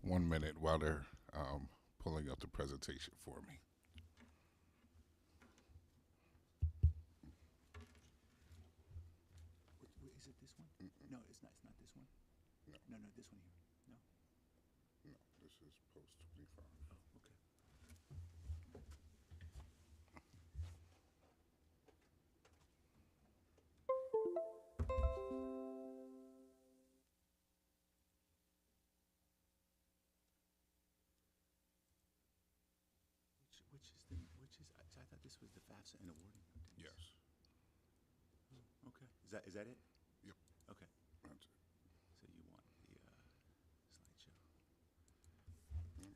1 minute while they're pulling up the presentation for me. Is it this one? No, it's not. It's not this one. No. No, no, this one here. No. No, this is post 25. Oh, okay. I thought this was the FAFSA and awarding. Yes. Okay. Is that it? Yep. Okay. That's it. So you want the slideshow?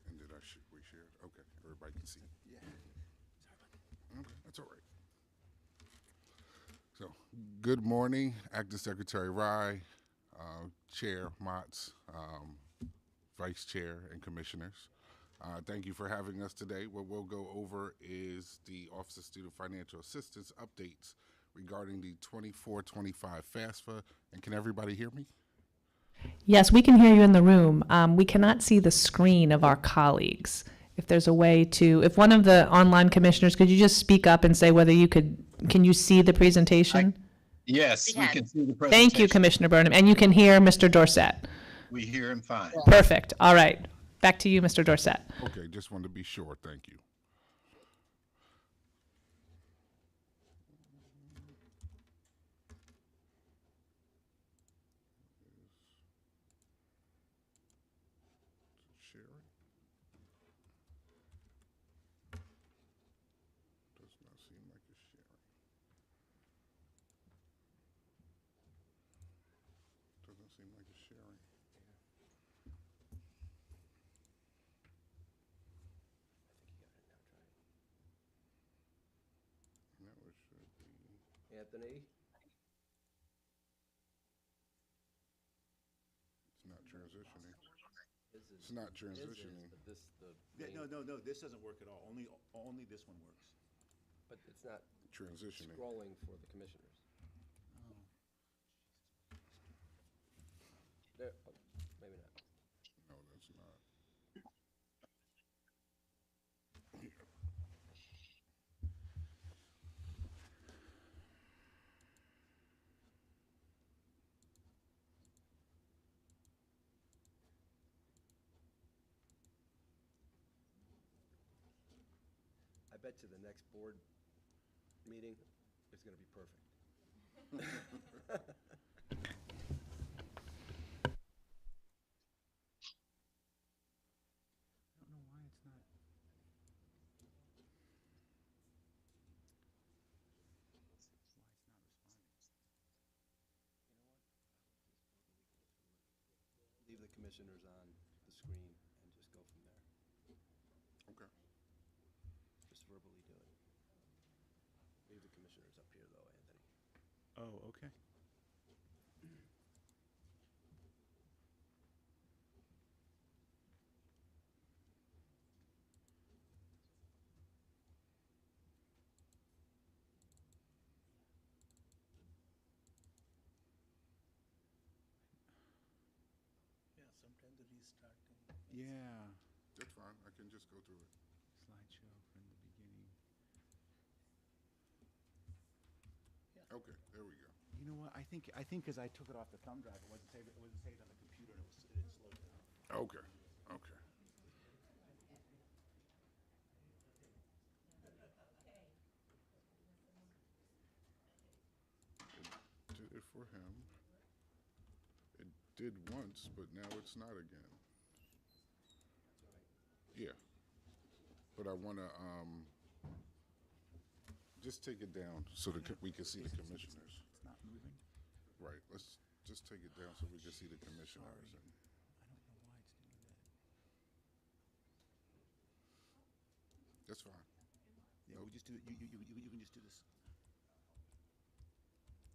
And did we share it? Okay, everybody can see. Yeah. Sorry about that. Okay, that's all right. So, good morning, Acting Secretary Rye, Chair Motts, Vice Chair, and Commissioners. Thank you for having us today. What we'll go over is the Office of Student Financial Assistance updates regarding the 24-25 FAFSA. And can everybody hear me? Yes, we can hear you in the room. We cannot see the screen of our colleagues. If there's a way to, if one of the online commissioners, could you just speak up and say whether you can you see the presentation? Yes, we can see the presentation. Thank you, Commissioner Burnham. And you can hear Mr. Dorset. We hear him fine. Perfect. All right. Back to you, Mr. Dorset. Okay, just wanted to be sure. Thank you. Sharing? Does not seem like it's sharing. Doesn't seem like it's sharing. Now it should be. Anthony? It's not transitioning. His is- It's not his is, transitioning. but this, the Yeah, main- no. This doesn't work at all. Only this one works. But it's not Transitioning. scrolling for the commissioners. There, oh, maybe not. No, that's not. I bet you the next board meeting is gonna be perfect. I don't know why it's not. Leave the commissioners on the screen and just go from there. Okay. Just verbally do it. Leave the commissioners up here though, Anthony. Oh, okay. Yeah, sometimes the restarting. Yeah. That's fine. I can just go through it. Slideshow from the beginning. Okay, there we go. You know what? I think because I took it off the thumb drive, it wasn't saved on the computer, and it slowed down. Okay, okay. It did it for him. It did once, but now it's not again. Yeah. But I want to just take it down so that we can see the commissioners. It's not moving. Right, let's just take it down so we can see the commissioners. And I don't know why it's doing that. that's fine. Yeah, we just do. You can just do this.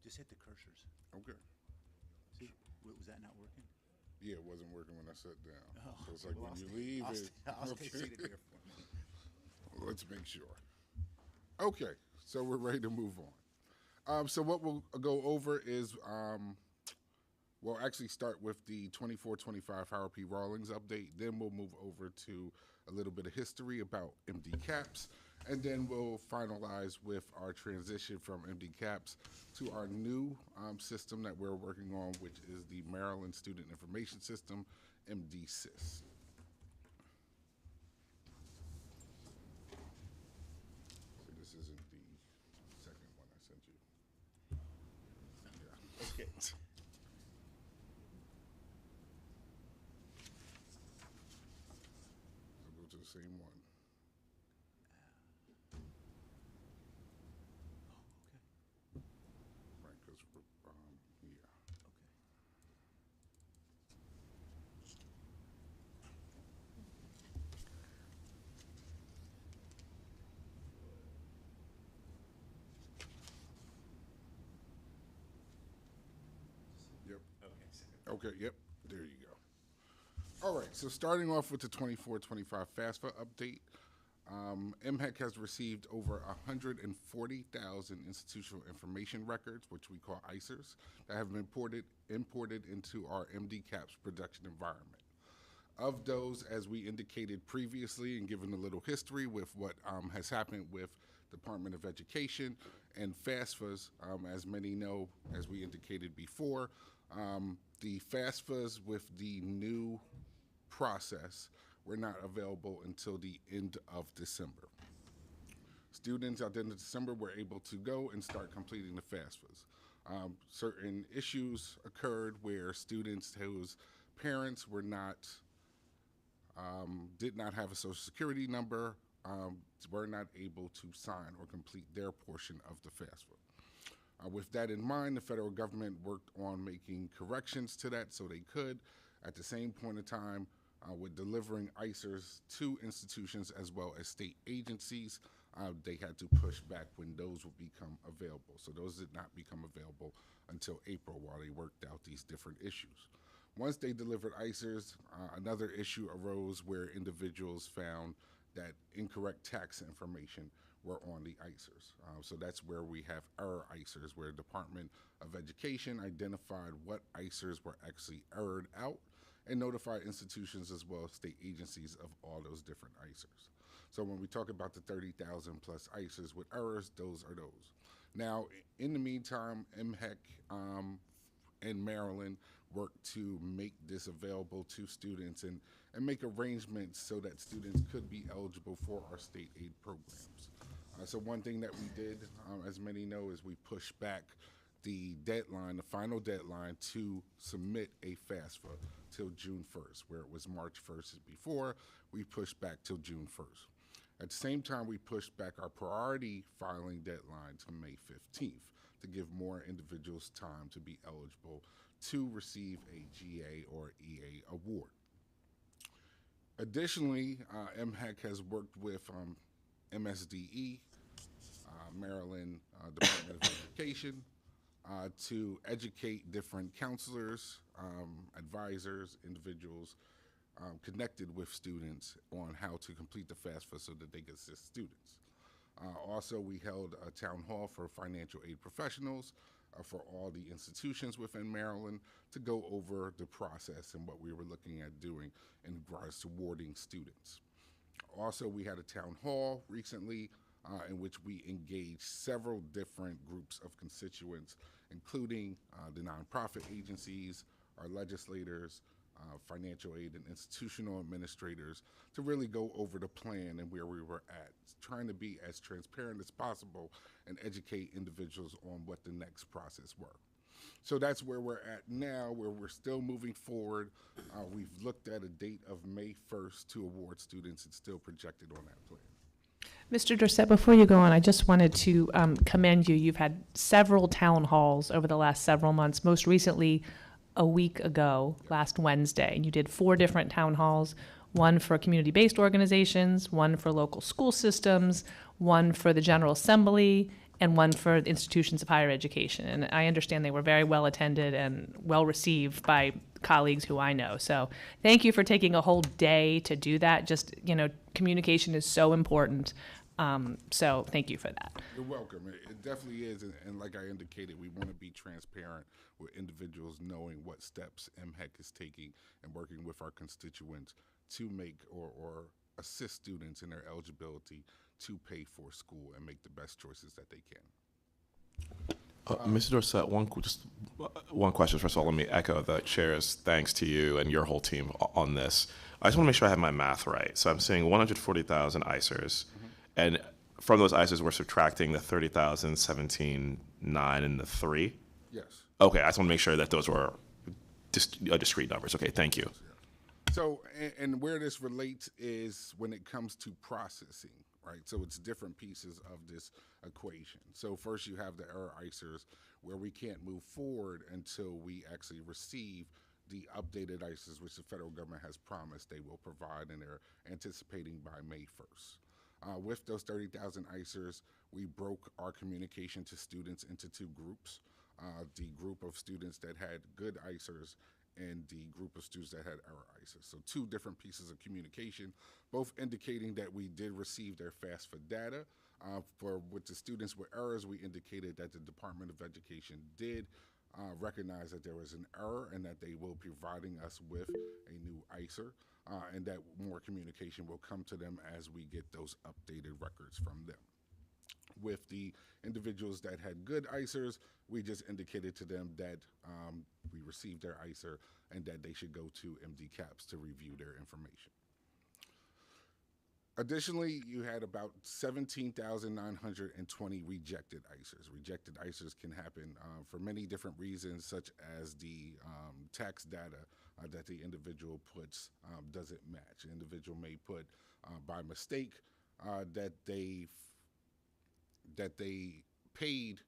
Just hit the cursors. Okay. See, was that not working? Yeah, it wasn't working when I sat down. Oh, So it's okay, like well, when I'll you stay- leave, I'll stay okay. seated here for me. Let's make sure. Okay, so we're ready to move on. So what we'll go over is We'll actually start with the 24-25 Howard P. Rawlings update. Then we'll move over to a little bit of history about MD Caps. And then we'll finalize with our transition from MD Caps to our new system that we're working on, which is the Maryland Student Information System, MDSys. So this isn't the second one I sent you. Yeah. Okay. I'll go to the same one. Right, because, yeah. Yep. Okay, yep, there you go. All right, so starting off with the 24-25 FAFSA update, MHEC has received over 140,000 institutional information records, which we call ICERs, that have been imported into our MD Caps production environment. Of those, as we indicated previously and given a little history with what has happened with Department of Education and FAFSAs, as many know, as we indicated before, the FAFSAs with the new process were not available until the end of December. Students at the end of December were able to go and start completing the FAFSAs. Certain issues occurred where students whose parents were not, did not have a social security number, were not able to sign or complete their portion of the FAFSA. With that in mind, the federal government worked on making corrections to that so they could. At the same point in time, with delivering ICERs to institutions as well as state agencies, they had to push back when those would become available. So those did not become available until April while they worked out these different issues. Once they delivered ICERs, another issue arose where individuals found that incorrect tax information were on the ICERs. So that's where we have error ICERs, where the Department of Education identified what ICERs were actually errored out and notified institutions as well as state agencies of all those different ICERs. So when we talk about the 30,000 plus ICERs with errors, those are those. Now, in the meantime, MHEC and Maryland worked to make this available to students and make arrangements so that students could be eligible for our state aid programs. So one thing that we did, as many know, is we pushed back the deadline, the final deadline to submit a FAFSA till June 1st, where it was March 1st before, we pushed back till June 1st. At the same time, we pushed back our priority filing deadline to May 15th to give more individuals time to be eligible to receive a GA or EA award. Additionally, MHEC has worked with MSDE, Maryland Department of Education, to educate different counselors, advisors, individuals connected with students on how to complete the FAFSA so that they can assist students. Also, we held a town hall for financial aid professionals for all the institutions within Maryland to go over the process and what we were looking at doing in regards to awarding students. Also, we had a town hall recently in which we engaged several different groups of constituents, including the nonprofit agencies, our legislators, financial aid and institutional administrators, to really go over the plan and where we were at, trying to be as transparent as possible and educate individuals on what the next process were. So that's where we're at now, where we're still moving forward. We've looked at a date of May 1st to award students. It's still projected on that plan. Mr. Dorset, before you go on, I just wanted to commend you. You've had several town halls over the last several months, most recently a week ago, last Wednesday. And you did 4 different town halls, one for community-based organizations, one for local school systems, one for the General Assembly, and one for institutions of higher education. And I understand they were very well attended and well received by colleagues who I know. So thank you for taking a whole day to do that. Just, you know, communication is so important. So thank you for that. You're welcome. It definitely is, and like I indicated, we want to be transparent with individuals knowing what steps MHEC is taking and working with our constituents to make or assist students in their eligibility to pay for school and make the best choices that they can. Mr. Dorset, just one question. First of all, let me echo the chair's thanks to you and your whole team on this. I just want to make sure I have my math right. So I'm seeing 140,000 ICERs, and from those ICERs, we're subtracting the 30,000, 17, 9, and the 3. Yes. Okay, I just want to make sure that those were discrete numbers. Okay, thank you. So, and where this relates is when it comes to processing, right? So it's different pieces of this equation. So first you have the error ICERs where we can't move forward until we actually receive the updated ICERs, which the federal government has promised they will provide, and they're anticipating by May 1st. With those 30,000 ICERs, we broke our communication to students into 2 groups. The group of students that had good ICERs and the group of students that had error ICERs. So 2 different pieces of communication, both indicating that we did receive their FAFSA data. With the students with errors, we indicated that the Department of Education did recognize that there was an error and that they will be providing us with a new ICER, and that more communication will come to them as we get those updated records from them. With the individuals that had good ICERs, we just indicated to them that we received their ICER and that they should go to MD CAPS to review their information. Additionally, you had about 17,920 rejected ICERs. Rejected ICERs can happen for many different reasons, such as the tax data that the individual puts doesn't match. The individual may put by mistake that they paid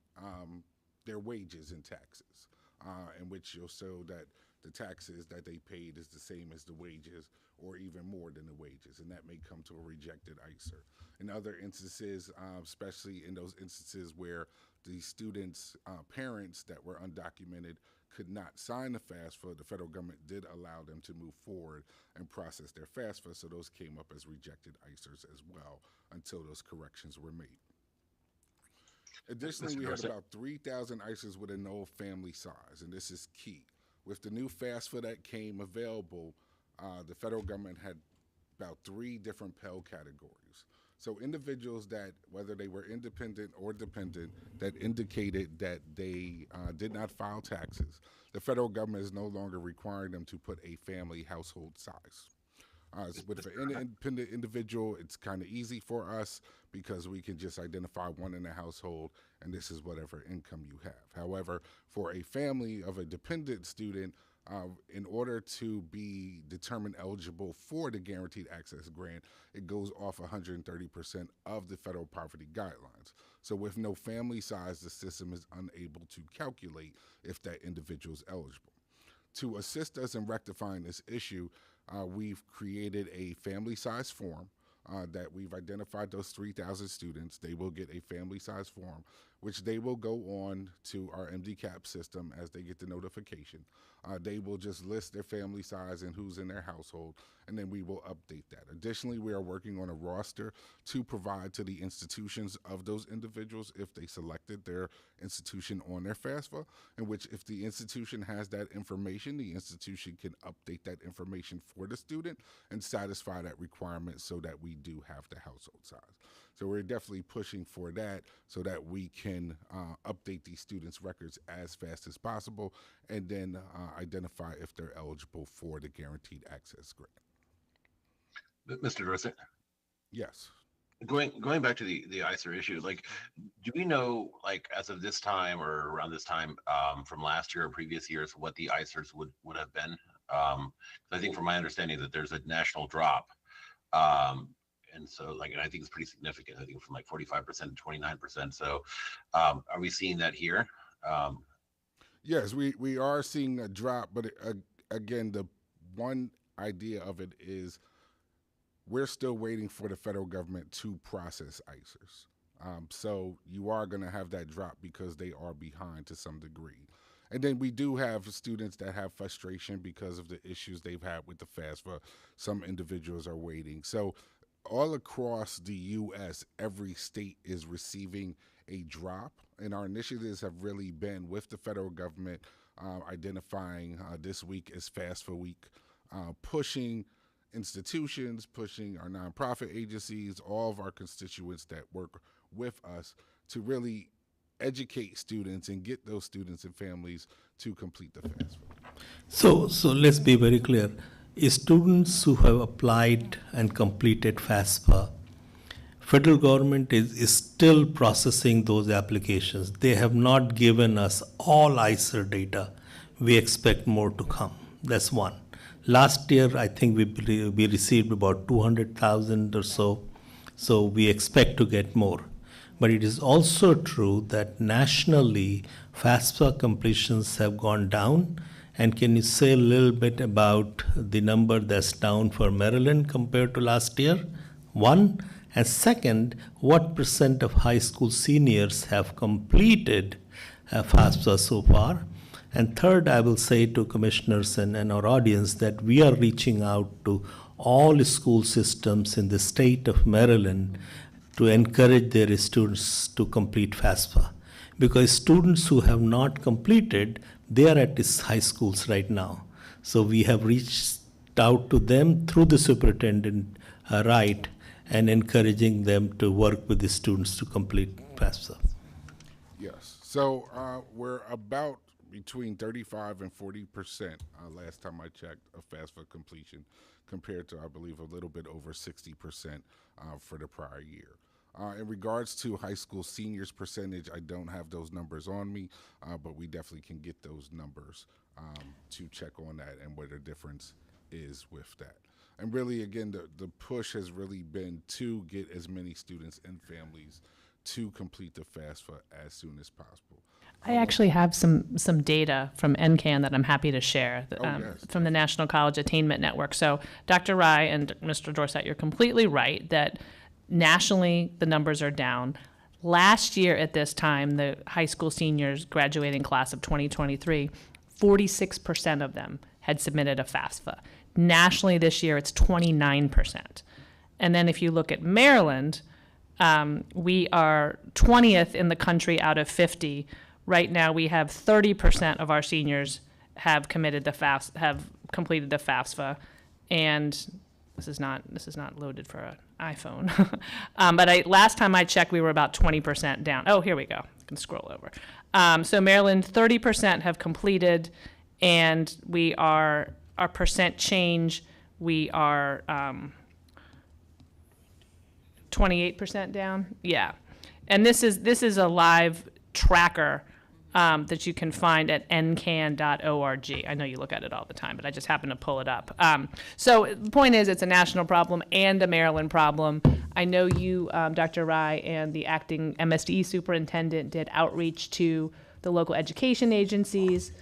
their wages in taxes, in which you'll show that the taxes that they paid is the same as the wages or even more than the wages, and that may come to a rejected ICER. In other instances, especially in those instances where the students' parents that were undocumented could not sign the FAFSA, the federal government did allow them to move forward and process their FAFSA, so those came up as rejected ICERs as well until those corrections were made. Additionally, we had about 3,000 ICERs with a no family size, and this is key. With the new FAFSA that came available, the federal government had about 3 different Pell categories. So individuals that, whether they were independent or dependent, that indicated that they did not file taxes, the federal government is no longer requiring them to put a family household size. With an independent individual, it's kind of easy for us because we can just identify one in the household, and this is whatever income you have. However, for a family of a dependent student, in order to be determined eligible for the Guaranteed Access Grant, it goes off 130% of the federal poverty guidelines. So with no family size, the system is unable to calculate if that individual is eligible. To assist us in rectifying this issue, we've created a family size form that we've identified those 3,000 students. They will get a family size form, which they will go on to our MD-CAP system as they get the notification. They will just list their family size and who's in their household, and then we will update that. Additionally, we are working on a roster to provide to the institutions of those individuals if they selected their institution on their FAFSA, in which if the institution has that information, the institution can update that information for the student and satisfy that requirement so that we do have the household size. So we're definitely pushing for that so that we can update these students' records as fast as possible and then identify if they're eligible for the Guaranteed Access Grant. Mr. Dorset, Yes. going back to the ICER issue, like, do we know, like, as of this time or around this time from last year or previous years, what the ICERs would have been? I think from my understanding that there's a national drop. And so, like, and I think it's pretty significant. I think from like 45% to 29%. So are we seeing that here? Yes, we are seeing a drop, but again, the one idea of it is we're still waiting for the federal government to process ICERs. So you are going to have that drop because they are behind to some degree. And then we do have students that have frustration because of the issues they've had with the FAFSA. Some individuals are waiting. So all across the U.S., every state is receiving a drop, and our initiatives have really been with the federal government identifying this week as FAFSA week, pushing institutions, pushing our nonprofit agencies, all of our constituents that work with us to really educate students and get those students and families to complete the FAFSA. So let's be very clear. Students who have applied and completed FAFSA, federal government is still processing those applications. They have not given us all ICER data. We expect more to come. That's one. Last year, I think we received about 200,000 or so. So we expect to get more. But it is also true that nationally, FAFSA completions have gone down. And can you say a little bit about the number that's down for Maryland compared to last year? One. And second, what % of high school seniors have completed FAFSA so far? And third, I will say to commissioners and our audience that we are reaching out to all school systems in the state of Maryland to encourage their students to complete FAFSA. Because students who have not completed, they are at these high schools right now. So we have reached out to them through the superintendent, Wright, and encouraging them to work with the students to complete FAFSA. Yes. So we're about between 35 and 40% last time I checked of FAFSA completion, compared to, I believe, a little bit over 60% for the prior year. In regards to high school seniors percentage, I don't have those numbers on me, but we definitely can get those numbers to check on that and what the difference is with that. And really, again, the push has really been to get as many students and families to complete the FAFSA as soon as possible. I actually have some data from NCAN that I'm happy to share Yes. from the National College Attainment Network. So Dr. Rye and Mr. Dorsett, you're completely right that nationally the numbers are down. Last year at this time, the high school seniors graduating class of 2023, 46% of them had submitted a FAFSA. Nationally this year, it's 29%. And then if you look at Maryland, we are 20th in the country out of 50. Right now, we have 30% of our seniors have completed the FAFSA, and this is not loaded for an iPhone. But last time I checked, we were about 20% down. Oh, here we go. I can scroll over. So Maryland, 30% have completed, and our percent change, we are 28% down. Yeah, and this is a live tracker that you can find at ncan.org. I know you look at it all the time, but I just happen to pull it up. So the point is, it's a national problem and a Maryland problem. I know you, Dr. Rye, and the acting MSDE superintendent did outreach to the local education agencies,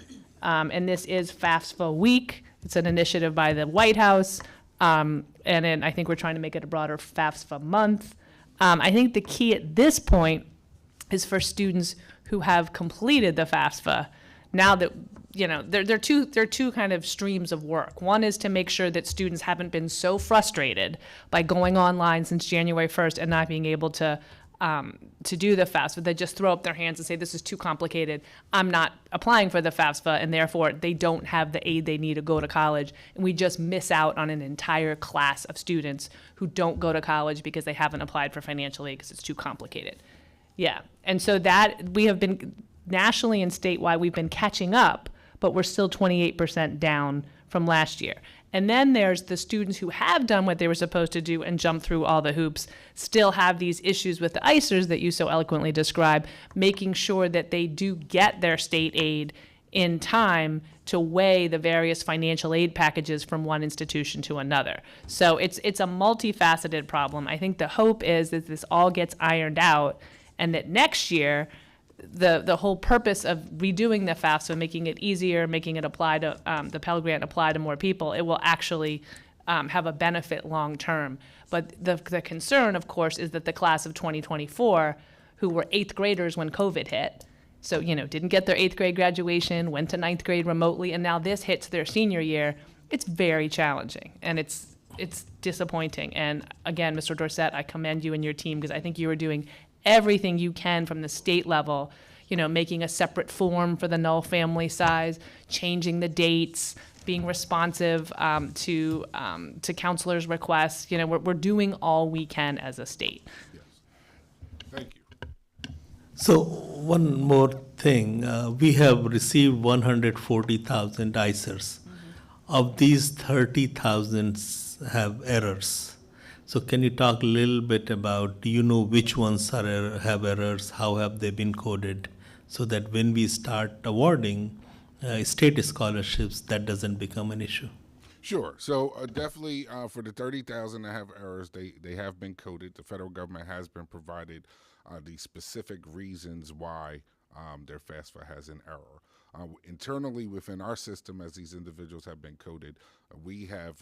and this is FAFSA Week. It's an initiative by the White House, and then I think we're trying to make it a broader FAFSA month. I think the key at this point is for students who have completed the FAFSA. Now that, there are two kind of streams of work. One is to make sure that students haven't been so frustrated by going online since January 1st and not being able to do the FAFSA. They just throw up their hands and say, this is too complicated. I'm not applying for the FAFSA, and therefore they don't have the aid they need to go to college. And we just miss out on an entire class of students who don't go to college because they haven't applied for financial aid because it's too complicated. Yeah, and so that we have been nationally and statewide, we've been catching up, but we're still 28% down from last year. And then there's the students who have done what they were supposed to do and jumped through all the hoops, still have these issues with the ICERs that you so eloquently describe, making sure that they do get their state aid in time to weigh the various financial aid packages from one institution to another. So it's a multifaceted problem. I think the hope is that this all gets ironed out, and that next year, the whole purpose of redoing the FAFSA, making it easier, making it apply to the Pell Grant apply to more people, it will actually have a benefit long term. But the concern, of course, is that the class of 2024, who were 8th graders when COVID hit, so didn't get their 8th grade graduation, went to 9th grade remotely, and now this hits their senior year. It's very challenging, and it's it's disappointing. And again, Mr. Dorsett, I commend you and your team because I think you are doing everything you can from the state level, making a separate form for the null family size, changing the dates, being responsive to counselors' requests. We're doing all we can as a state. Yes. Thank you. So one more thing, we have received 140,000 ICERs. Of these, 30,000 have errors. So can you talk a little bit about, do you know which ones have errors, how have they been coded, so that when we start awarding state scholarships, that doesn't become an issue? Sure. So definitely for the 30,000 that have errors, they have been coded. The federal government has been provided the specific reasons why their FAFSA has an error. Internally within our system, as these individuals have been coded, we have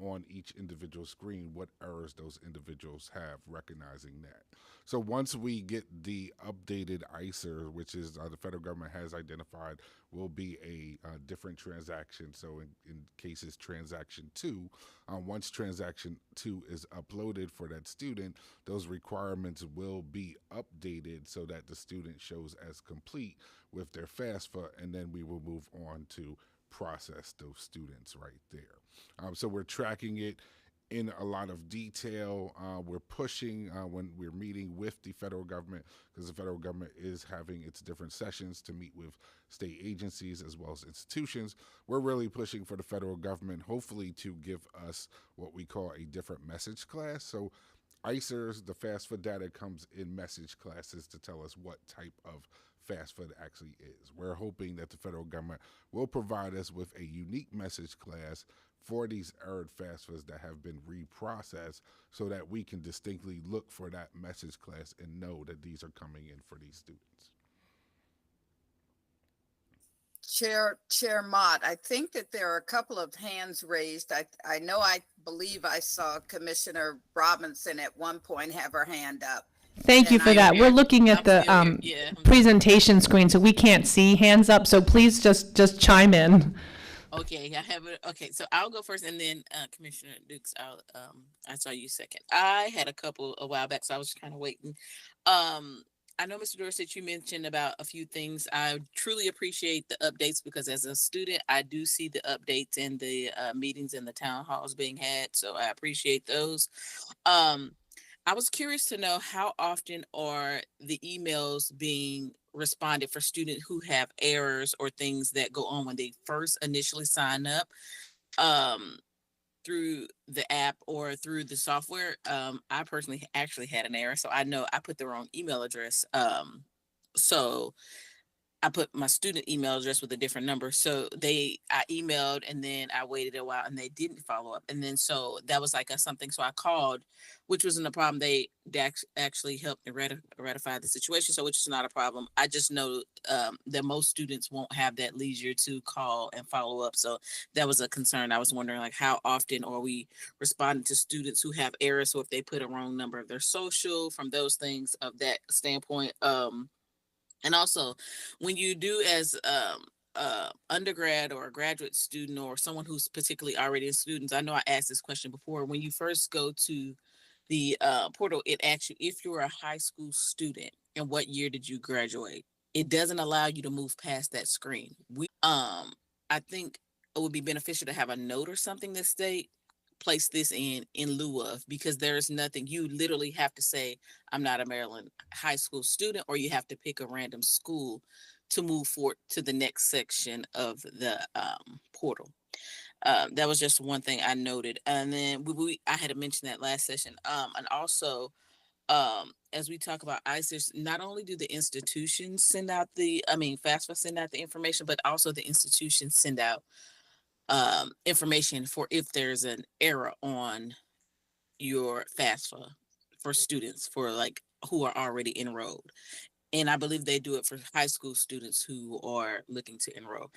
on each individual screen what errors those individuals have, recognizing that. So once we get the updated ICER, which is the federal government has identified will be a different transaction. So in cases transaction 2, once transaction 2 is uploaded for that student, those requirements will be updated so that the student shows as complete with their FAFSA, and then we will move on to process those students right there. So we're tracking it in a lot of detail. We're pushing when we're meeting with the federal government, because the federal government is having its different sessions to meet with state agencies as well as institutions. We're really pushing for the federal government, hopefully, to give us what we call a different message class. So ICERs, the FAFSA data comes in message classes to tell us what type of FAFSA actually is. We're hoping that the federal government will provide us with a unique message class for these errored FAFSAs that have been reprocessed, so that we can distinctly look for that message class and know that these are coming in for these students. Chair Mott, I think that there are a couple of hands raised. I believe I saw Commissioner Robinson at one point have her hand up. Thank you for that. We're looking at the presentation screen, so we can't see hands up. So please just chime in. Okay, I have it. Okay, so I'll go first, and then Commissioner Dukes, I saw you second. I had a couple a while back, so I was kind of waiting. I know, Mr. Dorsett, you mentioned about a few things. I truly appreciate the updates, because as a student, I do see the updates and the meetings and the town halls being had, so I appreciate those. I was curious to know, how often are the emails being responded for students who have errors or things that go on when they first initially sign up through the app or through the software? I personally actually had an error, so I know I put the wrong email address. So I put my student email address with a different number. So I emailed, and then I waited a while and they didn't follow up. And then so that was like something. So I called, which wasn't a problem. They actually helped me ratify the situation. So which is not a problem. I just know that most students won't have that leisure to call and follow up. So that was a concern. I was wondering, like, how often are we responding to students who have errors? So if they put a wrong number of their social, from those things of that standpoint. And also, when you do as undergrad or a graduate student, or someone who's particularly already in students, I know I asked this question before. When you first go to the portal, it asks you if you're a high school student and what year did you graduate. It doesn't allow you to move past that screen. I think it would be beneficial to have a note or something that state place this in lieu of, because there's nothing. You literally have to say, I'm not a Maryland high school student, or you have to pick a random school to move forward to the next section of the portal. That was just one thing I noted. And then I had to mention that last session. And also, as we talk about ICERs, not only do the institutions send out FAFSA send out the information, but also the institutions send out information for if there's an error on your FAFSA for students who are already enrolled. And I believe they do it for high school students who are looking to enroll.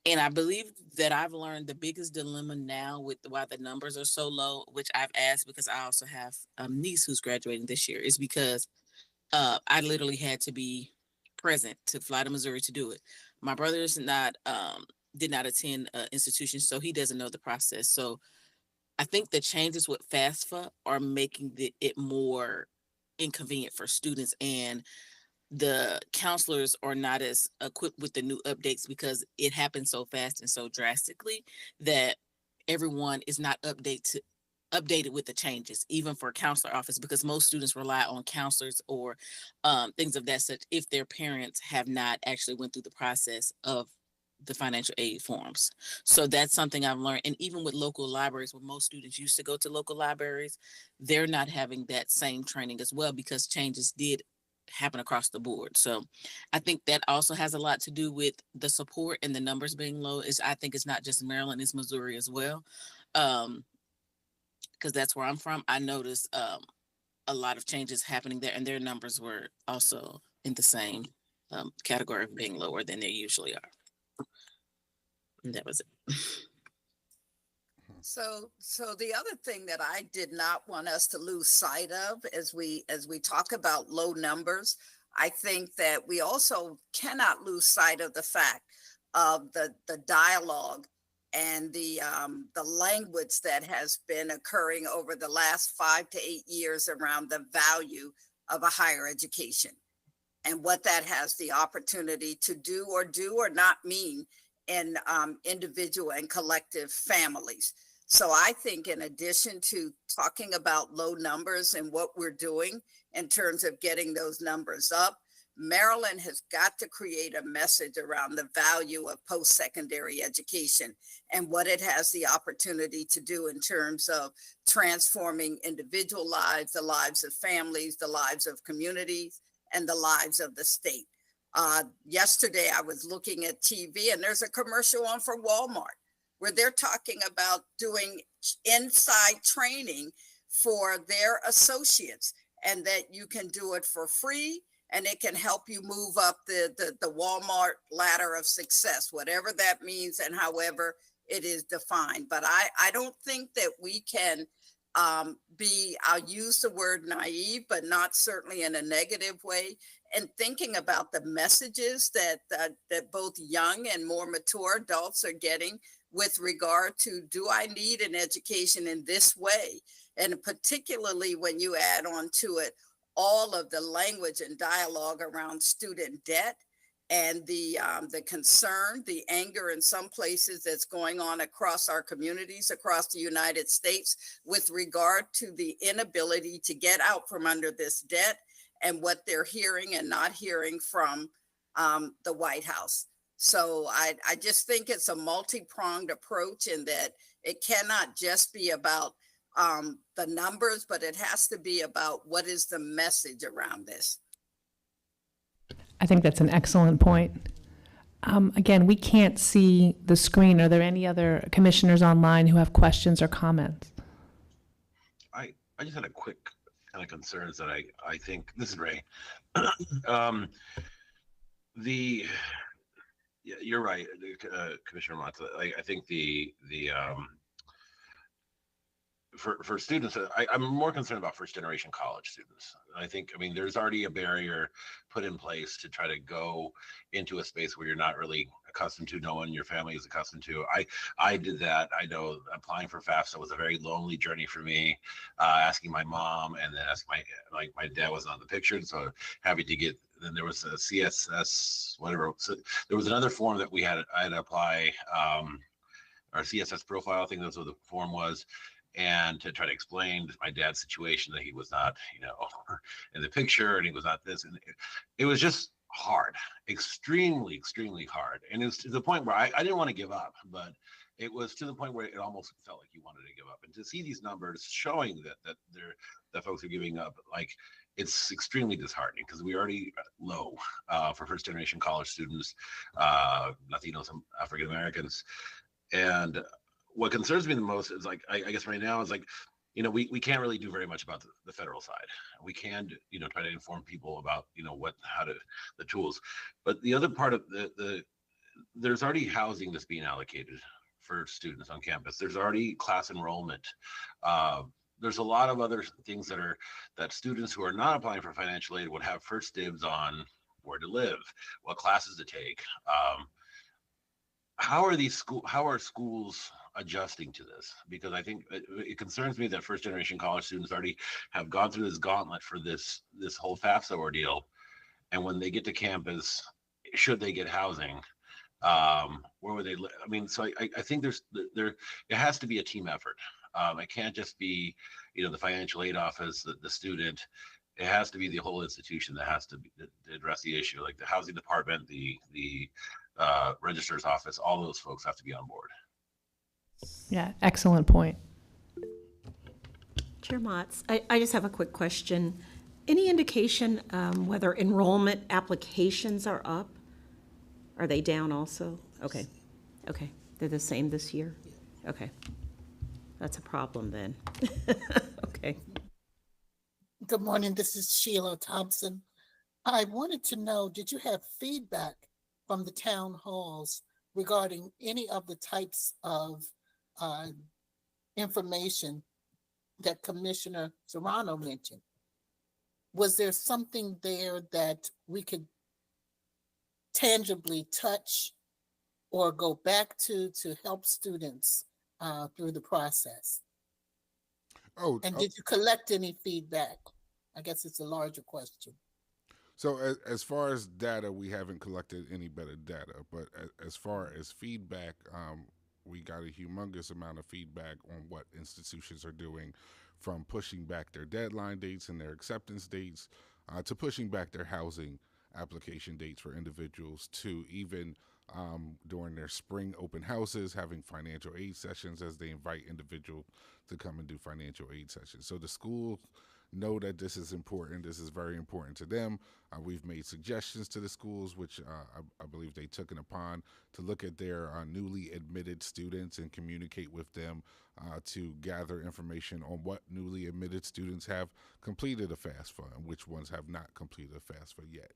And I believe that I've learned the biggest dilemma now with why the numbers are so low, which I've asked because I also have a niece who's graduating this year, is because I literally had to be present to fly to Missouri to do it. My brother is not did not attend institutions, so he doesn't know the process. So I think the changes with FAFSA are making it more inconvenient for students, and the counselors are not as equipped with the new updates because it happens so fast and so drastically that everyone is not updated with the changes, even for counselor office, because most students rely on counselors or things of that such if their parents have not actually went through the process of the financial aid forms. So that's something I've learned. And even with local libraries, where most students used to go to local libraries, they're not having that same training as well because changes did happen across the board. So I think that also has a lot to do with the support and the numbers being low. I think it's not just Maryland, it's Missouri as well. Because that's where I'm from. I noticed a lot of changes happening there, and their numbers were also in the same category of being lower than they usually are. And that was it. So the other thing that I did not want us to lose sight of as we talk about low numbers, I think that we also cannot lose sight of the fact of the dialogue and the language that has been occurring over the last 5 to 8 years around the value of a higher education and what that has the opportunity to do or not mean in individual and collective families. So I think in addition to talking about low numbers and what we're doing in terms of getting those numbers up, Maryland has got to create a message around the value of post-secondary education and what it has the opportunity to do in terms of transforming individual lives, the lives of families, the lives of communities, and the lives of the state. Yesterday, I was looking at TV and there's a commercial on for Walmart where they're talking about doing inside training for their associates and that you can do it for free and it can help you move up the Walmart ladder of success, whatever that means and however it is defined. But I don't think that we can I'll use the word naive, but not certainly in a negative way, and thinking about the messages that both young and more mature adults are getting with regard to, do I need an education in this way? And particularly when you add on to it all of the language and dialogue around student debt and the concern, the anger in some places that's going on across our communities, across the United States with regard to the inability to get out from under this debt and what they're hearing and not hearing from the White House. So I just think it's a multi-pronged approach in that it cannot just be about the numbers, but it has to be about what is the message around this. I think that's an excellent point. Again, we can't see the screen. Are there any other commissioners online who have questions or comments? I just had a quick kind of concerns that I think, this is Ray. You're right, Commissioner Mata. I think for students, I'm more concerned about first generation college students. I mean, there's already a barrier put in place to try to go into a space where you're not really accustomed to, no one in your family is accustomed to. I did that. I know applying for FAFSA was a very lonely journey for me, asking my mom and then asking my dad wasn't on the picture. So having to get, then there was a CSS, whatever. So there was another form that I had to apply, our CSS profile, I think that's what the form was. And to try to explain my dad's situation that he was not, in the picture and he was not this. And it was just hard, extremely, extremely hard. And it was to the point where I didn't want to give up, but it was to the point where it almost felt like you wanted to give up. And to see these numbers showing that folks are giving up, like, it's extremely disheartening because we already low for first generation college students, Latinos and African Americans. And what concerns me the most is, like, I guess right now is, like, we can't really do very much about the federal side. We can, try to inform people about, the tools. But the other part of there's already housing that's being allocated for students on campus. There's already class enrollment. There's a lot of other things that students who are not applying for financial aid would have first dibs on where to live, what classes to take. How are schools adjusting to this, because I think it concerns me that first generation college students already have gone through this gauntlet for this whole FAFSA ordeal, and when they get to campus, should they get housing, where would they live? I mean, so I think there it has to be a team effort. It can't just be, the financial aid office, the student. It has to be the whole institution that has to address the issue, like the housing department, the registrar's office. All those folks have to be on board. Yeah, excellent point. Chair Motz, I just have a quick question. Any indication whether enrollment applications are up? Are they down also? Okay, okay. They're the same this year? Okay. That's a problem then. Okay. Good morning, this is Sheila Thompson. I wanted to know, did you have feedback from the town halls regarding any of the types of information that Commissioner Serrano mentioned? Was there something there that we could tangibly touch or go back to help students through the process? And did you collect any feedback? I guess it's a larger question. So as far as data, we haven't collected any better data, but as far as feedback, we got a humongous amount of feedback on what institutions are doing, from pushing back their deadline dates and their acceptance dates, to pushing back their housing application dates for individuals, to even during their spring open houses, having financial aid sessions as they invite individuals to come and do financial aid sessions. So the schools know that this is important. This is very important to them. We've made suggestions to the schools, which I believe they took it upon, to look at their newly admitted students and communicate with them to gather information on what newly admitted students have completed a FAFSA and which ones have not completed a FAFSA yet.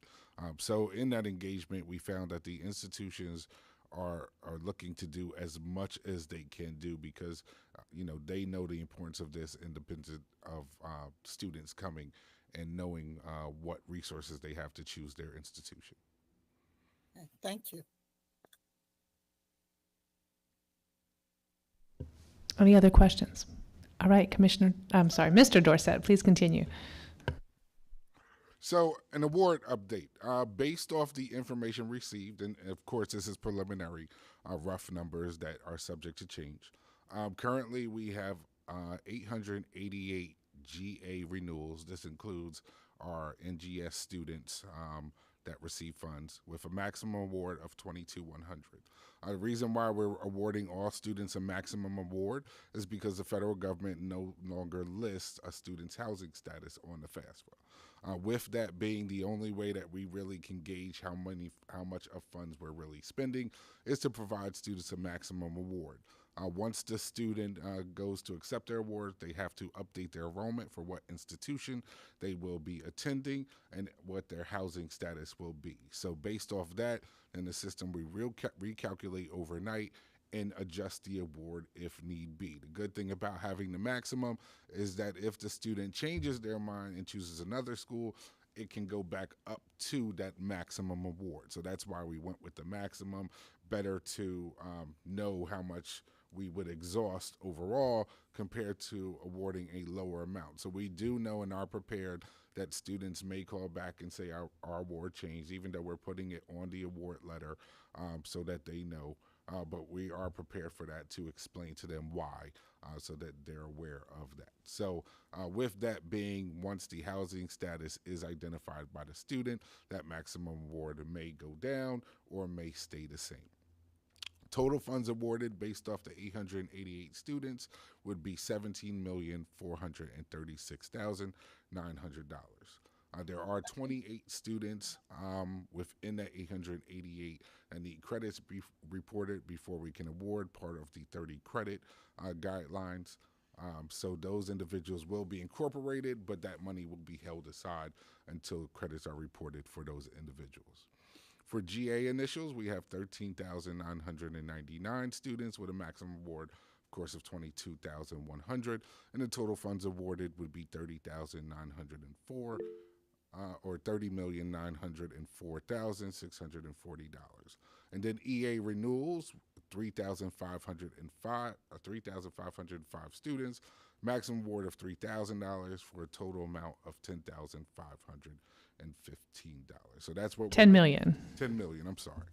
So in that engagement, we found that the institutions are looking to do as much as they can do, because they know the importance of this, independent of students coming and knowing what resources they have to choose their institution. Thank you. Any other questions? All right, Mr. Dorsett, please continue. So an award update, based off the information received, and of course this is preliminary, rough numbers that are subject to change. Currently we have 888 GA renewals. This includes our NGS students that receive funds, with a maximum award of $22,100. The reason why we're awarding all students a maximum award is because the federal government no longer lists a student's housing status on the FAFSA. With that being the only way that we really can gauge how much of funds we're really spending, is to provide students a maximum award. Once the student goes to accept their award, they have to update their enrollment for what institution they will be attending and what their housing status will be. So based off that, in the system, we recalculate overnight and adjust the award if need be. The good thing about having the maximum is that if the student changes their mind and chooses another school, it can go back up to that maximum award. So that's why we went with the maximum. Better to know how much we would exhaust overall compared to awarding a lower amount. So we do know and are prepared that students may call back and say our award changed, even though we're putting it on the award letter so that they know. But we are prepared for that, to explain to them why, so that they're aware of that. So with that being, once the housing status is identified by the student, that maximum award may go down or may stay the same. Total funds awarded based off the 888 students would be $17,436,900. There are 28 students within that 888 that need credits reported before we can award, part of the 30 credit guidelines. So those individuals will be incorporated, but that money will be held aside until credits are reported for those individuals. For GA initials, we have 13,999 students with a maximum award, of course, of $22,100, and the total funds awarded would be $30,904, or $30,904,640. And then EA renewals, 3,505 students, maximum award of $3,000 for a total amount of $10,515. So that's what 10 million. 10 million. I'm sorry.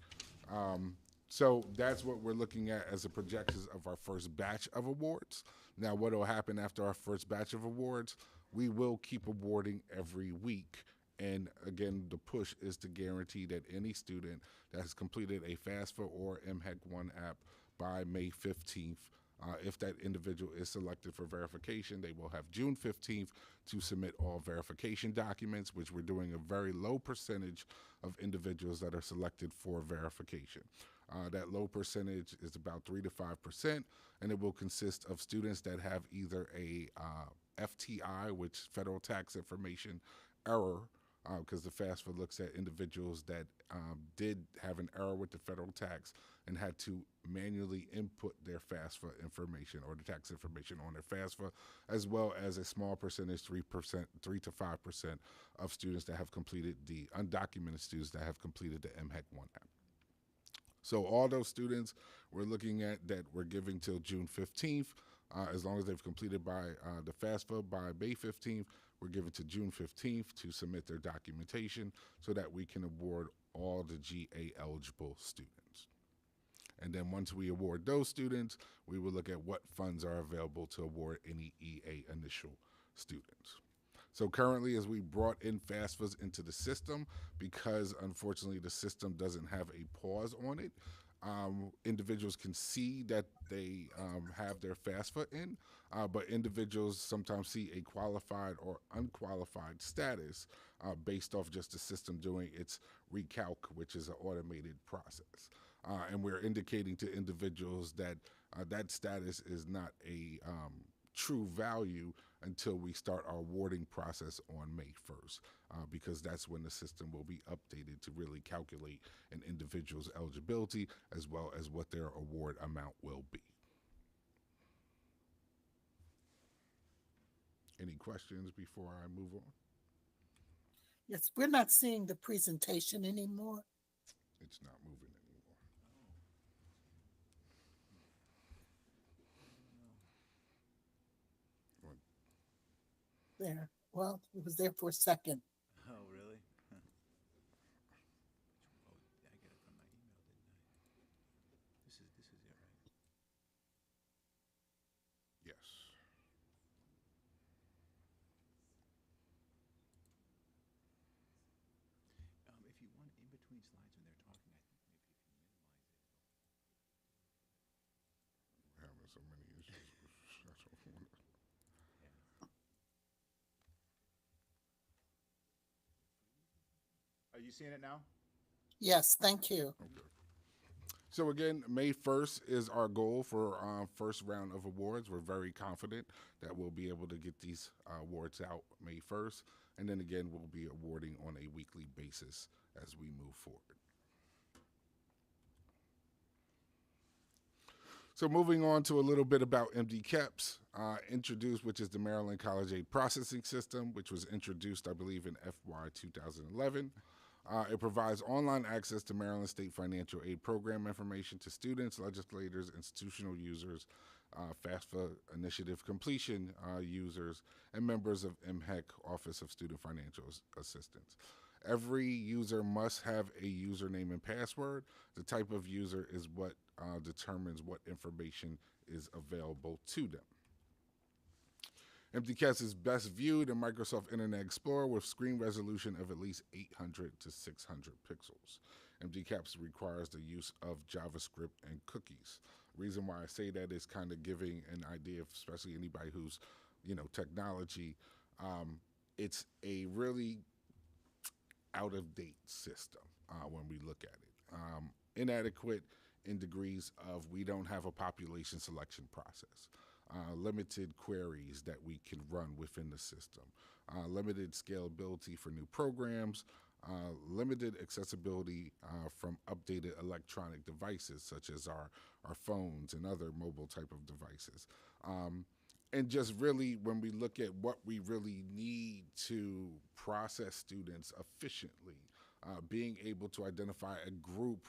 So that's what we're looking at as the projections of our first batch of awards. Now, what will happen after our first batch of awards? We will keep awarding every week. And again, the push is to guarantee that any student that has completed a FAFSA or MHEC-1 app by May 15th, if that individual is selected for verification, they will have June 15th to submit all verification documents, which we're doing a very low percentage of individuals that are selected for verification. That low percentage is about 3 to 5%, and it will consist of students that have either a FTI, which Federal Tax Information Error, because the FAFSA looks at individuals that did have an error with the federal tax and had to manually input their FAFSA information or the tax information on their FAFSA, as well as a small percentage, 3% to 5% of students that have completed the undocumented students that have completed the MHEC-1 app. So all those students we're looking at that we're giving till June 15th, as long as they've completed by the FAFSA by May 15th, we're giving to June 15th to submit their documentation so that we can award all the GA eligible students. And then once we award those students, we will look at what funds are available to award any EA initial students. So currently, as we brought in FAFSAs into the system, because unfortunately the system doesn't have a pause on it, individuals can see that they have their FAFSA in, but individuals sometimes see a qualified or unqualified status based off just the system doing its recalc, which is an automated process. And we're indicating to individuals that that status is not a true value until we start our awarding process on May 1st, because that's when the system will be updated to really calculate an individual's eligibility as well as what their award amount will be. Any questions before I move on? Yes, we're not seeing the presentation anymore. It's not moving anymore. There. Well, it was there for a second. Oh, really? Oh, I get it from my email, didn't I? This is it, right? Yes. If you want in between slides when they're talking, I think maybe if you minimize it. We're having so many issues. That's what I wanna- Are you seeing it now? Yes, thank you. Okay. So again, May 1st is our goal for our first round of awards. We're very confident that we'll be able to get these awards out May 1st. And then again, we'll be awarding on a weekly basis as we move forward. So moving on to a little bit about MDCAPS, introduced, which is the Maryland College Aid Processing System, which was introduced, I believe, in FY 2011. It provides online access to Maryland State Financial Aid Program information to students, legislators, institutional users, FAFSA initiative completion users, and members of MHEC, Office of Student Financial Assistance. Every user must have a username and password. The type of user is what determines what information is available to them. MDCAPS is best viewed in Microsoft Internet Explorer with screen resolution of at least 800 to 600 pixels. MDCAPS requires the use of JavaScript and cookies. Reason why I say that is kind of giving an idea of, especially anybody who's, technology, it's a really out-of-date system when we look at it. Inadequate in degrees of we don't have a population selection process. Limited queries that we can run within the system, limited scalability for new programs, limited accessibility from updated electronic devices such as our phones and other mobile type of devices. And just really when we look at what we really need to process students efficiently, being able to identify a group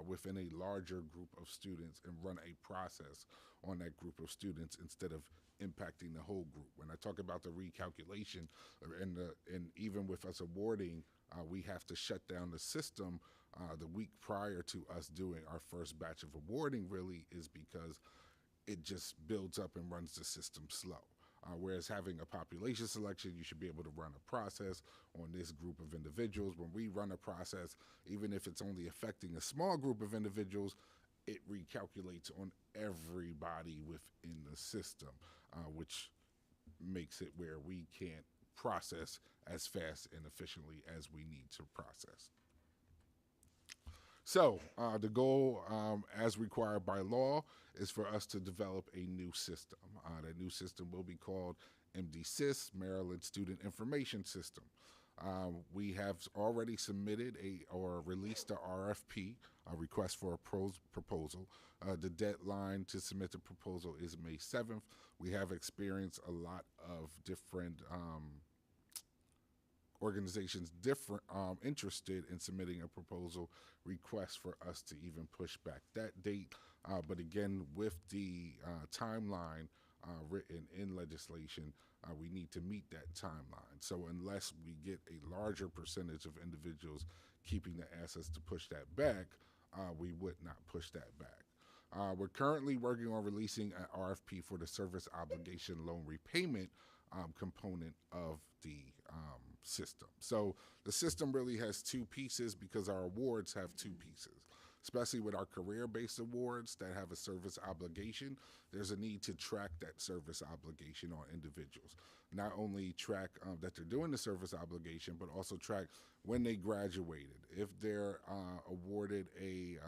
within a larger group of students and run a process on that group of students instead of impacting the whole group. When I talk about the recalculation, and even with us awarding, we have to shut down the system the week prior to us doing our first batch of awarding, really is because it just builds up and runs the system slow. Whereas having a population selection, you should be able to run a process on this group of individuals. When we run a process, even if it's only affecting a small group of individuals, it recalculates on everybody within the system, which makes it where we can't process as fast and efficiently as we need to process. So the goal, as required by law, is for us to develop a new system. That new system will be called MDSIS, Maryland Student Information System. We have already submitted or released the RFP, a request for a proposal. The deadline to submit the proposal is May 7th. We have experienced a lot of different organizations interested in submitting a proposal request for us to even push back that date. But again, with the timeline written in legislation, we need to meet that timeline. So unless we get a larger percentage of individuals keeping the assets to push that back, we would not push that back. We're currently working on releasing an RFP for the service obligation loan repayment component of the system. So the system really has two pieces because our awards have two pieces. Especially with our career-based awards that have a service obligation, there's a need to track that service obligation on individuals. Not only track that they're doing the service obligation, but also track when they graduated. If they're awarded a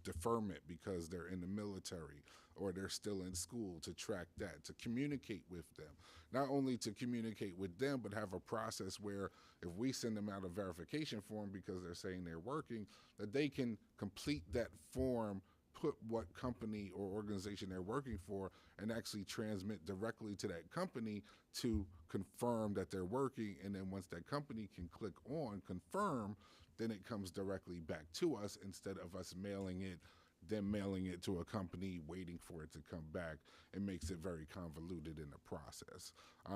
deferment because they're in the military or they're still in school, to track that, to communicate with them. Not only to communicate with them, but have a process where if we send them out a verification form because they're saying they're working, that they can complete that form, put what company or organization they're working for, and actually transmit directly to that company to confirm that they're working. And then once that company can click on confirm, then it comes directly back to us instead of us mailing it, then mailing it to a company, waiting for it to come back. It makes it very convoluted in the process.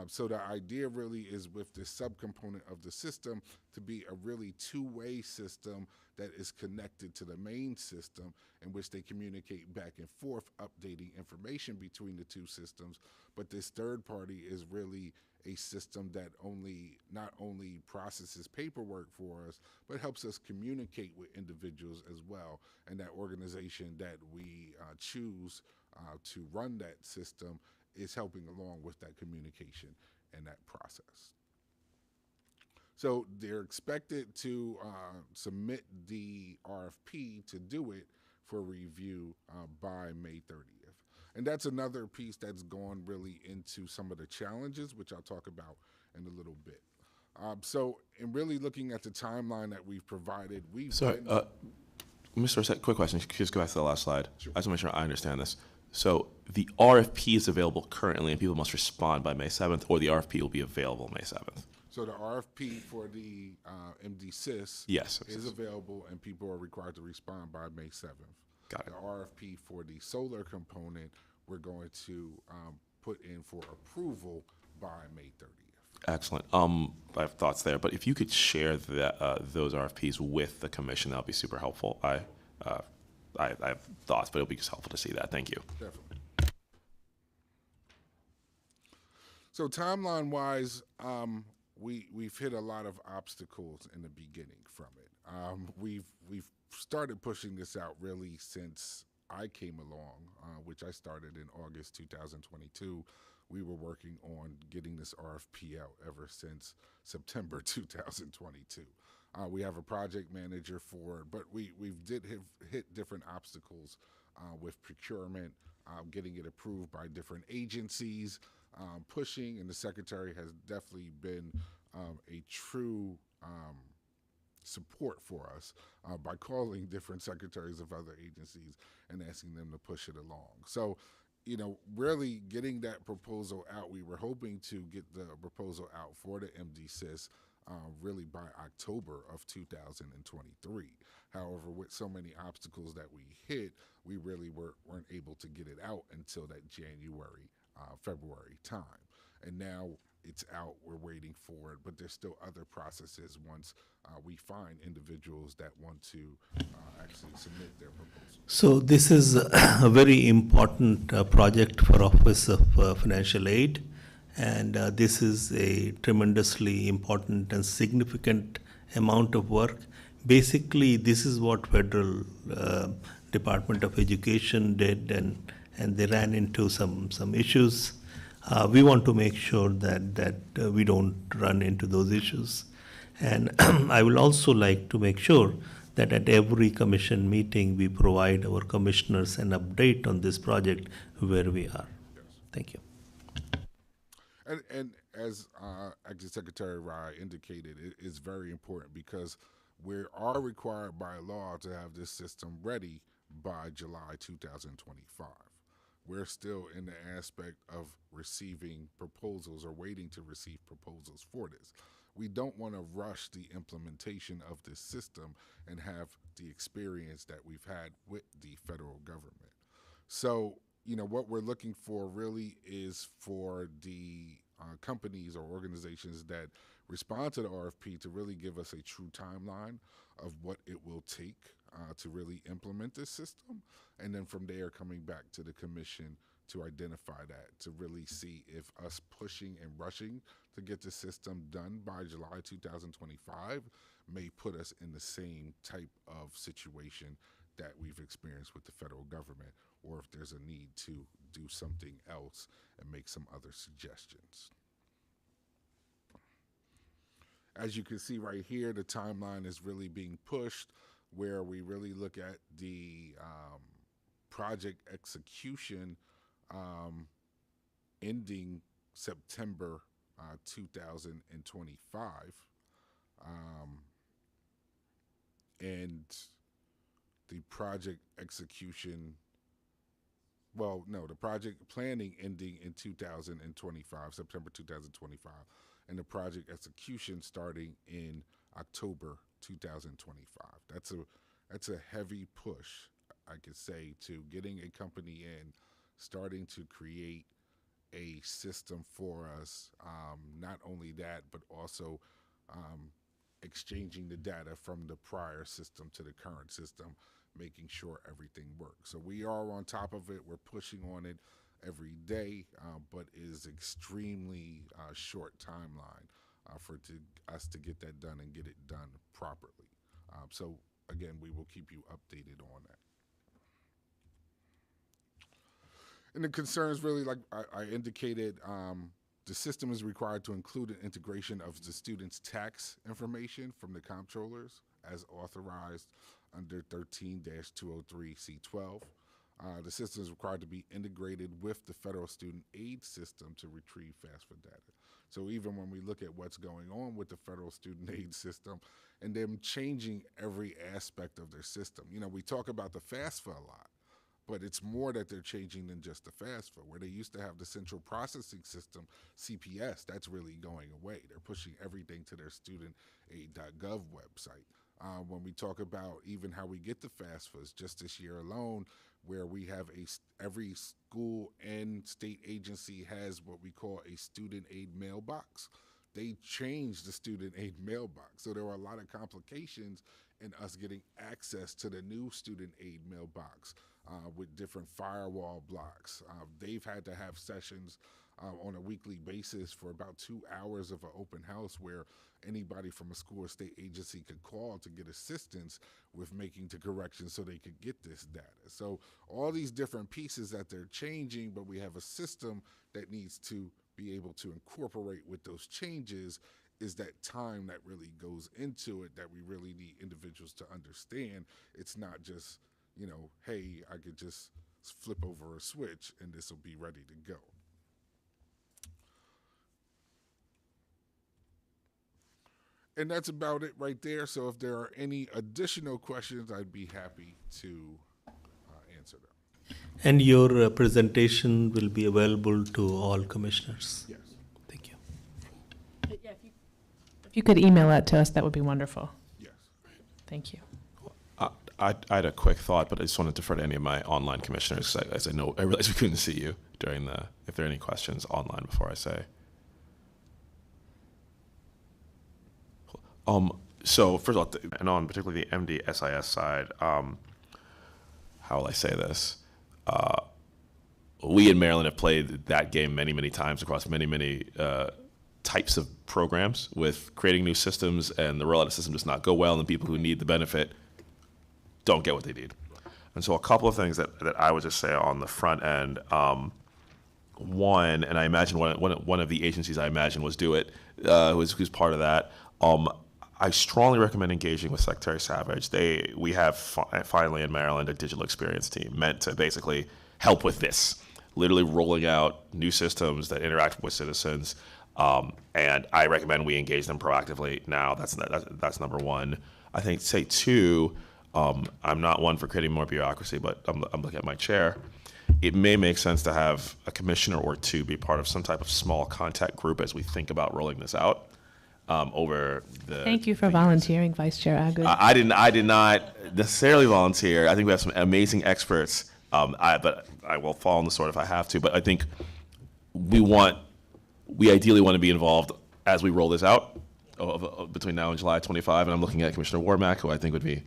So the idea really is with this subcomponent of the system to be a really two-way system that is connected to the main system in which they communicate back and forth, updating information between the two systems. But this third party is really a system that not only processes paperwork for us, but helps us communicate with individuals as well. And that organization that we choose to run that system is helping along with that communication and that process. So they're expected to submit the RFP to do it for review by May 30th. And that's another piece that's gone really into some of the challenges, which I'll talk about in a little bit. So in really looking at the timeline that we've provided, Sorry, Mr. Orsett, quick question. Just go back to the last slide. Sure. I just want to make sure I understand this. So the RFP is available currently, and people must respond by May 7th, or the RFP will be available May 7th. So the RFP for the MDSIS is available, and people are required to respond by May 7th. Got it. The RFP for the solar component, we're going to put in for approval by May 30th. Excellent. I have thoughts there, but if you could share those RFPs with the commission, that would be super helpful. I have thoughts, but it'll be just helpful to see that. Thank you. Definitely. So timeline-wise, we've hit a lot of obstacles in the beginning from it. We've started pushing this out really since I came along, which I started in August 2022. We were working on getting this RFP out ever since September 2022. We have a project manager for it, but we've hit different obstacles with procurement, getting it approved by different agencies, pushing, and the secretary has definitely been a true support for us by calling different secretaries of other agencies and asking them to push it along. So, really getting that proposal out, we were hoping to get the proposal out for the MDSIS really by October of 2023. However, with so many obstacles that we hit, we really weren't able to get it out until that January, February time. And now it's out, we're waiting for it, but there's still other processes once we find individuals that want to actually submit their proposal. So this is a very important project for Office of Financial Aid, and this is a tremendously important and significant amount of work. Basically, this is what Federal Department of Education did, and they ran into some issues. We want to make sure that we don't run into those issues. And I will also like to make sure that at every commission meeting, we provide our commissioners an update on this project, where we are. Yes. Thank you. And as Acting Secretary Rai indicated, it is very important because we are required by law to have this system ready by July 2025. We're still in the aspect of receiving proposals or waiting to receive proposals for this. We don't want to rush the implementation of this system and have the experience that we've had with the federal government. So, what we're looking for really is for the companies or organizations that respond to the RFP to really give us a true timeline of what it will take to really implement this system. And then from there, coming back to the commission to identify that, to really see if us pushing and rushing to get the system done by July 2025 may put us in the same type of situation that we've experienced with the federal government, or if there's a need to do something else and make some other suggestions. As you can see right here, the timeline is really being pushed, where we really look at the project execution ending September 2025. And the project execution, the project planning ending in 2025, September 2025, and the project execution starting in October 2025. That's a heavy push, I could say, to getting a company in, starting to create a system for us. Not only that, but also exchanging the data from the prior system to the current system, making sure everything works. So we are on top of it. We're pushing on it every day, but it is extremely short timeline for us to get that done and get it done properly. So again, we will keep you updated on that. And the concerns really, like I indicated, the system is required to include an integration of the student's tax information from the comptrollers as authorized under 13-203C12. The system is required to be integrated with the federal student aid system to retrieve FAFSA data. So even when we look at what's going on with the federal student aid system and them changing every aspect of their system, we talk about the FAFSA a lot, but it's more that they're changing than just the FAFSA. Where they used to have the central processing system, CPS, that's really going away. They're pushing everything to their studentaid.gov website. When we talk about even how we get the FAFSAs, just this year alone, where we have every school and state agency has what we call a student aid mailbox. They changed the student aid mailbox. So there were a lot of complications in us getting access to the new student aid mailbox with different firewall blocks. They've had to have sessions on a weekly basis for about 2 hours of an open house where anybody from a school or state agency could call to get assistance with making the corrections so they could get this data. So all these different pieces that they're changing, but we have a system that needs to be able to incorporate with those changes, is that time that really goes into it that we really need individuals to understand. It's not just, hey, I could just flip over a switch and this will be ready to go. And that's about it right there. So if there are any additional questions, I'd be happy to answer them. And your presentation will be available to all commissioners. Yes. Thank you. Yeah, if If you could email that to us, that would be wonderful. Yes. Thank you. I had a quick thought, but I just wanted to defer to any of my online commissioners, as I know, I realize we couldn't see you during if there are any questions online before I say. So first of all, and on particularly the MD-SIS side, how will I say this? We in Maryland have played that game many, many times across many types of programs with creating new systems, and the rollout of the system does not go well, and the people who need the benefit don't get what they need. And so a couple of things that I would just say on the front end. One, and I imagine one of the agencies I imagine was Do It, who's part of that. I strongly recommend engaging with Secretary Savage. We have finally in Maryland a digital experience team meant to basically help with this, literally rolling out new systems that interact with citizens. And I recommend we engage them proactively now. That's number one. I think, say two, I'm not one for creating more bureaucracy, but I'm looking at my chair. It may make sense to have a commissioner or two be part of some type of small contact group as we think about rolling this out over the. Thank you for volunteering, Vice Chair Agood. I did not necessarily volunteer. I think we have some amazing experts, but I will fall on the sword if I have to. But I think we ideally want to be involved as we roll this out between now and July 25. And I'm looking at Commissioner Warmack, who I think would be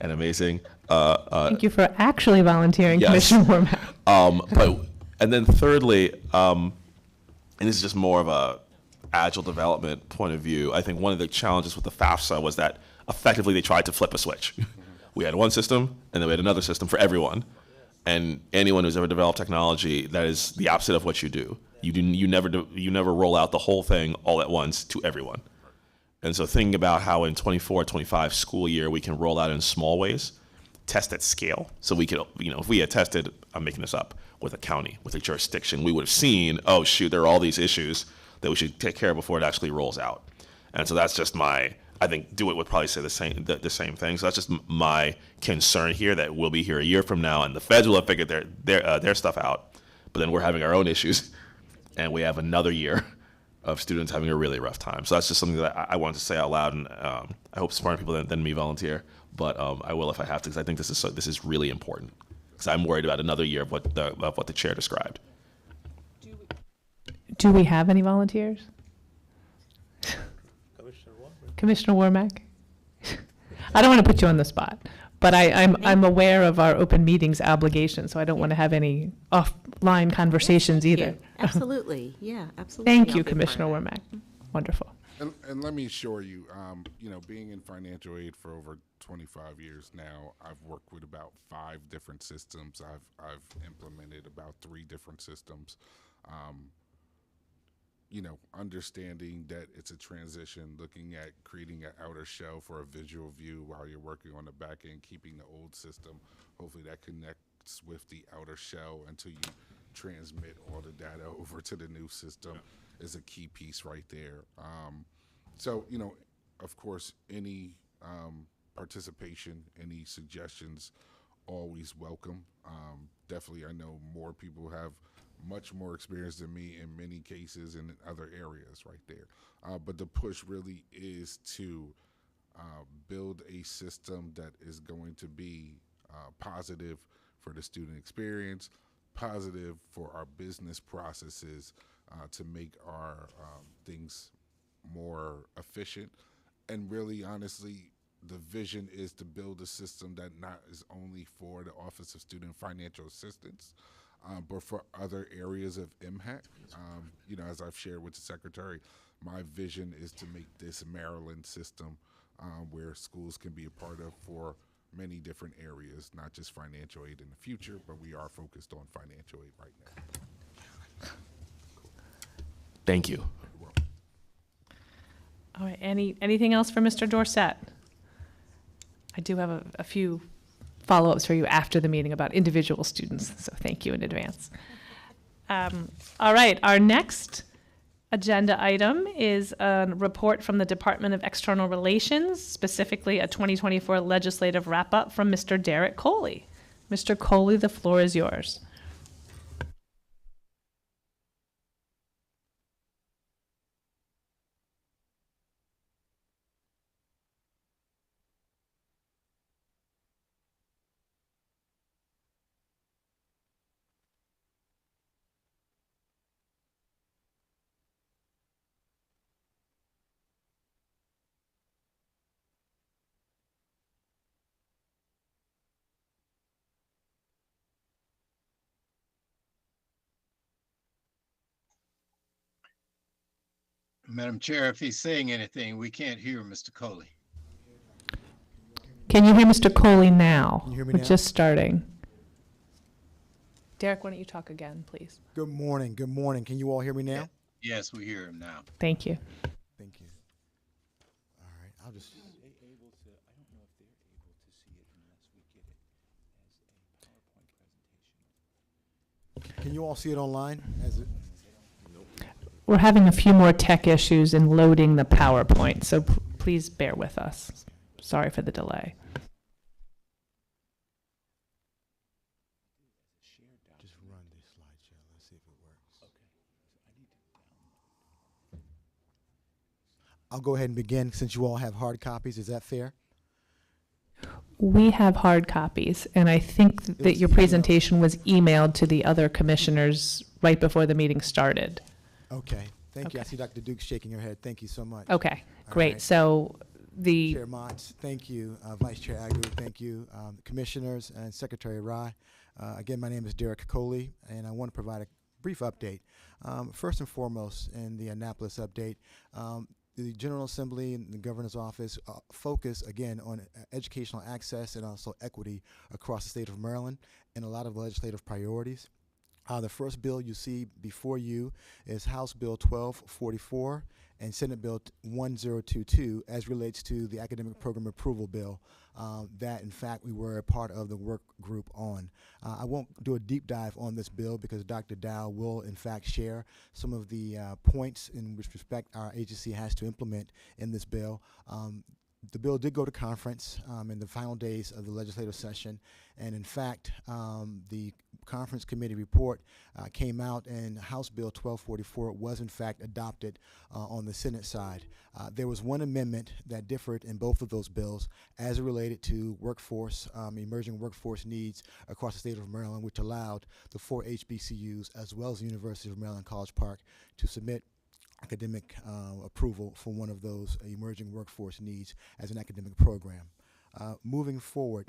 an amazing. Thank you for actually volunteering, yes. Commissioner Warmack. And then thirdly, and this is just more of a agile development point of view, I think one of the challenges with the FAFSA was that effectively they tried to flip a switch. We had one system, and then we had another system for everyone. And anyone who's ever developed technology, that is the opposite of what you do. You never roll out the whole thing all at once to everyone. And so thinking about how in 24-25 school year we can roll out in small ways, test at scale. So we could, if we had tested, I'm making this up, with a county, with a jurisdiction, we would have seen, oh shoot, there are all these issues that we should take care of before it actually rolls out. And so that's just I think Do It would probably say the same thing. So that's just my concern here, that we'll be here a year from now and the feds will have figured their stuff out, but then we're having our own issues and we have another year of students having a really rough time. So that's just something that I wanted to say out loud, and I hope smarter people than me volunteer, but I will if I have to, because I think this is really important, because I'm worried about another year of what the chair described. Do we have any volunteers? Commissioner Warmack? I don't want to put you on the spot, but I'm aware of our open meetings obligation, so I don't want to have any offline conversations either. Absolutely, yeah, absolutely. Thank I'll you, be Commissioner part of Warmack. Wonderful. And let me assure you, being in financial aid for over 25 years now, I've worked with about 5 different systems. I've implemented about 3 different systems. Understanding that it's a transition, looking at creating an outer shell for a visual view while you're working on the back end, keeping the old system. Hopefully that connects with the outer shell until you transmit all the data over to the new system is a key piece right there. So, of course, any participation, any suggestions, always welcome. Definitely, I know more people have much more experience than me in many cases in other areas right there. But the push really is to build a system that is going to be positive for the student experience, positive for our business processes, to make our things more efficient. And really, honestly, the vision is to build a system that not is only for the Office of Student Financial Assistance, but for other areas of MHAC. As I've shared with the Secretary, my vision is to make this Maryland system where schools can be a part of for many different areas, not just financial aid in the future, but we are focused on financial aid right now. Thank you. All right, anything else for Mr. Dorsett? I do have a few follow-ups for you after the meeting about individual students, so thank you in advance. All right, our next agenda item is a report from the Department of External Relations, specifically a 2024 legislative wrap-up from Mr. Derek Coley. Mr. Coley, the floor is yours. Madam Chair, if he's saying anything, we can't hear Mr. Coley. Can you hear Mr. Coley now? Can you hear me We're now? just starting. Derek, why don't you talk again, please? Good morning. Good morning. Can you all hear me now? Yes, we hear him now. Thank you. Thank you. All right. I'll just. Can you all see it online? We're having a few more tech issues in loading the PowerPoint, so please bear with us. Sorry for the delay. Just run this slideshow. Let's see if it works. I'll go ahead and begin since you all have hard copies. Is that fair? We have hard copies, and I think that your presentation was emailed to the other commissioners right before the meeting started. Okay. Thank you. I Okay. see Dr. Duke shaking her head. Thank you so much. Okay, All great. right. So the, Chair Motz, thank you. Vice Chair Agu, thank you. Commissioners and Secretary Rye. Again, my name is Derek Coley, and I want to provide a brief update. First and foremost, in the Annapolis update, the General Assembly and the Governor's Office focus, again, on educational access and also equity across the state of Maryland and a lot of legislative priorities. The first bill you see before you is House Bill 1244 and Senate Bill 1022 as relates to the academic program approval bill that, in fact, we were a part of the work group on. I won't do a deep dive on this bill because Dr. Dow will, in fact, share some of the points in which respect our agency has to implement in this bill. The bill did go to conference in the final days of the legislative session, and in fact, the conference committee report came out, and House Bill 1244 was in fact adopted on the Senate side. There was one amendment that differed in both of those bills as it related to workforce, emerging workforce needs across the state of Maryland, which allowed the 4 HBCUs as well as the University of Maryland College Park to submit academic approval for one of those emerging workforce needs as an academic program. Moving forward,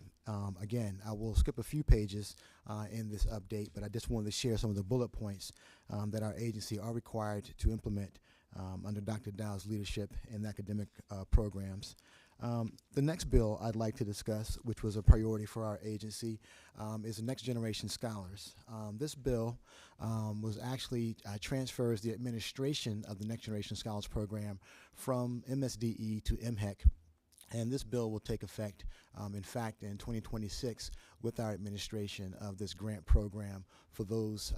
again, I will skip a few pages in this update, but I just wanted to share some of the bullet points that our agency are required to implement under Dr. Dow's leadership in academic programs. The next bill I'd like to discuss, which was a priority for our agency, is the Next Generation Scholars. This bill was actually transfers the administration of the Next Generation Scholars Program from MSDE to MHEC. And this bill will take effect, in fact, in 2026 with our administration of this grant program for those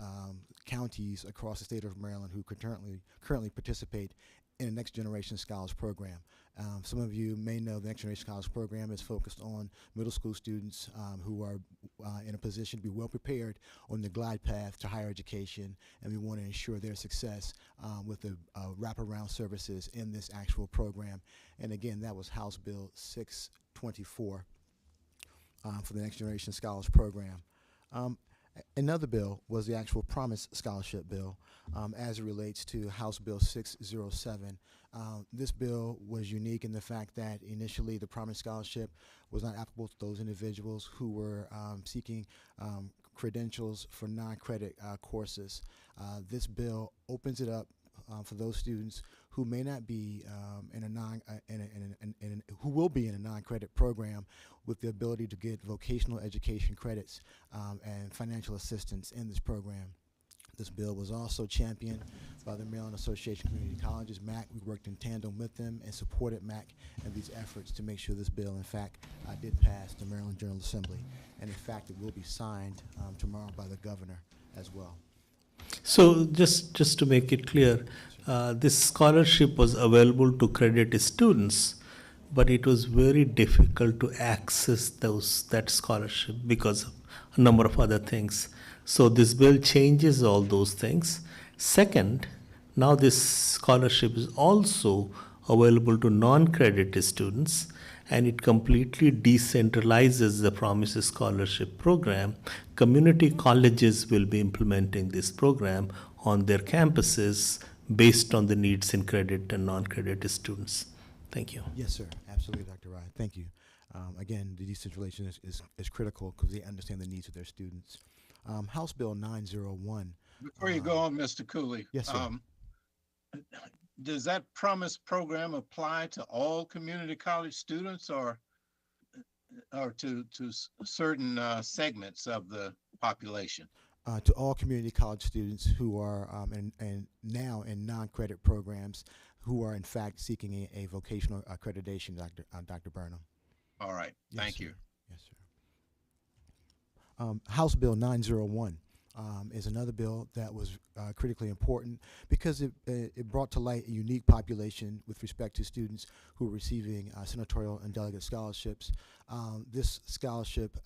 counties across the state of Maryland who currently participate in a Next Generation Scholars Program. Some of you may know the Next Generation Scholars Program is focused on middle school students who are in a position to be well prepared on the glide path to higher education, and we want to ensure their success with the wraparound services in this actual program. And again, that was House Bill 624 for the Next Generation Scholars Program. Another bill was the actual Promise Scholarship Bill as it relates to House Bill 607. This bill was unique in the fact that initially the Promise Scholarship was not applicable to those individuals who were seeking credentials for non-credit courses. This bill opens it up for those students who may not be who will be in a non-credit program with the ability to get vocational education credits and financial assistance in this program. This bill was also championed by the Maryland Association of Community Colleges, MAC. We worked in tandem with them and supported MAC in these efforts to make sure this bill, in fact, did pass the Maryland General Assembly. And in fact, it will be signed tomorrow by the governor as well. So just to make it clear, this scholarship was available to credit students, but it was very difficult to access that scholarship because of a number of other things. So this bill changes all those things. Second, now this scholarship is also available to non-credit students, and it completely decentralizes the Promise Scholarship Program. Community colleges will be implementing this program on their campuses based on the needs in credit and non-credit students. Thank you. Yes, sir. Absolutely, Dr. Rye. Thank you. Again, the decentralization is critical because they understand the needs of their students. House Bill 901. Before you go on, Mr. Cooley. Yes, sir. does that Promise program apply to all community college students or to certain segments of the population? To all community college students who are and now in non-credit programs who are in fact seeking a vocational accreditation, Dr. Burnham. All right, Yes, thank sir. you. Yes, sir. House Bill 901 is another bill that was critically important because it brought to light a unique population with respect to students who are receiving senatorial and delegate scholarships. This scholarship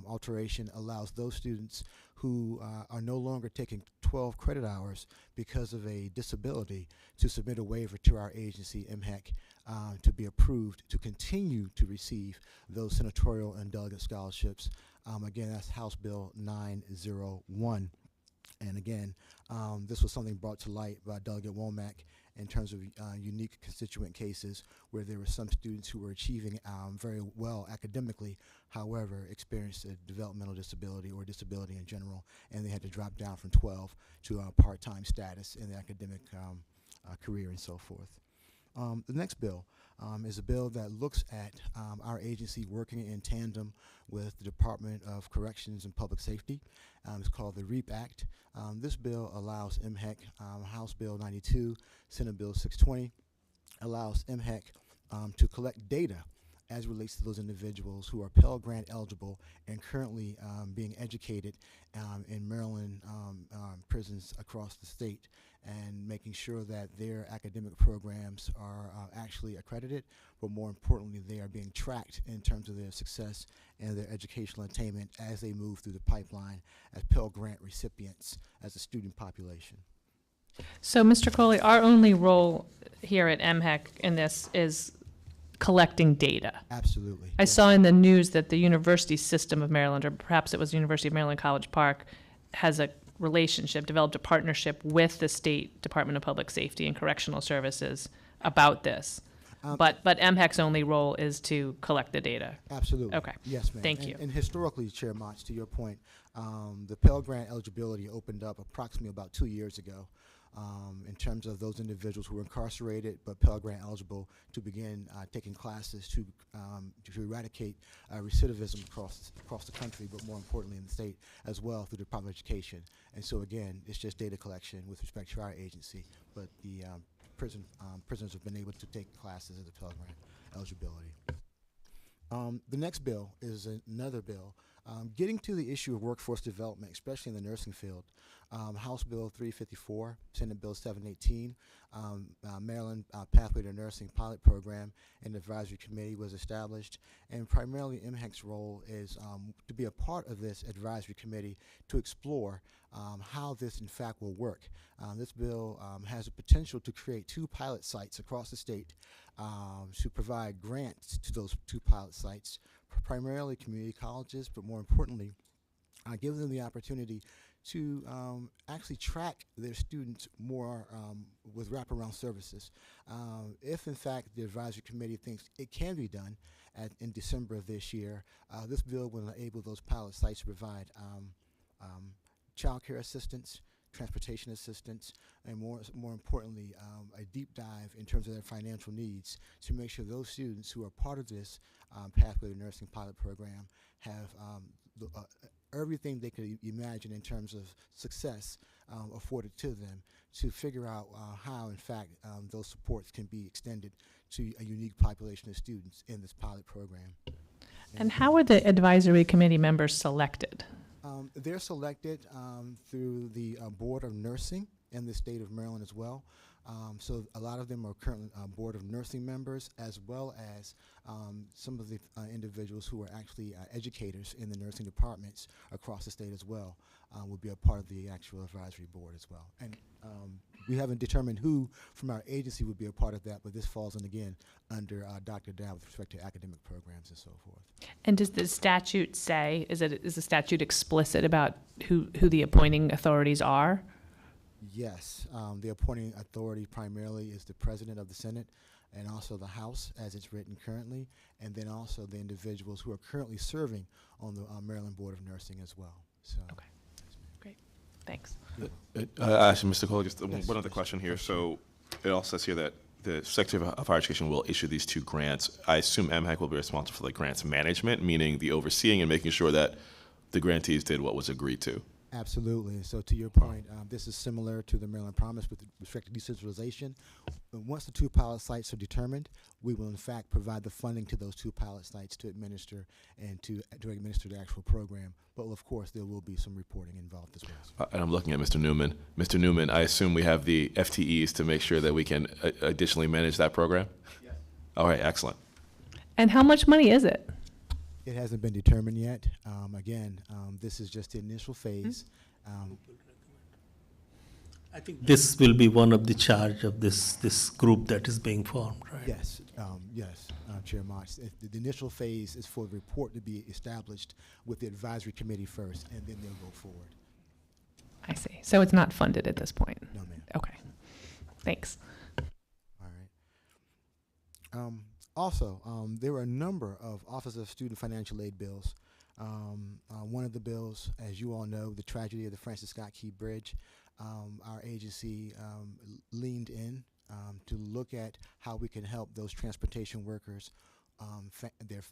alteration allows those students who are no longer taking 12 credit hours because of a disability to submit a waiver to our agency, MHEC, to be approved to continue to receive those senatorial and delegate scholarships. Again, that's House Bill 901. And again, this was something brought to light by Delegate Womack in terms of unique constituent cases where there were some students who were achieving very well academically, however, experienced a developmental disability or disability in general, and they had to drop down from 12 to part-time status in the academic career and so forth. The next bill is a bill that looks at our agency working in tandem with the Department of Corrections and Public Safety. It's called the REAP Act. This bill allows MHEC, House Bill 92, Senate Bill 620, allows MHEC to collect data as relates to those individuals who are Pell Grant eligible and currently being educated in Maryland prisons across the state, and making sure that their academic programs are actually accredited, but more importantly, they are being tracked in terms of their success and their educational attainment as they move through the pipeline as Pell Grant recipients as a student population. So, Mr. Coley, our only role here at MHEC in this is collecting data. Absolutely. I saw in the news that the University System of Maryland, or perhaps it was the University of Maryland College Park, has a relationship, developed a partnership with the State Department of Public Safety and Correctional Services about this. But MHEC's only role is to collect the data. Absolutely. Okay. Yes, ma'am. Thank you. And historically, Chair Motz, to your point, the Pell Grant eligibility opened up approximately about 2 years ago. In terms of those individuals who were incarcerated but Pell Grant eligible to begin taking classes to eradicate recidivism across the country, but more importantly in the state as well through the Department of Education. And so again, it's just data collection with respect to our agency, but the prisoners have been able to take classes as a Pell Grant eligibility. The next bill is another bill getting to the issue of workforce development, especially in the nursing field. House Bill 354, Senate Bill 718, Maryland Pathway to Nursing Pilot Program and Advisory Committee was established, and primarily MHEC's role is to be a part of this advisory committee to explore how this in fact will work. This bill has the potential to create 2 pilot sites across the state to provide grants to those 2 pilot sites, primarily community colleges, but more importantly, give them the opportunity to actually track their students more with wraparound services. If in fact the advisory committee thinks it can be done in December of this year, this bill will enable those pilot sites to provide child care assistance, transportation assistance, and more importantly, a deep dive in terms of their financial needs to make sure those students who are part of this Pathway to Nursing Pilot Program have everything they could imagine in terms of success afforded to them to figure out how, in fact, those supports can be extended to a unique population of students in this pilot program. And how are the advisory committee members selected? They're selected through the Board of Nursing in the state of Maryland as well. So a lot of them are currently Board of Nursing members, as well as some of the individuals who are actually educators in the nursing departments across the state as well will be a part of the actual advisory board as well. And we haven't determined who from our agency would be a part of that, but this falls in again under Dr. Dow with respect to academic programs and so forth. And does the statute say, is the statute explicit about who the appointing authorities are? Yes, the appointing authority primarily is the President of the Senate and also the House as it's written currently, and then also the individuals who are currently serving on the Maryland Board of Nursing as well. So. Okay, great, thanks. Actually, Mr. Coley, just Yes, one other question here. So it also says here that the Secretary of Higher Education will issue these 2 grants. I assume MHEC will be responsible for the grants management, meaning the overseeing and making sure that the grantees did what was agreed to. Absolutely. So to your point, this is similar to the Maryland Promise with respect to decentralization. Once the 2 pilot sites are determined, we will in fact provide the funding to those 2 pilot sites to administer and to administer the actual program. But of course, there will be some reporting involved as well. And I'm looking at Mr. Newman. Mr. Newman, I assume we have the FTEs to make sure that we can additionally manage that program? Yes. All right, excellent. And how much money is it? It hasn't been determined yet. Again, this is just the initial phase. I think this will be one of the charge of this group that is being formed, right? Yes, Chair Motz. The initial phase is for the report to be established with the advisory committee first, and then they'll go forward. I see. So it's not funded at this point? No, ma'am. Okay. Thanks. All right. Also, there were a number of Office of Student Financial Aid bills. One of the bills, as you all know, the tragedy of the Francis Scott Key Bridge, our agency leaned in to look at how we can help those transportation workers, their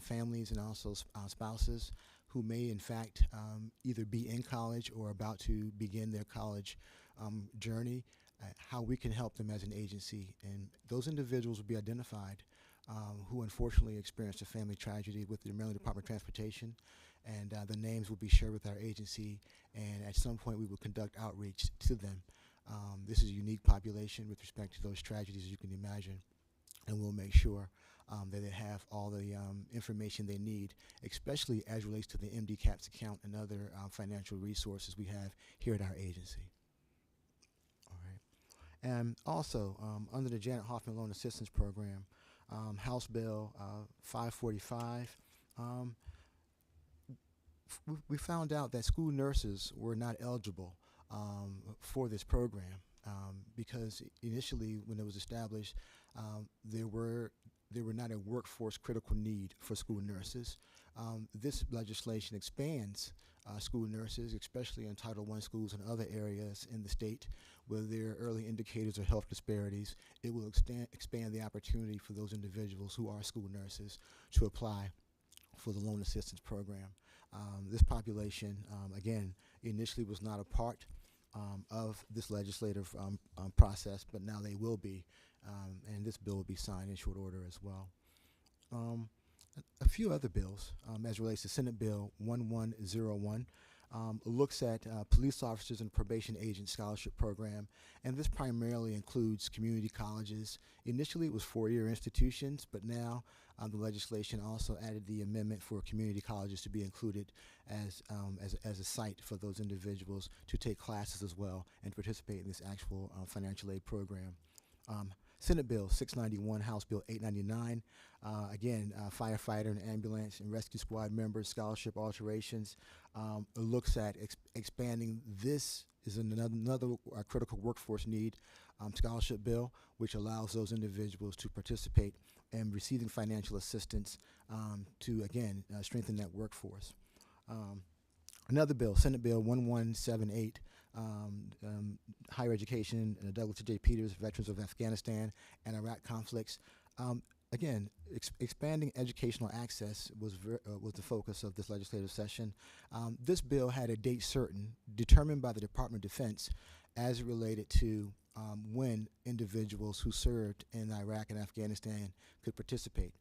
families, and also spouses who may, in fact, either be in college or about to begin their college journey, how we can help them as an agency. And those individuals will be identified who unfortunately experienced a family tragedy with the Maryland Department of Transportation, and the names will be shared with our agency, and at some point we will conduct outreach to them. This is a unique population with respect to those tragedies, as you can imagine, and we'll make sure that they have all the information they need, especially as relates to the MDCAPS account and other financial resources we have here at our agency. All right. And also, under the Janet Hoffman Loan Assistance Program, House Bill 545, we found out that school nurses were not eligible for this program because initially, when it was established, there were not a workforce critical need for school nurses. This legislation expands school nurses, especially in Title I schools and other areas in the state where there are early indicators of health disparities. It will expand the opportunity for those individuals who are school nurses to apply for the loan assistance program. This population, again, initially was not a part of this legislative process, but now they will be, and this bill will be signed in short order as well. A few other bills, as relates to Senate Bill 1101, looks at police officers and probation agent scholarship program, and this primarily includes community colleges. Initially, it was four-year institutions, but now the legislation also added the amendment for community colleges to be included as a site for those individuals to take classes as well and participate in this actual financial aid program. Senate Bill 691, House Bill 899, again, firefighter and ambulance and rescue squad members scholarship alterations, looks at expanding. This is another critical workforce need scholarship bill, which allows those individuals to participate in receiving financial assistance to, again, strengthen that workforce. Another bill, Senate Bill 1178, higher education, Douglas J. Peters, veterans of Afghanistan and Iraq conflicts. Again, expanding educational access was the focus of this legislative session. This bill had a date certain, determined by the Department of Defense as it related to when individuals who served in Iraq and Afghanistan could participate.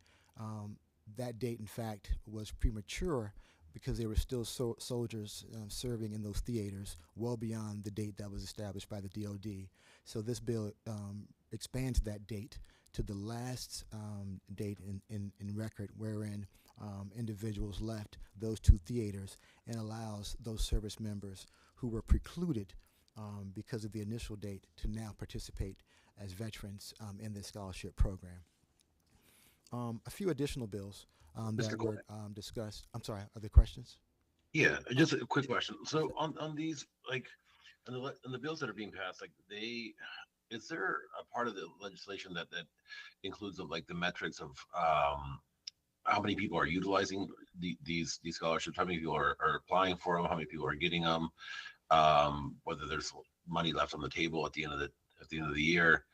That date, in fact, was premature because there were still soldiers serving in those theaters well beyond the date that was established by the DOD. So this bill expands that date to the last date in record wherein individuals left those two theaters, and allows those service members who were precluded because of the initial date to now participate as veterans in this scholarship program. A few additional bills that were discussed. I'm sorry, are there questions? Yeah, just a quick question. So on these, like, on the bills that are being passed, like is there a part of the legislation that includes like the metrics of how many people are utilizing these scholarships, how many people are applying for them, how many people are getting them, whether there's money left on the table at the end of at the end of the year.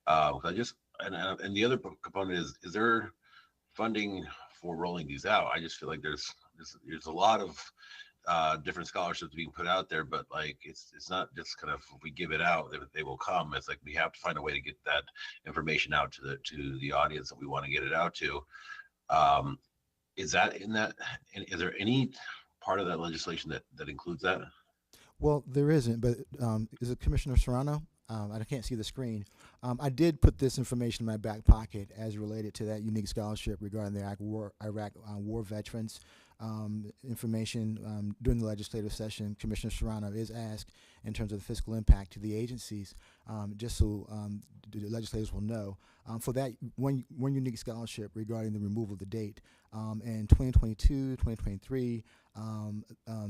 I just and the other component is there funding for rolling these out? I just feel like there's a lot of different scholarships being put out there, but like it's not just kind of if we give it out, they will come. It's like we have to find a way to get that information out to the audience that we want to get it out to. Is that in that? And is there any part of that legislation that includes that? Well, there isn't, but is it Commissioner Serrano? I can't see the screen. I did put this information in my back pocket as related to that unique scholarship regarding the Iraq war veterans. Information during the legislative session, Commissioner Serrano is asked in terms of the fiscal impact to the agencies, just so the legislators will know. For that one unique scholarship regarding the removal of the date, in 2022, 2023,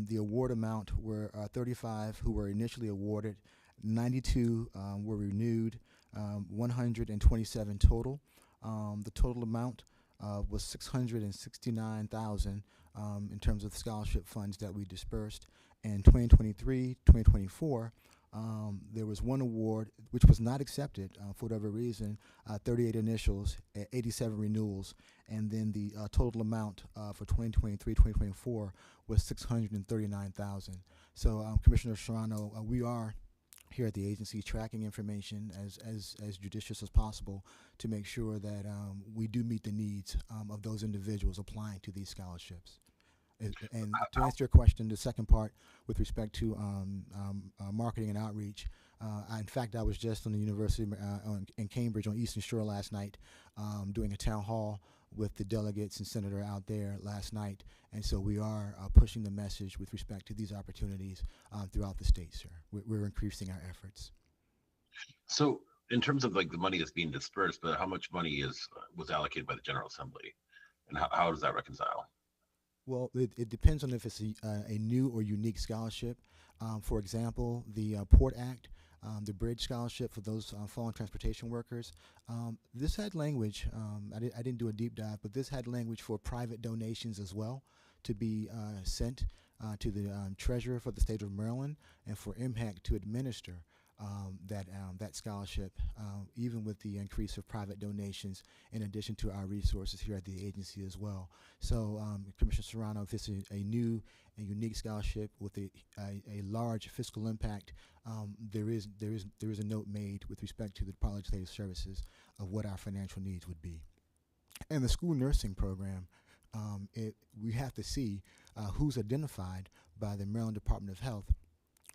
the award amount were 35 who were initially awarded, 92 were renewed, 127 total. The total amount was $669,000 in terms of scholarship funds that we dispersed. In 2023, 2024, there was one award which was not accepted for whatever reason, 38 initials, 87 renewals, and then the total amount for 2023, 2024 was $639,000. So Commissioner Serrano, we are here at the agency tracking information as judicious as possible to make sure that we do meet the needs of those individuals applying to these scholarships. And to answer your question, the second part with respect to marketing and outreach, in fact, I was just on the University in Cambridge on Eastern Shore last night doing a town hall with the delegates and senator out there last night. And so we are pushing the message with respect to these opportunities throughout the state, sir. We're increasing our efforts. So in terms of like the money that's being dispersed, but how much money was allocated by the General Assembly, and how does that reconcile? Well, it depends on if it's a new or unique scholarship. For example, the Port Act, the Bridge Scholarship for those foreign transportation workers. This had language, I didn't do a deep dive, but this had language for private donations as well to be sent to the treasurer for the state of Maryland and for MHEC to administer that scholarship, even with the increase of private donations, in addition to our resources here at the agency as well. So, Commissioner Serrano, if it's a new and unique scholarship with a large fiscal impact, there is a note made with respect to the Department of Legislative Services of what our financial needs would be. And the school nursing program, we have to see who's identified by the Maryland Department of Health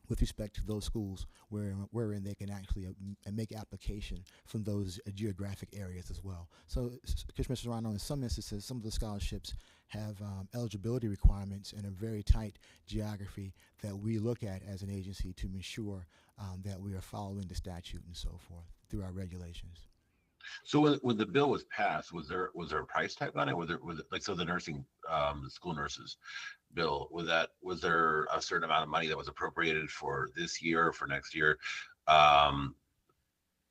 with respect to those schools wherein they can actually make application from those geographic areas as well. So, Commissioner Serrano, in some instances, some of the scholarships have eligibility requirements in a very tight geography that we look at as an agency to ensure that we are following the statute and so forth through our regulations. So when the bill was passed, was there a price tag on it? Was it like, so the nursing, the school nurses bill, was there a certain amount of money that was appropriated for this year or for next year,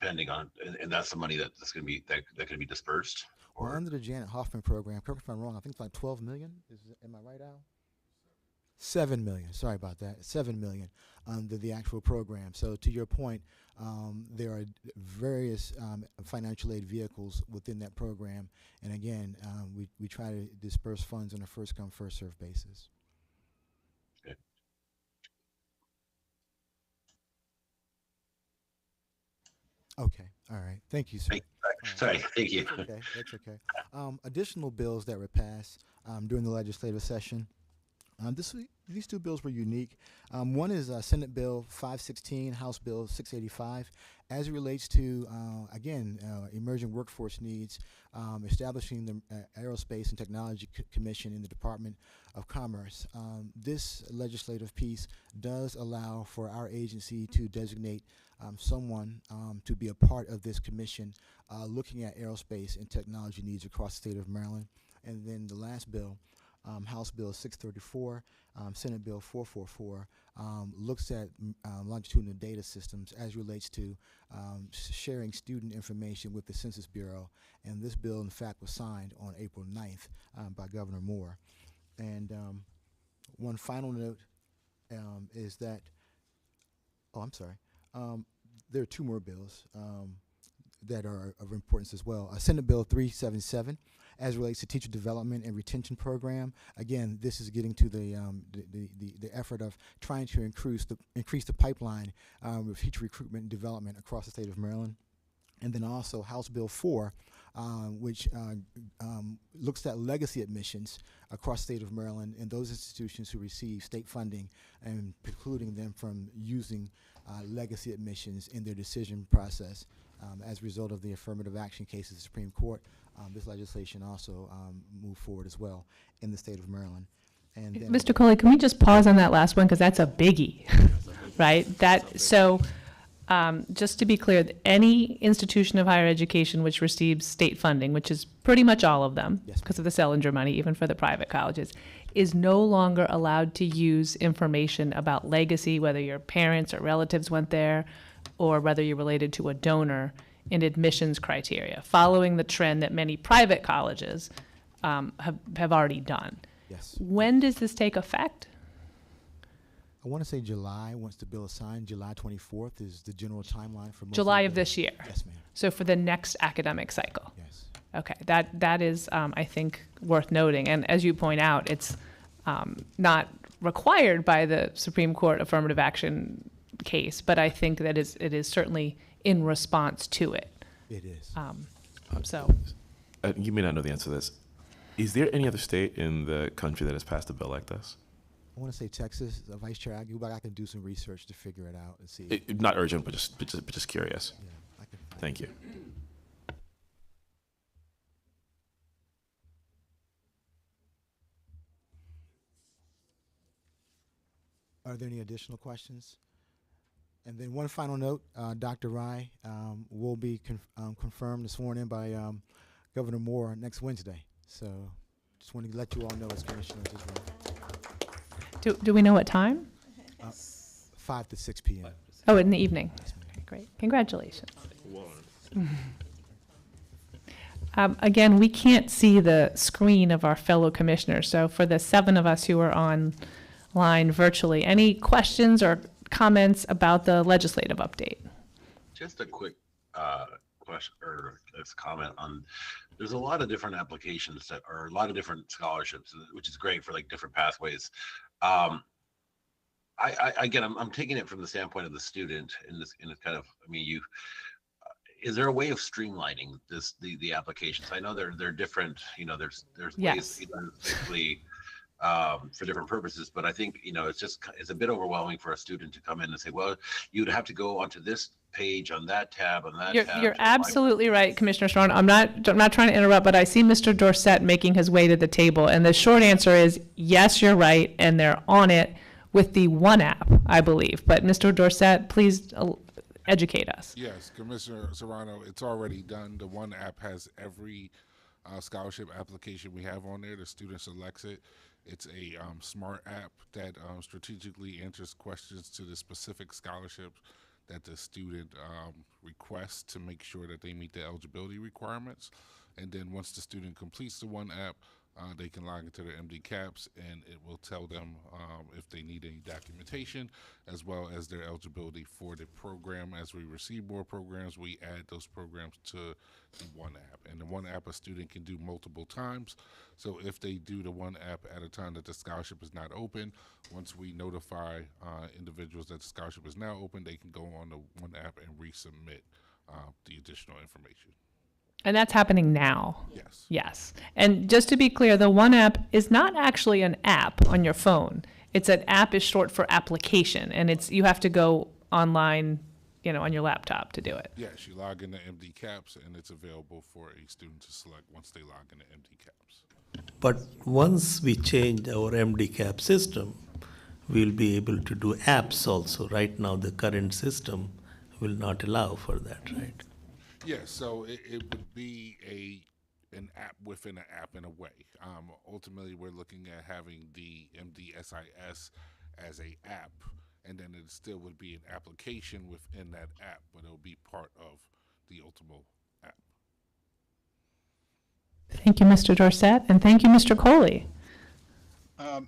depending on, and that's the money that's going to be that can be dispersed? Well, under the Janet Hoffman program, correct me if I'm wrong, I think it's like 12 million. Am I right, Al? 7 million. Sorry about that. 7 million under the actual program. So to your point, there are various financial aid vehicles within that program, and again, we try to disperse funds on a first come, first served basis. Okay. Okay. All right. Thank you, sir. Sorry. Thank you. That's okay. That's okay. Additional bills that were passed during the legislative session. These two bills were unique. One is Senate Bill 516, House Bill 685, as it relates to, again, emerging workforce needs, establishing the Aerospace and Technology Commission in the Department of Commerce. This legislative piece does allow for our agency to designate someone to be a part of this commission looking at aerospace and technology needs across the state of Maryland. And then the last bill, House Bill 634, Senate Bill 444, looks at longitudinal data systems as relates to sharing student information with the Census Bureau. And this bill, in fact, was signed on April 9th by Governor Moore. And one final note is that, there are two more bills that are of importance as well. Senate Bill 377, as relates to teacher development and retention program. Again, this is getting to the effort of trying to increase the pipeline of teacher recruitment and development across the state of Maryland. And then also House Bill 4, which looks at legacy admissions across the state of Maryland and those institutions who receive state funding and precluding them from using legacy admissions in their decision process. As a result of the affirmative action case of the Supreme Court, this legislation also moved forward as well in the state of Maryland. And then Mr. Coley, can we just pause on that last one, because that's a biggie, right? Just to be clear, any institution of higher education which receives state funding, which is pretty much all of them, because of the Sellinger money, even for the private colleges, is no longer allowed to use information about legacy, whether your parents or relatives went there, or whether you're related to a donor, in admissions criteria, following the trend that many private colleges have already done. Yes. When does this take effect? I want to say July, once the bill is signed, July 24th is the general timeline for most July the of this year? Yes, ma'am. So for the next academic cycle? Yes. Okay, that is, I think, worth noting. And as you point out, it's not required by the Supreme Court affirmative action case, but I think that it is certainly in response to it. It is. You may not know the answer to this. Is there any other state in the country that has passed a bill like this? I want to say Texas, Vice Chair Agu, but I can do some research to figure it out and see. Not urgent, but just curious. Yeah, I can. Thank you. Are there any additional questions? And then one final note, Dr. Rai will be confirmed and sworn in by Governor Moore next Wednesday. So just wanted to let you all know as commissioners as well. Do we know what time? 5 to 6 p.m. Oh, in the evening. Okay, great. Congratulations. Again, we can't see the screen of our fellow commissioners. So for the 7 of us who are online virtually, any questions or comments about the legislative update? Just a quick question or comment on, there's a lot of different applications that are a lot of different scholarships, which is great for like different pathways. Again, I'm taking it from the standpoint of the student in a kind of, I mean, is there a way of streamlining the applications? I know they're different, there's Yes. ways basically for different purposes, but I think, it's a bit overwhelming for a student to come in and say, well, you'd have to go onto this page on that tab, You're absolutely right, Commissioner Strong. I'm not trying to interrupt, but I see Mr. Dorsett making his way to the table. And the short answer is, yes, you're right. And they're on it with the One app, I believe. But Mr. Dorsett, please educate us. Yes, Commissioner Serrano, it's already done. The One app has every scholarship application we have on there. The student selects it. It's a smart app that strategically answers questions to the specific scholarships that the student requests to make sure that they meet the eligibility requirements. And then once the student completes the One app, they can log into their MD-CAPS, and it will tell them if they need any documentation, as well as their eligibility for the program. As we receive more programs, we add those programs to the One app. And the One app a student can do multiple times. So if they do the One app at a time that the scholarship is not open, once we notify individuals that the scholarship is now open, they can go on the One app and resubmit the additional information. And that's happening now. Yes. Yes. And just to be clear, the One app is not actually an app on your phone. It's an app is short for application, and you have to go online, on your laptop to do it. Yes, you log into MD-CAPS, and it's available for a student to select once they log into MD-CAPS. But once we change our MD-CAP system, we'll be able to do apps also. Right now, the current system will not allow for that, right? Yes, so it would be an app within an app in a way. Ultimately, we're looking at having the MDSIS as a app, and then it still would be an application within that app, but it'll be part of the Ultimo app. Thank you, Mr. Dorsett, and thank you, Mr. Coley.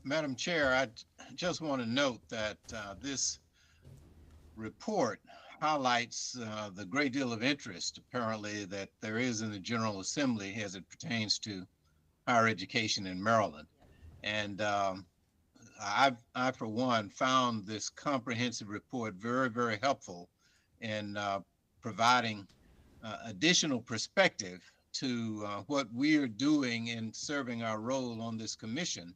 Madam Chair, I just want to note that this report highlights the great deal of interest apparently that there is in the General Assembly as it pertains to higher education in Maryland. And I, for one, found this comprehensive report very, very helpful in providing additional perspective to what we are doing in serving our role on this commission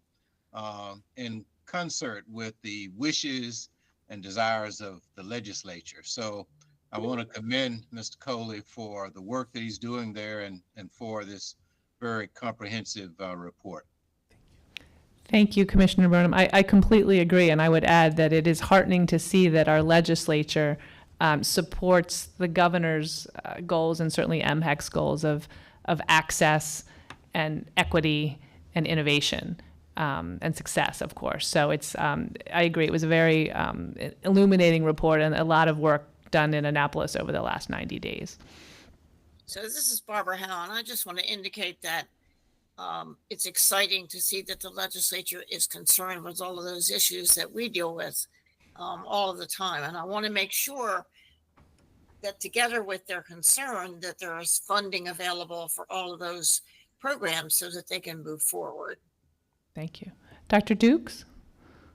in concert with the wishes and desires of the legislature. So I want to commend Mr. Coley for the work that he's doing there and for this very comprehensive report. Thank you, Commissioner Burnham. I completely agree, and I would add that it is heartening to see that our legislature supports the governor's goals and certainly MHEC's goals of access and equity and innovation and success, of course. So it's, I agree, it was a very illuminating report and a lot of work done in Annapolis over the last 90 days. So this is Barbara Howe, and I just want to indicate that it's exciting to see that the legislature is concerned with all of those issues that we deal with all of the time. And I want to make sure that together with their concern that there is funding available for all of those programs so that they can move forward. Thank you. Dr. Dukes?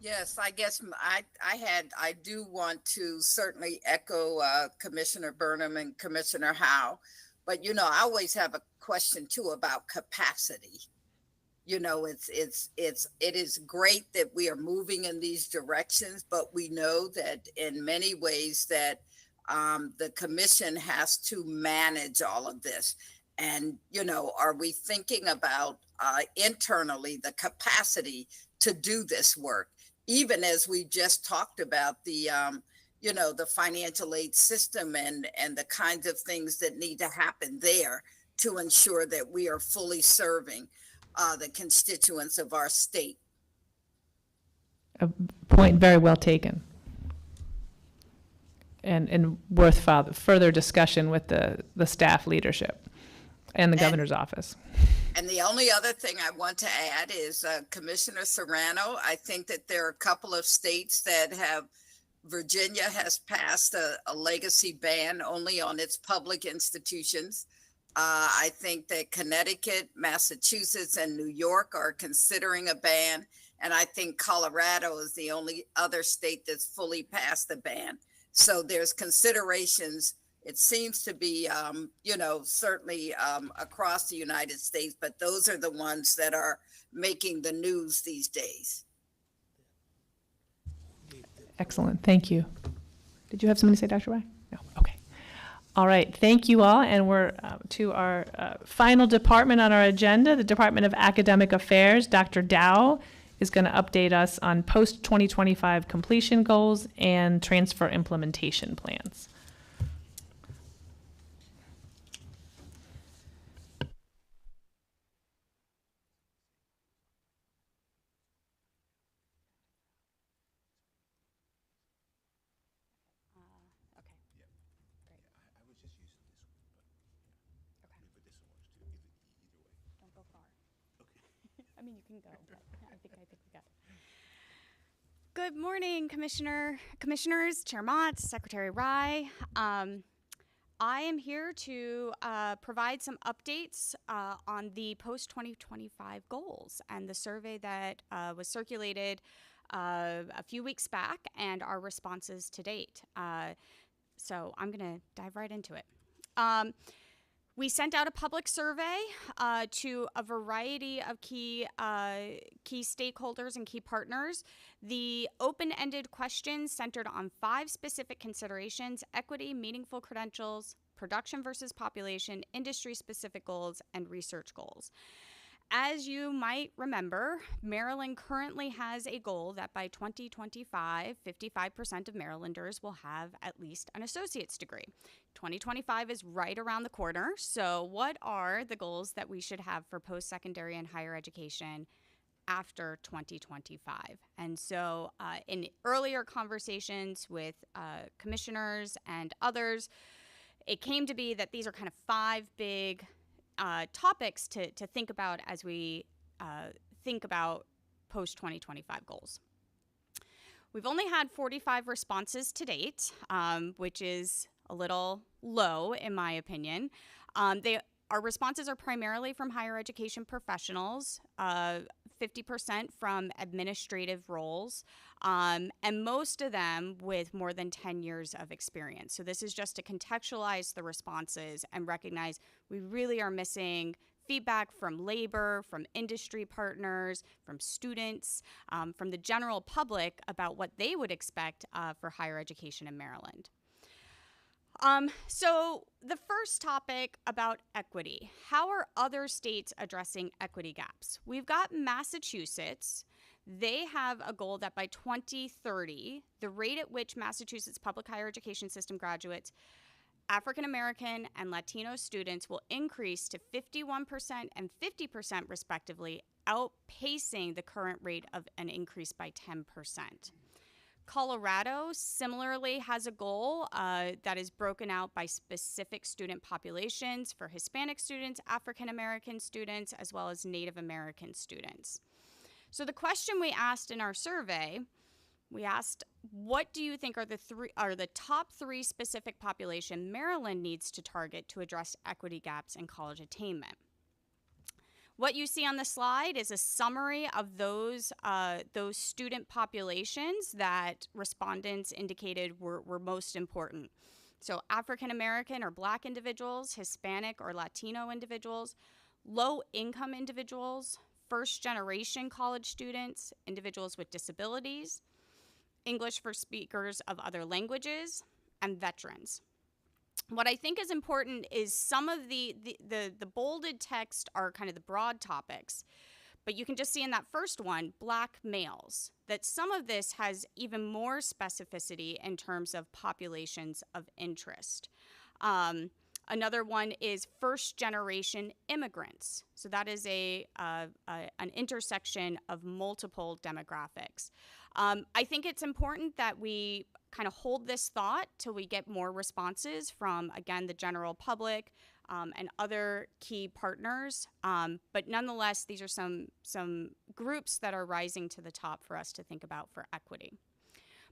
Yes, I guess I do want to certainly echo Commissioner Burnham and Commissioner Howe, but I always have a question too about capacity. It is great that we are moving in these directions, but we know that in many ways that the commission has to manage all of this. And, are we thinking about internally the capacity to do this work? Even as we just talked about the financial aid system and the kinds of things that need to happen there to ensure that we are fully serving the constituents of our state. A point very well taken. And worth further discussion with the staff leadership and the governor's office. And the only other thing I want to add is Commissioner Serrano. I think that there are a couple of states that Virginia has passed a legacy ban only on its public institutions. I think that Connecticut, Massachusetts, and New York are considering a ban. And I think Colorado is the only other state that's fully passed the ban. So there's considerations. It seems to be, certainly across the United States, but those are the ones that are making the news these days. Excellent. Thank you. Did you have something to say, Dr. Rye? No. Okay. All right. Thank you all. And we're to our final department on our agenda, the Department of Academic Affairs. Dr. Dow is going to update us on post-2025 completion goals and transfer implementation plans. I mean, you can go, but I think we got it. Good morning, commissioners, Chair Motz, Secretary Rye. I am here to provide some updates on the post-2025 goals and the survey that was circulated a few weeks back and our responses to date. So I'm going to dive right into it. We sent out a public survey to a variety of key stakeholders and key partners. The open-ended questions centered on 5 specific considerations: equity, meaningful credentials, production versus population, industry-specific goals, and research goals. As you might remember, Maryland currently has a goal that by 2025, 55% of Marylanders will have at least an associate's degree. 2025 is right around the corner. So what are the goals that we should have for post-secondary and higher education after 2025? And so in earlier conversations with commissioners and others, it came to be that these are kind of 5 big topics to think about as we think about post-2025 goals. We've only had 45 responses to date, which is a little low in my opinion. Our responses are primarily from higher education professionals, 50% from administrative roles, and most of them with more than 10 years of experience. So this is just to contextualize the responses and recognize we really are missing feedback from labor, from industry partners, from students, from the general public about what they would expect for higher education in Maryland. So the first topic about equity. How are other states addressing equity gaps? We've got Massachusetts. They have a goal that by 2030, the rate at which Massachusetts public higher education system graduates African American and Latino students will increase to 51% and 50% respectively, outpacing the current rate of an increase by 10%. Colorado similarly has a goal that is broken out by specific student populations for Hispanic students, African American students, as well as Native American students. So the question we asked in our survey, we asked, what do you think are the top three specific population Maryland needs to target to address equity gaps in college attainment? What you see on the slide is a summary of those student populations that respondents indicated were most important. So African American or Black individuals, Hispanic or Latino individuals, low income individuals, first generation college students, individuals with disabilities, English for speakers of other languages, and veterans. What I think is important is some of the bolded text are kind of the broad topics, but you can just see in that first one, Black males, that some of this has even more specificity in terms of populations of interest. Another one is first generation immigrants. So that is an intersection of multiple demographics. I think it's important that we kind of hold this thought till we get more responses from, again, the general public and other key partners. But nonetheless, these are some groups that are rising to the top for us to think about for equity.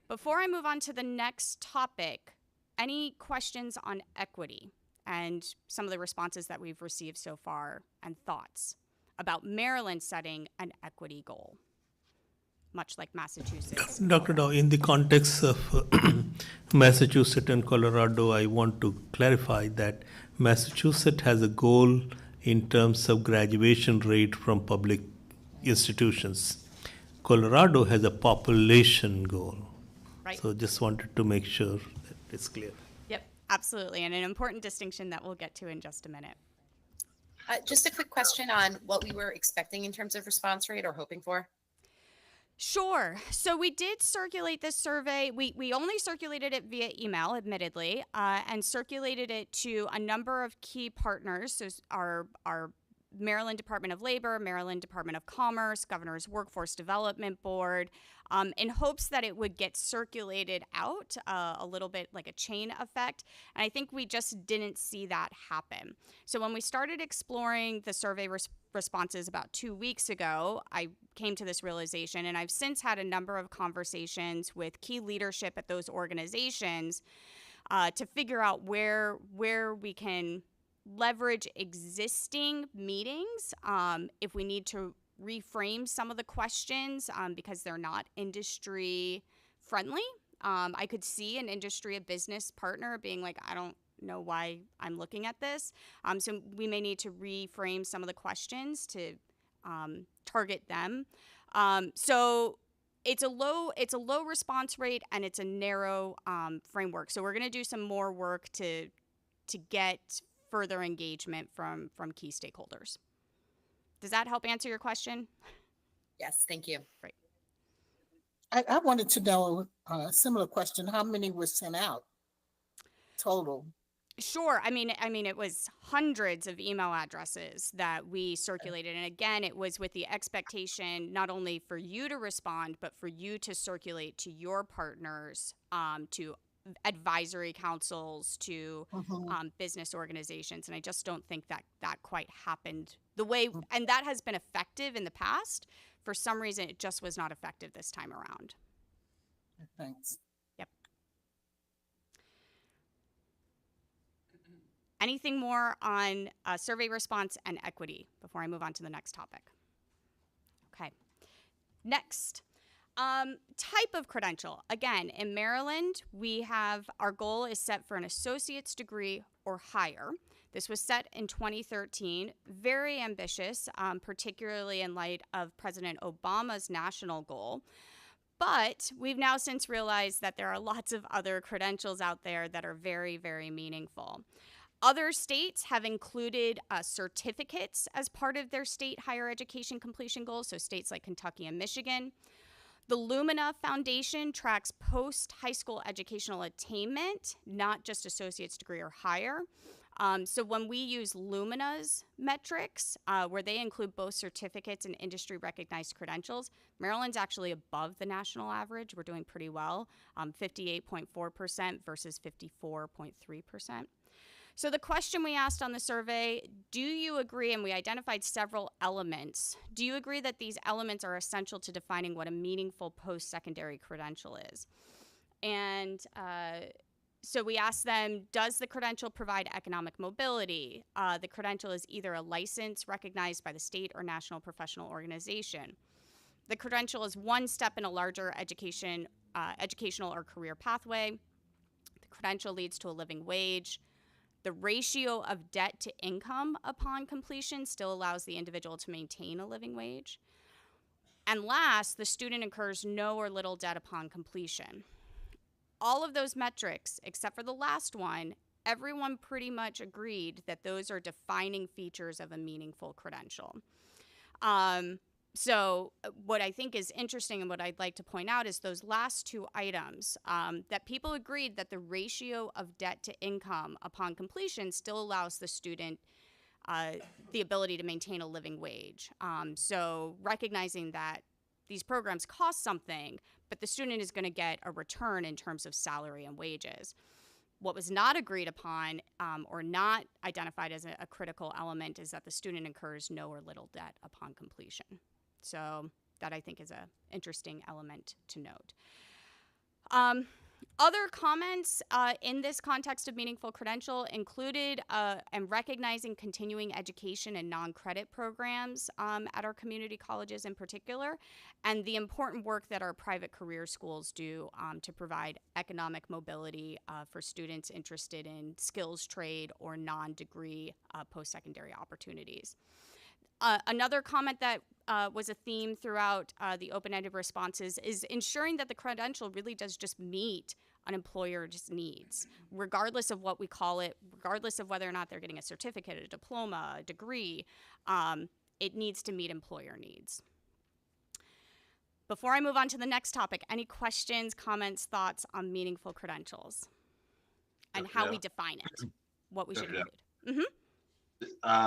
Before I move on to the next topic, any questions on equity and some of the responses that we've received so far and thoughts about Maryland setting an equity goal, much like Massachusetts? Dr. Dow, in the context of Massachusetts and Colorado, I want to clarify that Massachusetts has a goal in terms of graduation rate from public institutions. Colorado has a population goal. Right. So just wanted to make sure that it's clear. Yep, absolutely, and an important distinction that we'll get to in just a minute. Just a quick question on what we were expecting in terms of response rate or hoping for. Sure. So we did circulate this survey. We only circulated it via email, admittedly, and circulated it to a number of key partners. So our Maryland Department of Labor, Maryland Department of Commerce, Governor's Workforce Development Board, in hopes that it would get circulated out a little bit like a chain effect. And I think we just didn't see that happen. So when we started exploring the survey responses about 2 weeks ago, I came to this realization, and I've since had a number of conversations with key leadership at those organizations to figure out where we can leverage existing meetings if we need to reframe some of the questions because they're not industry friendly. I could see an industry, a business partner being like, I don't know why I'm looking at this. So we may need to reframe some of the questions to target them. So it's a low response rate and it's a narrow framework. So we're going to do some more work to get further engagement from key stakeholders. Does that help answer your question? Yes, thank you. Great. I wanted to know a similar question. How many were sent out total? Sure. I mean, it was hundreds of email addresses that we circulated. And again, it was with the expectation not only for you to respond, but for you to circulate to your partners, to advisory councils, to business organizations. And I just don't think that quite happened the way, and that has been effective in the past. For some reason, it just was not effective this time around. Thanks. Yep. Anything more on survey response and equity before I move on to the next topic? Okay. Next, type of credential. Again, in Maryland, we have our goal is set for an associate's degree or higher. This was set in 2013, very ambitious, particularly in light of President Obama's national goal. But we've now since realized that there are lots of other credentials out there that are very, very meaningful. Other states have included certificates as part of their state higher education completion goals, so states like Kentucky and Michigan. The Lumina Foundation tracks post-high school educational attainment, not just associate's degree or higher. So when we use Lumina's metrics, where they include both certificates and industry-recognized credentials, Maryland's actually above the national average. We're doing pretty well, 58.4% versus 54.3%. So the question we asked on the survey, do you agree, and we identified several elements, do you agree that these elements are essential to defining what a meaningful post-secondary credential is? And so we asked them, does the credential provide economic mobility? The credential is either a license recognized by the state or national professional organization. The credential is one step in a larger educational or career pathway. The credential leads to a living wage. The ratio of debt to income upon completion still allows the individual to maintain a living wage. And last, the student incurs no or little debt upon completion. All of those metrics, except for the last one, everyone pretty much agreed that those are defining features of a meaningful credential. So what I think is interesting and what I'd like to point out is those last two items, that people agreed that the ratio of debt to income upon completion still allows the student the ability to maintain a living wage. So recognizing that these programs cost something, but the student is going to get a return in terms of salary and wages. What was not agreed upon or not identified as a critical element is that the student incurs no or little debt upon completion. So that I think is an interesting element to note. Other comments in this context of meaningful credential included and recognizing continuing education and non-credit programs at our community colleges in particular, and the important work that our private career schools do to provide economic mobility for students interested in skills trade or non-degree post-secondary opportunities. Another comment that was a theme throughout the open-ended responses is ensuring that the credential really does just meet an employer's needs, regardless of what we call it, regardless of whether or not they're getting a certificate, a diploma, a degree, it needs to meet employer needs. Before I move on to the next topic, any questions, comments, thoughts on meaningful credentials and how we define it, what we should include? Mm-hmm.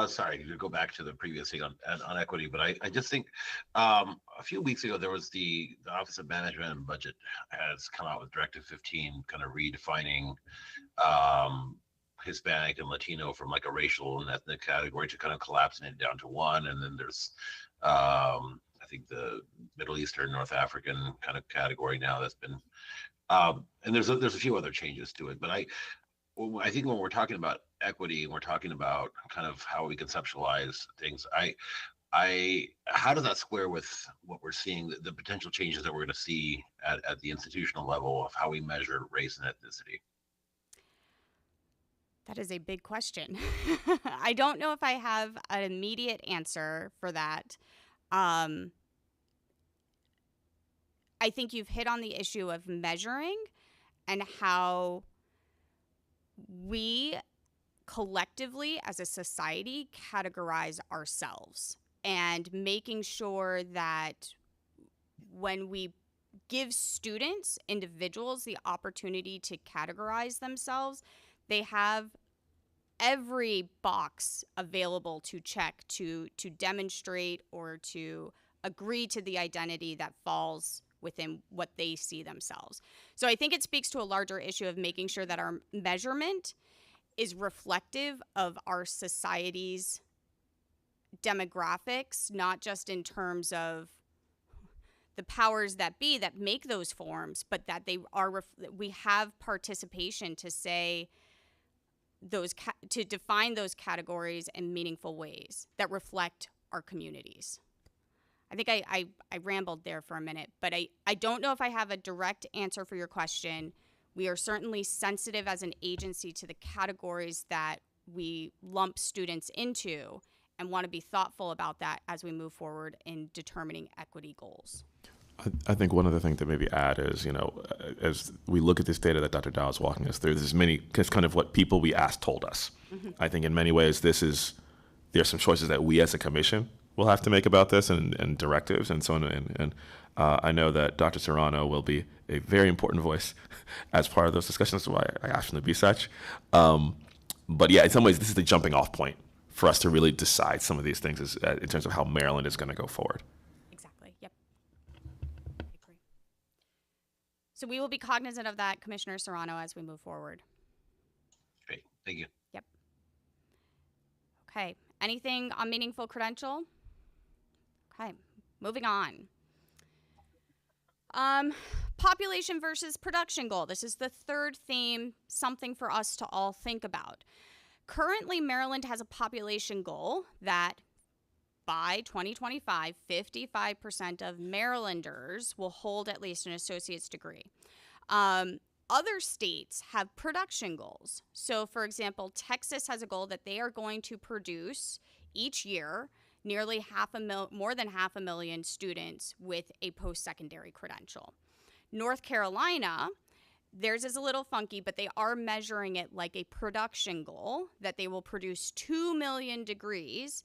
Sorry to go back to the previous thing on equity, but I just think a few weeks ago there was the Office of Management and Budget has come out with Directive 15, kind of redefining Hispanic and Latino from like a racial and ethnic category to kind of collapsing it down to one. And then there's I think the Middle Eastern, North African kind of category now that's been and there's a few other changes to it, but I think when we're talking about equity and we're talking about kind of how we conceptualize things, how does that square with what we're seeing, the potential changes that we're going to see at the institutional level of how we measure race and ethnicity? That is a big question. I don't know if I have an immediate answer for that. I think you've hit on the issue of measuring and how we collectively as a society categorize ourselves, and making sure that when we give students, individuals, the opportunity to categorize themselves, they have every box available to check to demonstrate or to agree to the identity that falls within what they see themselves. So I think it speaks to a larger issue of making sure that our measurement is reflective of our society's demographics, not just in terms of the powers that be that make those forms, but that they are we have participation to say to define those categories in meaningful ways that reflect our communities. I think I rambled there for a minute, but I don't know if I have a direct answer for your question. We are certainly sensitive as an agency to the categories that we lump students into and want to be thoughtful about that as we move forward in determining equity goals. I think one other thing to maybe add is, you know, as we look at this data that Dr. Dow is walking us through, there's kind of what people we asked told us. Mm-hmm. I think in many ways there's some choices that we as a commission will have to make about this and directives and so on. And I know that Dr. Serrano will be a very important voice as part of those discussions, so I asked him to be such. But yeah, in some ways, this is the jumping off point for us to really decide some of these things in terms of how Maryland is going to go forward. Exactly. Yep. I agree. So we will be cognizant of that, Commissioner Serrano, as we move forward. Great. Thank you. Yep. Okay. Anything on meaningful credential? Okay. Moving on. Population versus production goal. This is the third theme, something for us to all think about. Currently, Maryland has a population goal that by 2025, 55% of Marylanders will hold at least an associate's degree. Other states have production goals. So, for example, Texas has a goal that they are going to produce each year nearly more than 500,000 students with a post-secondary credential. North Carolina, theirs is a little funky, but they are measuring it like a production goal that they will produce 2 million degrees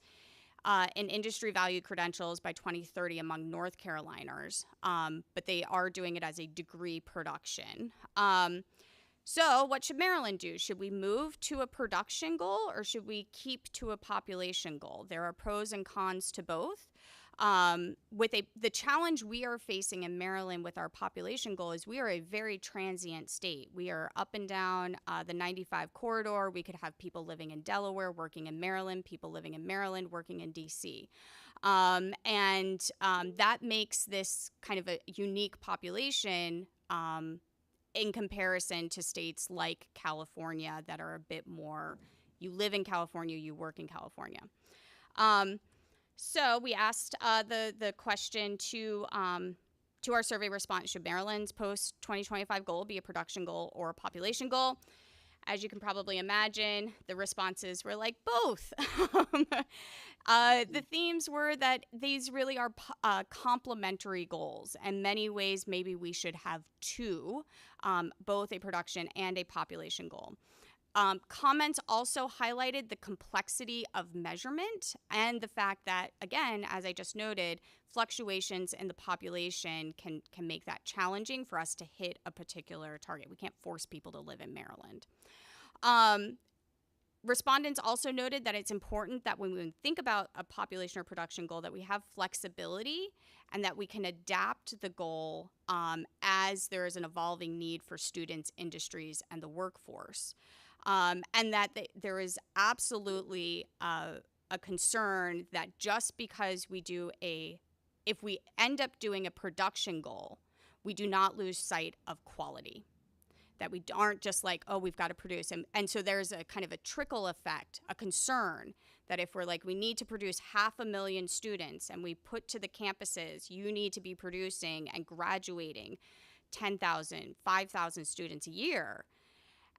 in industry value credentials by 2030 among North Caroliners, but they are doing it as a degree production. So what should Maryland do? Should we move to a production goal or should we keep to a population goal? There are pros and cons to both. The challenge we are facing in Maryland with our population goal is we are a very transient state. We are up and down the 95 corridor. We could have people living in Delaware, working in Maryland, people living in Maryland, working in DC. That makes this kind of a unique population in comparison to states like California that are a bit more, you live in California, you work in California. So we asked the question to our survey response, should Maryland's post-2025 goal be a production goal or a population goal? As you can probably imagine, the responses were like both. The themes were that these really are complementary goals. In many ways, maybe we should have two, both a production and a population goal. Comments also highlighted the complexity of measurement and the fact that, again, as I just noted, fluctuations in the population can make that challenging for us to hit a particular target. We can't force people to live in Maryland. Respondents also noted that it's important that when we think about a population or production goal that we have flexibility and that we can adapt the goal as there is an evolving need for students, industries, and the workforce. And that there is absolutely a concern that just because if we end up doing a production goal, we do not lose sight of quality. That we aren't just like, oh, we've got to produce. And so there's a kind of a trickle effect, a concern that if we're like, we need to produce 500,000 students and we put to the campuses, you need to be producing and graduating 10,000, 5,000 students a year,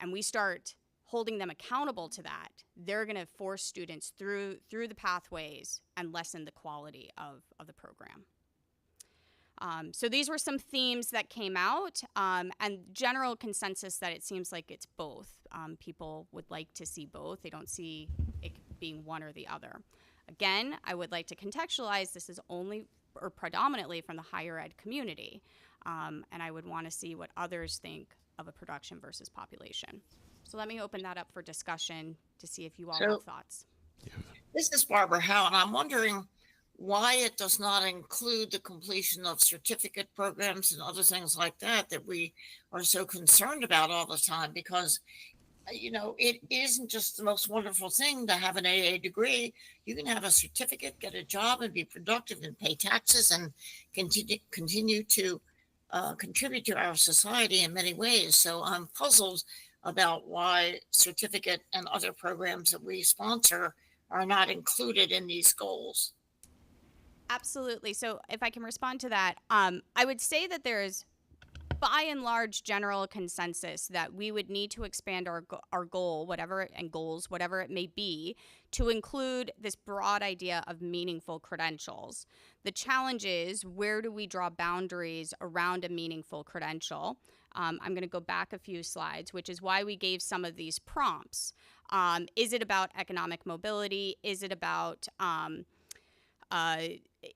and we start holding them accountable to that, they're going to force students through the pathways and lessen the quality of the program. So these were some themes that came out, and general consensus that it seems like it's both. People would like to see both. They don't see it being one or the other. Again, I would like to contextualize this is only or predominantly from the higher ed community, and I would want to see what others think of a production versus population. So let me open that up for discussion to see if you all have thoughts. This is Barbara Howe, and I'm wondering why it does not include the completion of certificate programs and other things like that we are so concerned about all the time, because you know, it isn't just the most wonderful thing to have an AA degree. You can have a certificate, get a job, and be productive and pay taxes and continue to contribute to our society in many ways. So I'm puzzled about why certificate and other programs that we sponsor are not included in these goals. Absolutely. So if I can respond to that, I would say that there is, by and large, general consensus that we would need to expand our goal, whatever it may be, to include this broad idea of meaningful credentials. The challenge is, where do we draw boundaries around a meaningful credential? I'm going to go back a few slides, which is why we gave some of these prompts. Is it about economic mobility? Is it about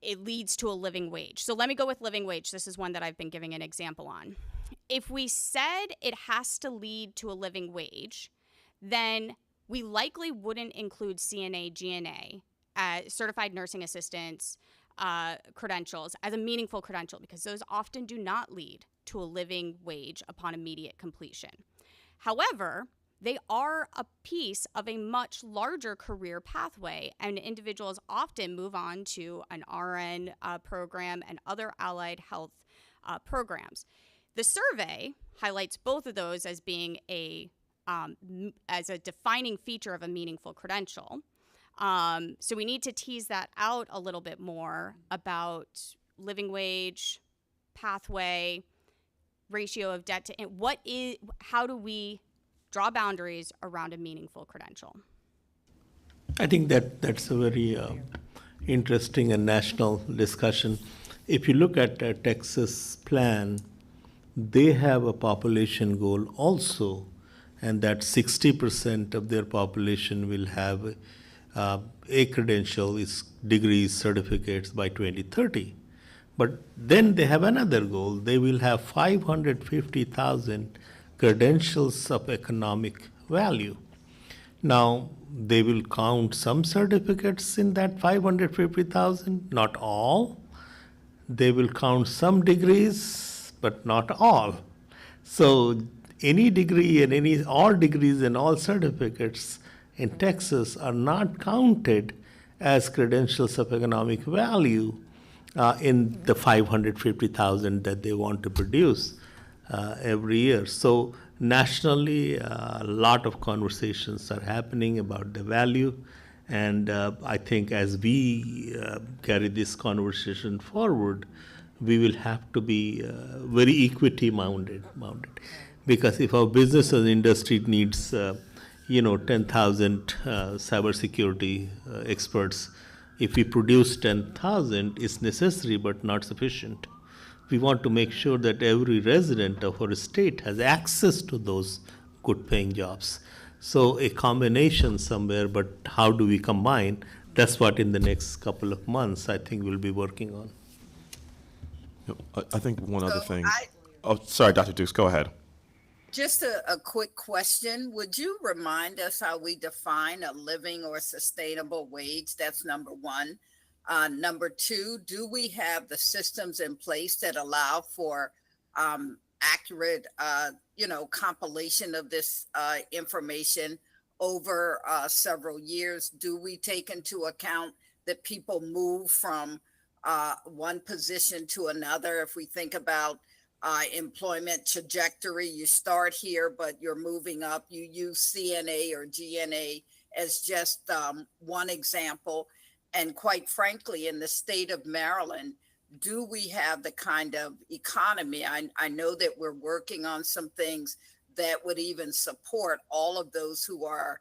it leads to a living wage? So let me go with living wage. This is one that I've been giving an example on. If we said it has to lead to a living wage, then we likely wouldn't include CNA, GNA, certified nursing assistants, credentials as a meaningful credential, because those often do not lead to a living wage upon immediate completion. However, they are a piece of a much larger career pathway, and individuals often move on to an RN program and other allied health programs. The survey highlights both of those as being as a defining feature of a meaningful credential. So we need to tease that out a little bit more about living wage, pathway, ratio of debt to how do we draw boundaries around a meaningful credential? I think that's a very interesting and national discussion. If you look at Texas plan, they have a population goal also, and that 60% of their population will have a credential, is degrees, certificates by 2030. But then they have another goal. They will have 550,000 credentials of economic value. Now, they will count some certificates in that 550,000, not all. They will count some degrees, but not all. So any degree and all degrees and all certificates in Texas are not counted as credentials of economic value in the 550,000 that they want to produce every year. So nationally, a lot of conversations are happening about the value, and I think as we carry this conversation forward, we will have to be very equity minded, because if our business and industry needs 10,000 cybersecurity experts, if we produce 10,000, it's necessary but not sufficient. We want to make sure that every resident of our state has access to those good paying jobs. So a combination somewhere, but how do we combine? That's what in the next couple of months I think we'll be working on. I think one other thing. Sorry, Dr. Dukes, go ahead. Just a quick question. Would you remind us how we define a living or sustainable wage? That's number one. Number two, do we have the systems in place that allow for accurate, compilation of this information over several years? Do we take into account that people move from one position to another? If we think about employment trajectory, you start here, but you're moving up. You use CNA or GNA as just one example. And quite frankly, in the state of Maryland, do we have the kind of economy? I know that we're working on some things that would even support all of those who are,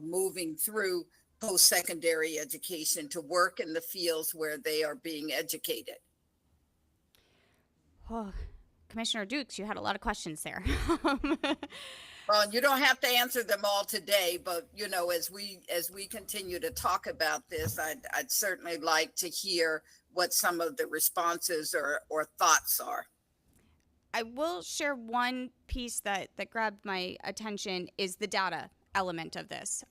moving through post-secondary education to work in the fields where they are being educated. Oh, Commissioner Dukes, you had a lot of questions there. Well, you don't have to answer them all today, but as we continue to talk about this, I'd certainly like to hear what some of the responses or thoughts are. I will share one piece that grabbed my attention is the data element of this.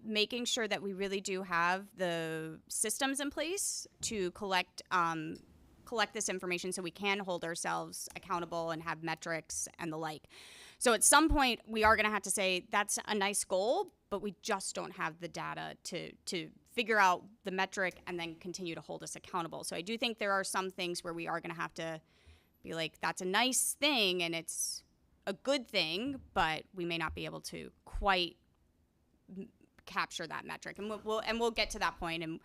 Making sure that we really do have the systems in place to collect this information so we can hold ourselves accountable and have metrics and the like. So at some point, we are going to have to say that's a nice goal, but we just don't have the data to figure out the metric and then continue to hold us accountable. So I do think there are some things where we are going to have to be like, that's a nice thing and it's a good thing, but we may not be able to quite capture that metric. And we'll get to that point. And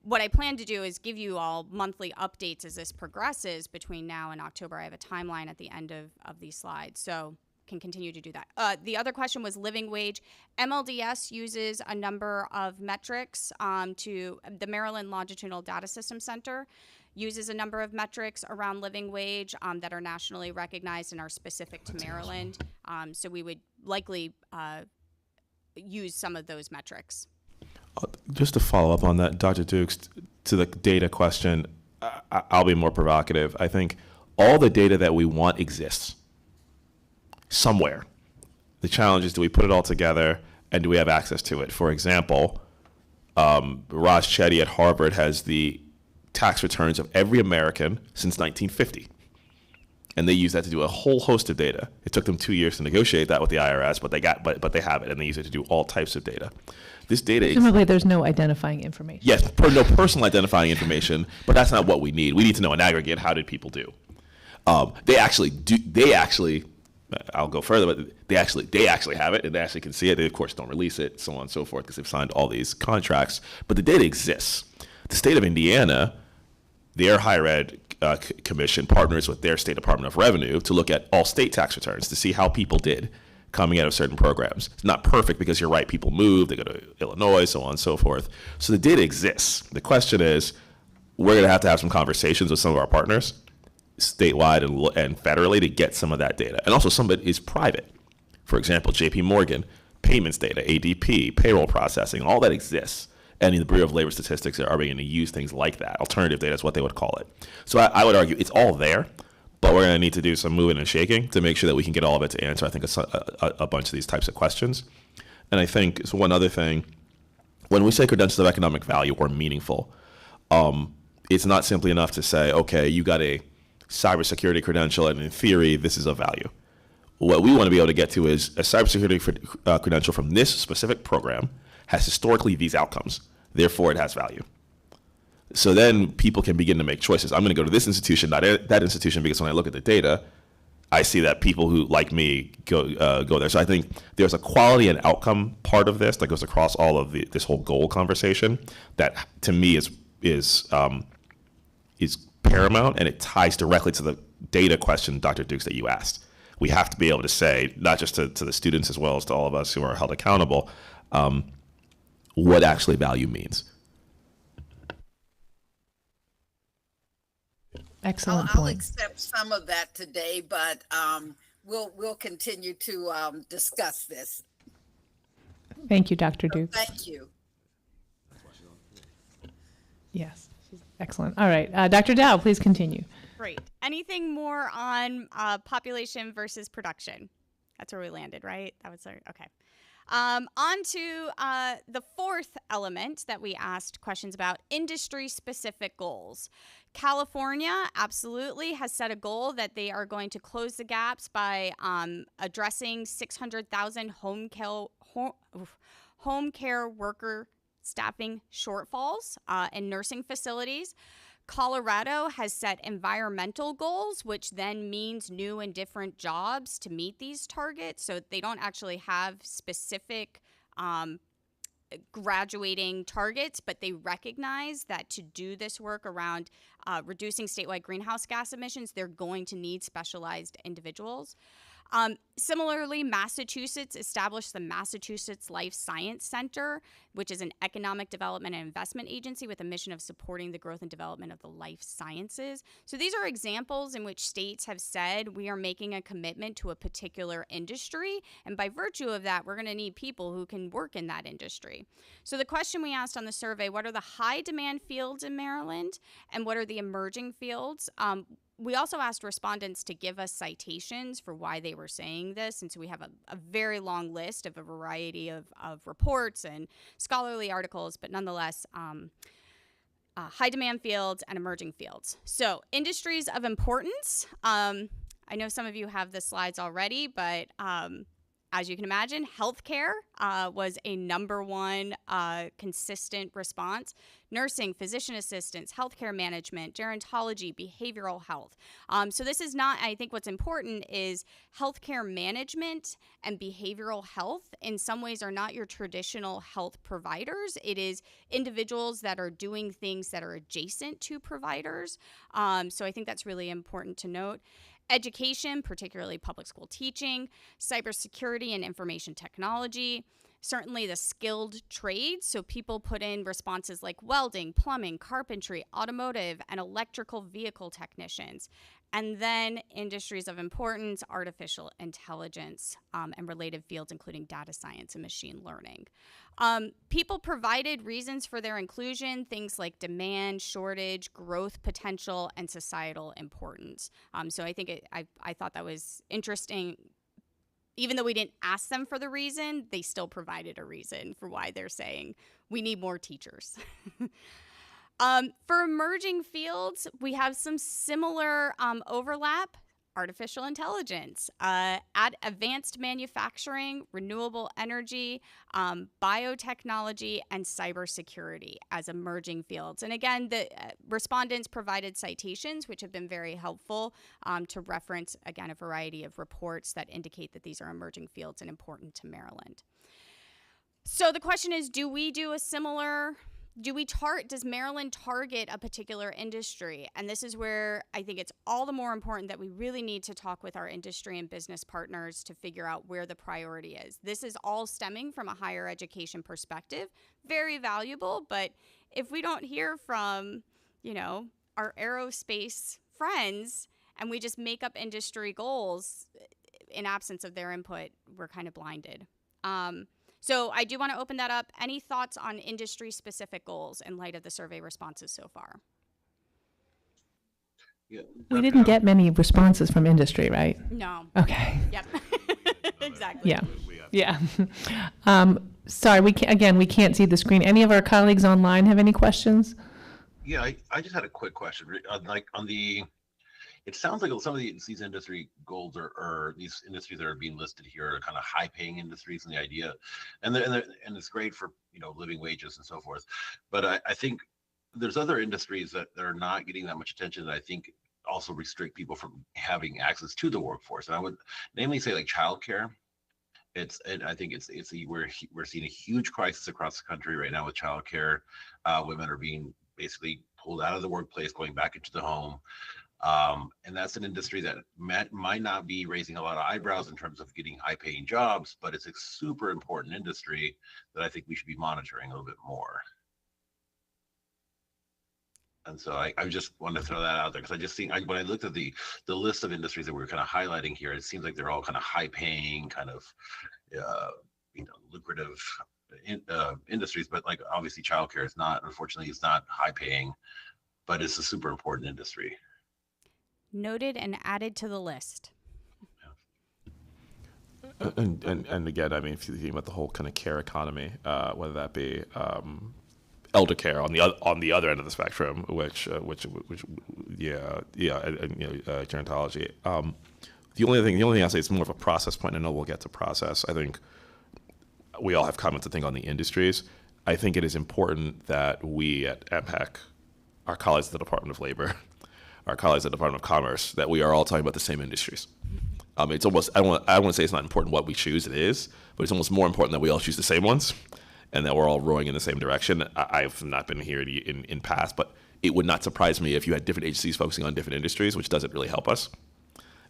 what I plan to do is give you all monthly updates as this progresses between now and October. I have a timeline at the end of these slides, so can continue to do that. The other question was living wage. MLDS uses a number of metrics to the Maryland Longitudinal Data System Center uses a number of metrics around living wage that are nationally recognized and are specific to Maryland. So we would likely use some of those metrics. Just to follow up on that, Dr. Dukes, to the data question, I'll be more provocative. I think all the data that we want exists somewhere. The challenge is, do we put it all together and do we have access to it? For example, Raj Chetty at Harvard has the tax returns of every American since 1950. And they use that to do a whole host of data. It took them 2 years to negotiate that with the IRS, but they have it, and they use it to do all types of data. This data, presumably, there's no identifying information. yes, no personal identifying information, but that's not what we need. We need to know in aggregate, how did people do? They actually, I'll go further, but they actually have it, and they actually can see it. They of course don't release it, so on and so forth, because they've signed all these contracts. But the data exists. The state of Indiana, their higher ed commission partners with their state Department of Revenue to look at all state tax returns to see how people did coming out of certain programs. It's not perfect because you're right, people move, they go to Illinois, so on and so forth. So the data exists. The question is, we're going to have some conversations with some of our partners, statewide and federally, to get some of that data. And also some of it is private. For example, JP Morgan, payments data, ADP, payroll processing, all that exists. And the Bureau of Labor Statistics are beginning to use things like that. Alternative data is what they would call it. So I would argue it's all there, but we're going to need to do some moving and shaking to make sure that we can get all of it to answer, I think, a bunch of these types of questions. And I think, so one other thing, when we say credentials of economic value or meaningful, it's not simply enough to say, okay, you got a cybersecurity credential, and in theory, this is of value. What we want to be able to get to is a cybersecurity credential from this specific program has historically these outcomes. Therefore, it has value. So then people can begin to make choices. I'm going to go to this institution, not that institution, because when I look at the data, I see that people who, like me, go there. So I think there's a quality and outcome part of this that goes across all of this whole goal conversation that, to me, is paramount, and it ties directly to the data question, Dr. Dukes, that you asked. We have to be able to say, not just to the students as well as to all of us who are held accountable, what actually value means. Excellent I'll point. accept some of that today, but we'll continue to discuss this. Thank you, Dr. Dukes. Thank you. Yes, excellent. All right, Dr. Dow, please continue. Great. Anything more on population versus production? That's where we landed, right? That was okay. On to the fourth element that we asked questions about, industry-specific goals. California absolutely has set a goal that they are going to close the gaps by addressing 600,000 home care worker staffing shortfalls in nursing facilities. Colorado has set environmental goals, which then means new and different jobs to meet these targets. So they don't actually have specific graduating targets, but they recognize that to do this work around reducing statewide greenhouse gas emissions, they're going to need specialized individuals. Similarly, Massachusetts established the Massachusetts Life Science Center, which is an economic development and investment agency with a mission of supporting the growth and development of the life sciences. So these are examples in which states have said we are making a commitment to a particular industry, and by virtue of that, we're going to need people who can work in that industry. So the question we asked on the survey, what are the high demand fields in Maryland, and what are the emerging fields? We also asked respondents to give us citations for why they were saying this, and so we have a very long list of a variety of reports and scholarly articles, but nonetheless, high demand fields and emerging fields. So industries of importance, I know some of you have the slides already, but as you can imagine, healthcare was a number one consistent response. Nursing, physician assistants, healthcare management, gerontology, behavioral health. So this is not, I think what's important is healthcare management and behavioral health in some ways are not your traditional health providers. It is individuals that are doing things that are adjacent to providers. So I think that's really important to note. Education, particularly public school teaching, cybersecurity and information technology, certainly the skilled trades. So people put in responses like welding, plumbing, carpentry, automotive, and electrical vehicle technicians. And then industries of importance, artificial intelligence and related fields, including data science and machine learning. People provided reasons for their inclusion, things like demand, shortage, growth potential, and societal importance. So I think I thought that was interesting. Even though we didn't ask them for the reason, they still provided a reason for why they're saying we need more teachers. For emerging fields, we have some similar overlap. Artificial intelligence, advanced manufacturing, renewable energy, biotechnology, and cybersecurity as emerging fields. And again, the respondents provided citations, which have been very helpful to reference, again, a variety of reports that indicate that these are emerging fields and important to Maryland. So the question is, do we do a similar... does Maryland target a particular industry? And this is where I think it's all the more important that we really need to talk with our industry and business partners to figure out where the priority is. This is all stemming from a higher education perspective, very valuable, but if we don't hear from, our aerospace friends and we just make up industry goals in absence of their input, we're kind of blinded. So I do want to open that up. Any thoughts on industry-specific goals in light of the survey responses so far? Yeah. We didn't get many responses from industry, right? No. Okay. Yep. Exactly. Yeah. Yeah. Sorry, we can't see the screen. Any of our colleagues online have any questions? Yeah, I just had a quick question. It sounds like some of these industry goals or these industries that are being listed here are kind of high-paying industries, and the idea, and it's great for living wages and so forth. But I think there's other industries that are not getting that much attention that I think also restrict people from having access to the workforce. And I would namely say like childcare. I think we're seeing a huge crisis across the country right now with childcare. Women are being basically pulled out of the workplace, going back into the home. And that's an industry that might not be raising a lot of eyebrows in terms of getting high-paying jobs, but it's a super important industry that I think we should be monitoring a little bit more. And so I just wanted to throw that out there because I just think when I looked at the list of industries that we were kind of highlighting here, it seems like they're all kind of high-paying, kind of lucrative industries. But like obviously, childcare is not. Unfortunately, it's not high-paying, but it's a super important industry. Noted and added to the list. And again, I mean, if you think about the whole kind of care economy, whether that be elder care on the other end of the spectrum, which gerontology. The only thing I'll say is more of a process point. I know we'll get to process. I think we all have comments, I think, on the industries. I think it is important that we at MPEC, our colleagues at the Department of Labor, our colleagues at the Department of Commerce, that we are all talking about the same industries. It's almost, I don't want to say it's not important what we choose, it is, but it's almost more important that we all choose the same ones and that we're all rowing in the same direction. I've not been here in past, but it would not surprise me if you had different agencies focusing on different industries, which doesn't really help us.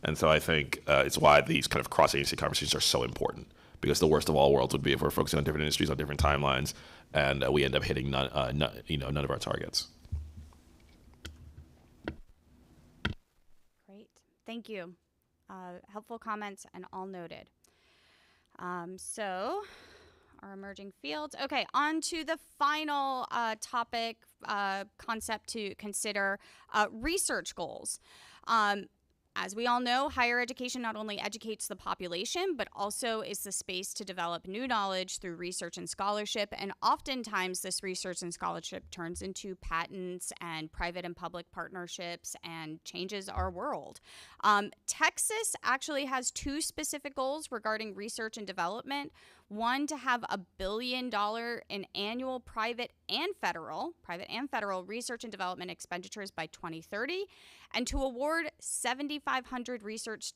And so I think it's why these kind of cross-agency conversations are so important, because the worst of all worlds would be if we're focusing on different industries on different timelines and we end up hitting none of our targets. Thank you. Helpful comments and all noted. So our emerging fields. Okay, on to the final topic, concept to consider, research goals. As we all know, higher education not only educates the population, but also is the space to develop new knowledge through research and scholarship. And oftentimes, this research and scholarship turns into patents and private and public partnerships and changes our world. Texas actually has two specific goals regarding research and development. One, to have $1 billion in annual private and federal research and development expenditures by 2030, and to award 7,500 research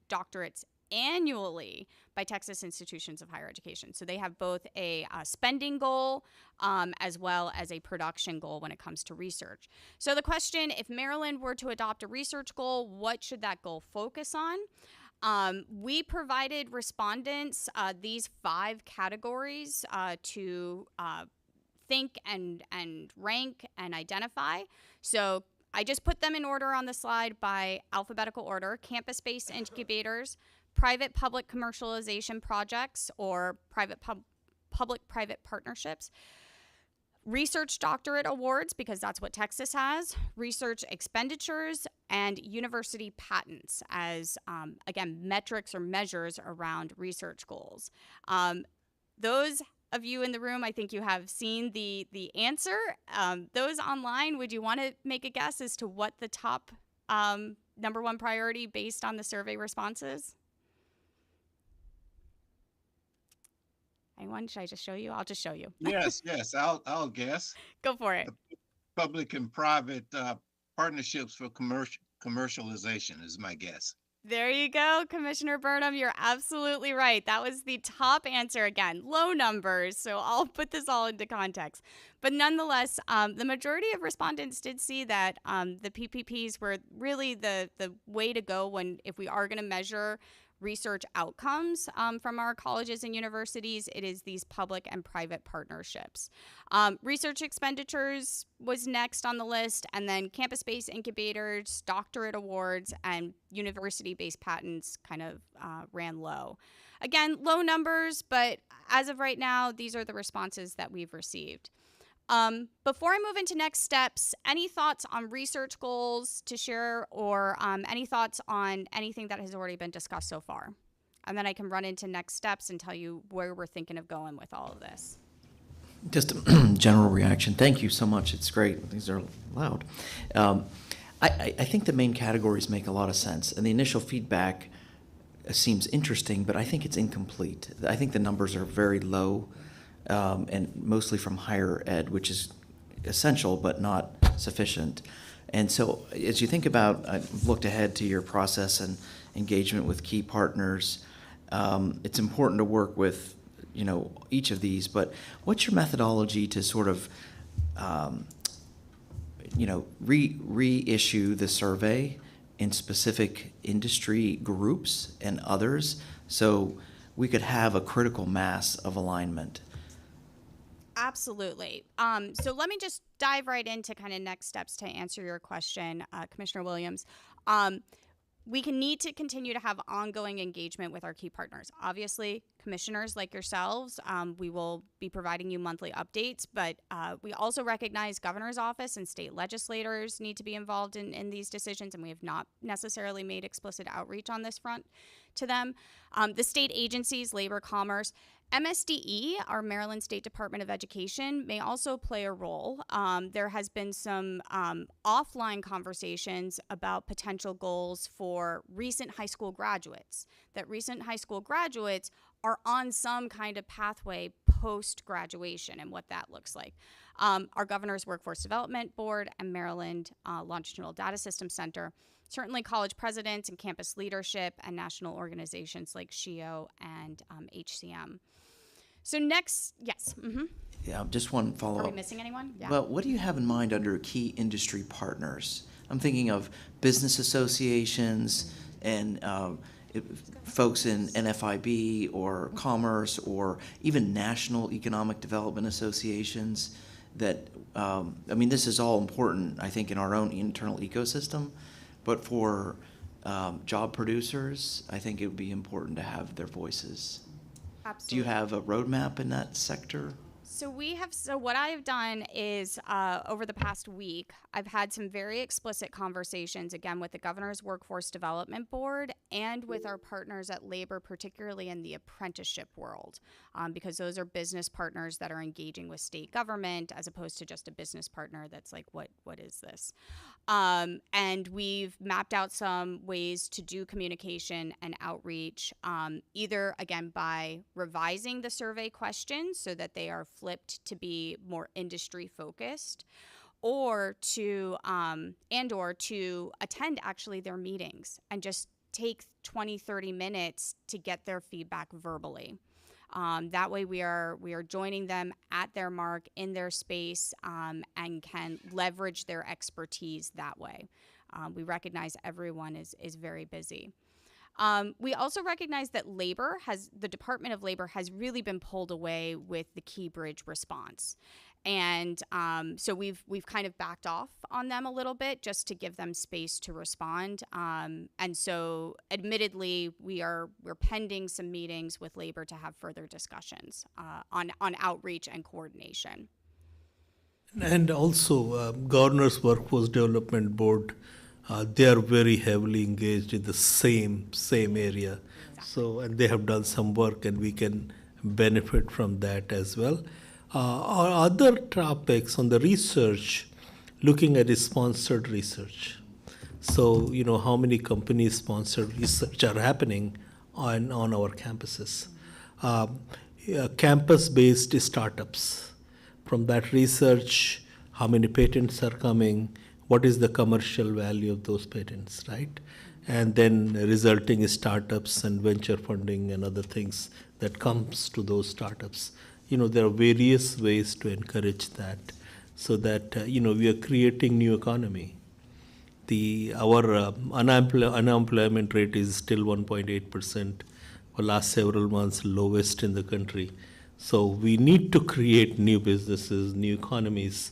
doctorates annually by Texas institutions of higher education. So they have both a spending goal as well as a production goal when it comes to research. So the question, if Maryland were to adopt a research goal, what should that goal focus on? We provided respondents these 5 categories to think and rank and identify. So I just put them in order on the slide by alphabetical order: campus-based incubators, private-public commercialization projects or public-private partnerships, research doctorate awards, because that's what Texas has, research expenditures, and university patents as, again, metrics or measures around research goals. Those of you in the room, I think you have seen the answer. Those online, would you want to make a guess as to what the top number one priority based on the survey responses? Anyone? Should I just show you? I'll just show you. Yes, I'll guess. Go for it. Public and private partnerships for commercialization is my guess. There you go, Commissioner Burnham. You're absolutely right. That was the top answer. Again, low numbers, so I'll put this all into context. But nonetheless, the majority of respondents did see that the PPPs were really the way to go if we are going to measure research outcomes from our colleges and universities. It is these public and private partnerships. Research expenditures was next on the list, and then campus-based incubators, doctorate awards, and university-based patents kind of ran low. Again, low numbers, but as of right now, these are the responses that we've received. Before I move into next steps, any thoughts on research goals to share, or any thoughts on anything that has already been discussed so far? And then I can run into next steps and tell you where we're thinking of going with all of this. Just a general reaction. Thank you so much. It's great. These are loud. I think the main categories make a lot of sense, and the initial feedback seems interesting, but I think it's incomplete. I think the numbers are very low. And mostly from higher ed, which is essential but not sufficient. And so as you think about, I've looked ahead to your process and engagement with key partners, it's important to work with, each of these, but what's your methodology to sort of, reissue the survey in specific industry groups and others so we could have a critical mass of alignment? Absolutely. So let me just dive right into kind of next steps to answer your question, Commissioner Williams. We need to continue to have ongoing engagement with our key partners. Obviously, commissioners like yourselves, we will be providing you monthly updates, but we also recognize governor's office and state legislators need to be involved in these decisions, and we have not necessarily made explicit outreach on this front to them. The state agencies, labor, commerce, MSDE, our Maryland State Department of Education, may also play a role. There has been some offline conversations about potential goals for recent high school graduates, that recent high school graduates are on some kind of pathway post-graduation and what that looks like. Our Governor's Workforce Development Board and Maryland Longitudinal Data System Center, certainly college presidents and campus leadership and national organizations like SHIO and HCM. So next, yes. Mm-hmm. Yeah, just one follow-up. Are we missing anyone? Yeah. Well, what do you have in mind under key industry partners? I'm thinking of business associations and folks in NFIB or Commerce or even national economic development associations that, this is all important, I think, in our own internal ecosystem, but for job producers, I think it would be important to have their voices. Absolutely. Do you have a roadmap in that sector? So what I have done is over the past week, I've had some very explicit conversations again with the Governor's Workforce Development Board and with our partners at Labor, particularly in the apprenticeship world, because those are business partners that are engaging with state government as opposed to just a business partner that's like, what is this? And we've mapped out some ways to do communication and outreach, either again by revising the survey questions so that they are flipped to be more industry focused, or to attend actually their meetings and just take 20-30 minutes to get their feedback verbally. That way we are joining them at their mark in their space, and can leverage their expertise that way. We recognize everyone is very busy. We also recognize that the Department of Labor has really been pulled away with the Key Bridge response. And so we've kind of backed off on them a little bit just to give them space to respond. And so admittedly, we're pending some meetings with Labor to have further discussions on outreach and coordination. And also, Governor's Workforce Development Board, they are very heavily engaged in the same area. Exactly. So, and they have done some work, and we can benefit from that as well. Our other topics on the research, looking at is sponsored research. So, how many companies sponsored research are happening on our campuses. Campus-based startups. From that research, how many patents are coming, what is the commercial value of those patents, right? And then resulting startups and venture funding and other things that comes to those startups. There are various ways to encourage that so that, we are creating new economy. Our unemployment rate is still 1.8%, for last several months, lowest in the country. So we need to create new businesses, new economies,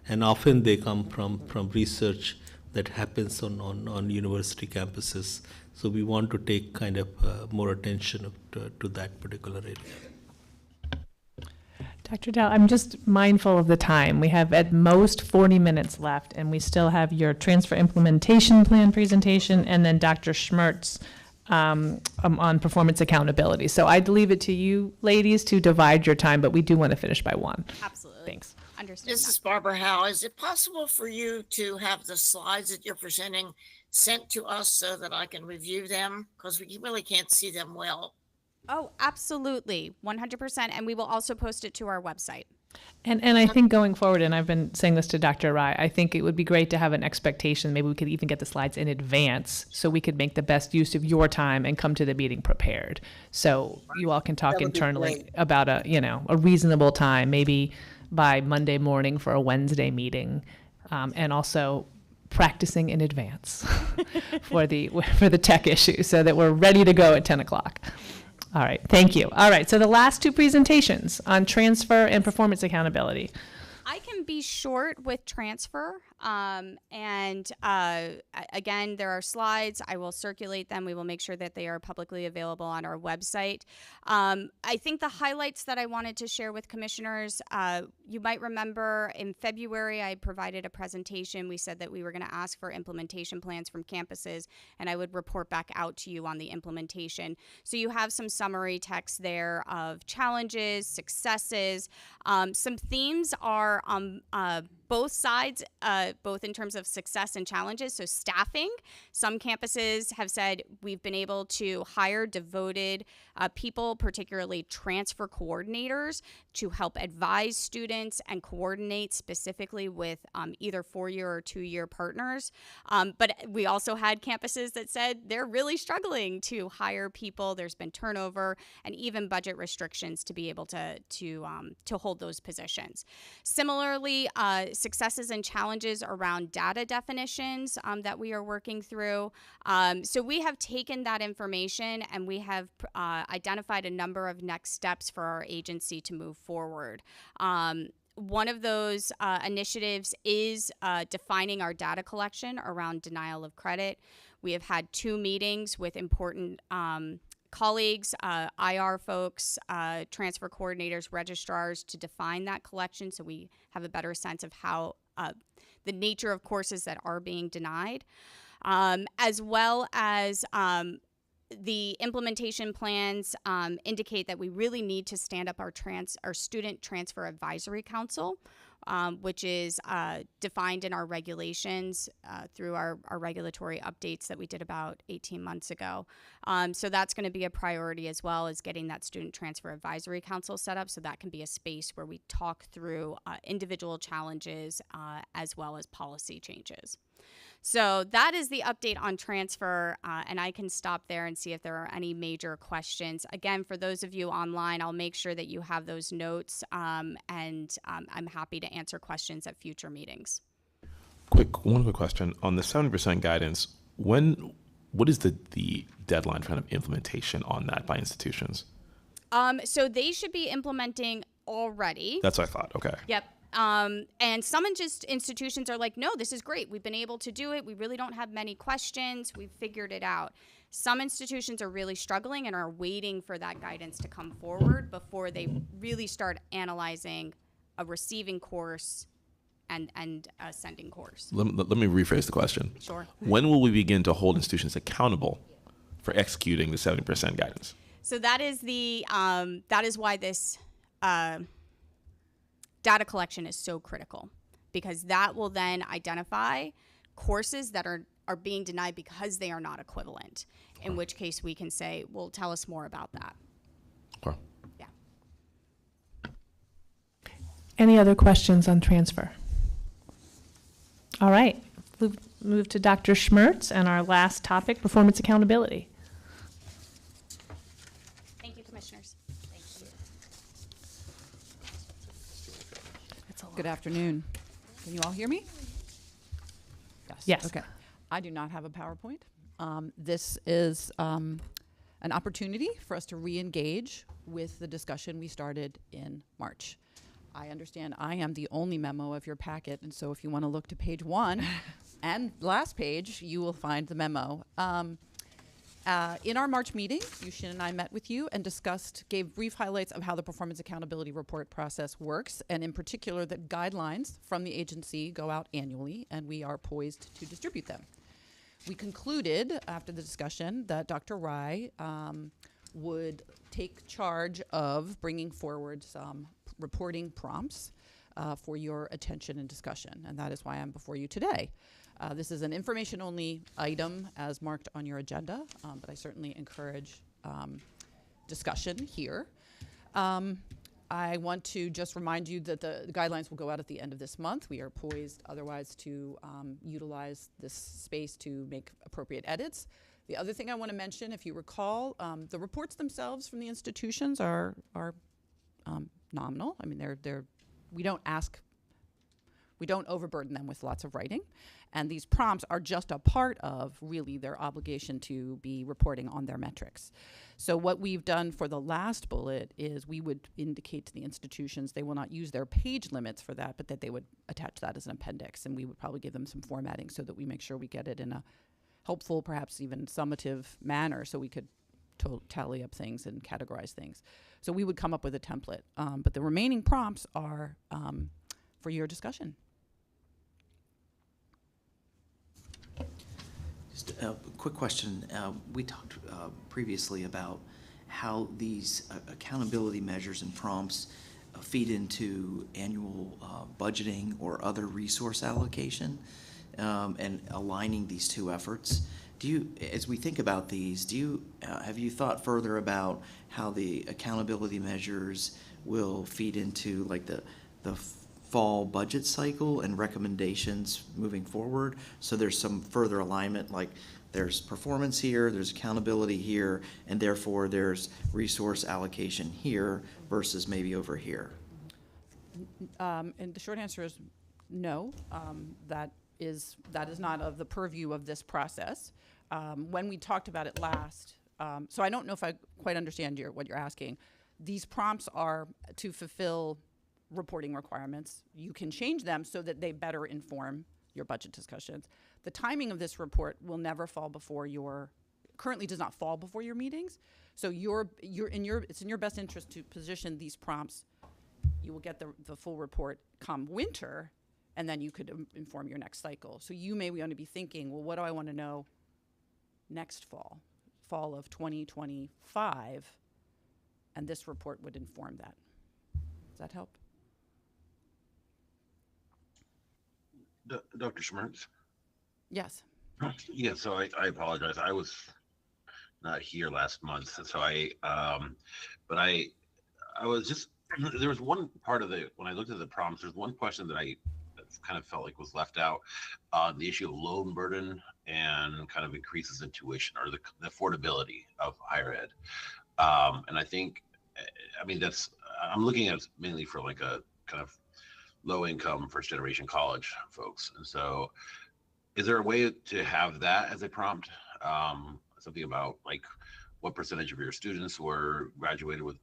and often they come from research that happens on university campuses. So we want to take kind of more attention to that particular area. Dr. Dell, I'm just mindful of the time. We have at most 40 minutes left, and we still have your transfer implementation plan presentation and then Dr. Schmertz on performance accountability. So I'd leave it to you ladies to divide your time, but we do want to finish by 1. Absolutely. Thanks. Understood. This is Barbara Howe. Is it possible for you to have the slides that you're presenting sent to us so that I can review them? Because we really can't see them well. Oh, absolutely. 100%. And we will also post it to our website. And I think going forward, and I've been saying this to Dr. Rai, I think it would be great to have an expectation. Maybe we could even get the slides in advance so we could make the best use of your time and come to the meeting prepared. So you all can talk internally about a reasonable time, maybe by Monday morning for a Wednesday meeting, and also practicing in advance for the tech issue so that we're ready to go at 10 o'clock. All right, thank you. All right, so the last 2 presentations on transfer and performance accountability. I can be short with transfer. Again, there are slides. I will circulate them. We will make sure that they are publicly available on our website. I think the highlights that I wanted to share with commissioners, you might remember in February, I provided a presentation. We said that we were going to ask for implementation plans from campuses, and I would report back out to you on the implementation. So you have some summary text there of challenges, successes. Some themes are on both sides, both in terms of success and challenges. So staffing, some campuses have said we've been able to hire devoted people, particularly transfer coordinators, to help advise students and coordinate specifically with either 4-year or 2-year partners. But we also had campuses that said they're really struggling to hire people. There's been turnover and even budget restrictions to be able to hold those positions. Similarly, successes and challenges around data definitions that we are working through. So we have taken that information and we have identified a number of next steps for our agency to move forward. One of those initiatives is defining our data collection around denial of credit. We have had 2 meetings with important colleagues, IR folks, transfer coordinators, registrars to define that collection so we have a better sense of how the nature of courses that are being denied, as well as the implementation plans indicate that we really need to stand up our Student Transfer Advisory Council, which is defined in our regulations through our regulatory updates that we did about 18 months ago. So that's going to be a priority, as well as getting that Student Transfer Advisory Council set up, so that can be a space where we talk through individual challenges as well as policy changes. So that is the update on transfer, and I can stop there and see if there are any major questions. Again, for those of you online, I'll make sure that you have those notes, and I'm happy to answer questions at future meetings. One quick question on the 70% guidance. What is the deadline for kind of implementation on that by institutions? So they should be implementing already. That's what I thought. Okay. Yep. And some institutions are like, no, this is great. We've been able to do it. We really don't have many questions. We've figured it out. Some institutions are really struggling and are waiting for that guidance to come forward before they really start analyzing a receiving course and a sending course. Let me rephrase the question. Sure. When will we begin to hold institutions accountable for executing the 70% guidance? So that is that is why this data collection is so critical, because that will then identify courses that are being denied because they are not equivalent, in which case we can say, well, tell us more about that. Okay. Yeah. Any other questions on transfer? All right, move to Dr. Schmertz and our last topic, performance accountability. Thank you, commissioners. Thank you. Good afternoon. Can you all hear me? Yes. Okay. I do not have a PowerPoint. This is an opportunity for us to re-engage with the discussion we started in March. I understand I am the only memo of your packet, and so if you want to look to page 1 and last page, you will find the memo. In our March meeting, Yushin and I met with you and gave brief highlights of how the performance accountability report process works, and in particular that guidelines from the agency go out annually, and we are poised to distribute them. We concluded after the discussion that Dr. Rai would take charge of bringing forward some reporting prompts for your attention and discussion, and that is why I'm before you today. This is an information-only item as marked on your agenda, but I certainly encourage discussion here. I want to just remind you that the guidelines will go out at the end of this month. We are poised otherwise to utilize this space to make appropriate edits. The other thing I want to mention, if you recall, the reports themselves from the institutions are nominal. I mean, we don't overburden them with lots of writing. And these prompts are just a part of really their obligation to be reporting on their metrics. So what we've done for the last bullet is we would indicate to the institutions they will not use their page limits for that, but that they would attach that as an appendix. And we would probably give them some formatting so that we make sure we get it in a helpful, perhaps even summative manner, so we could tally up things and categorize things. So we would come up with a template. But the remaining prompts are for your discussion. Just a quick question. We talked previously about how these accountability measures and prompts feed into annual budgeting or other resource allocation, and aligning these two efforts. As we think about these, have you thought further about how the accountability measures will feed into like the fall budget cycle and recommendations moving forward? So there's some further alignment, like there's performance here, there's accountability here, and therefore there's resource allocation here versus maybe over here. And the short answer is no. That is not of the purview of this process. When we talked about it last, so I don't know if I quite understand what you're asking. These prompts are to fulfill reporting requirements. You can change them so that they better inform your budget discussions. The timing of this report will never fall before your currently does not fall before your meetings. So it's in your best interest to position these prompts. You will get the full report come winter, and then you could inform your next cycle. So you may want to be thinking, well, what do I want to know next fall of 2025? And this report would inform that. Does that help? Dr. Schmertz? Yes. Yeah, so I apologize. I was not here last month, so but I was just, there was one part of when I looked at the prompts, there's one question that I kind of felt like was left out on the issue of loan burden and kind of increases in tuition or the affordability of higher ed. And I think, I mean, I'm looking at it mainly for like a kind of low income first generation college folks. And so is there a way to have that as a prompt? Something about like what percentage of your students were graduated with,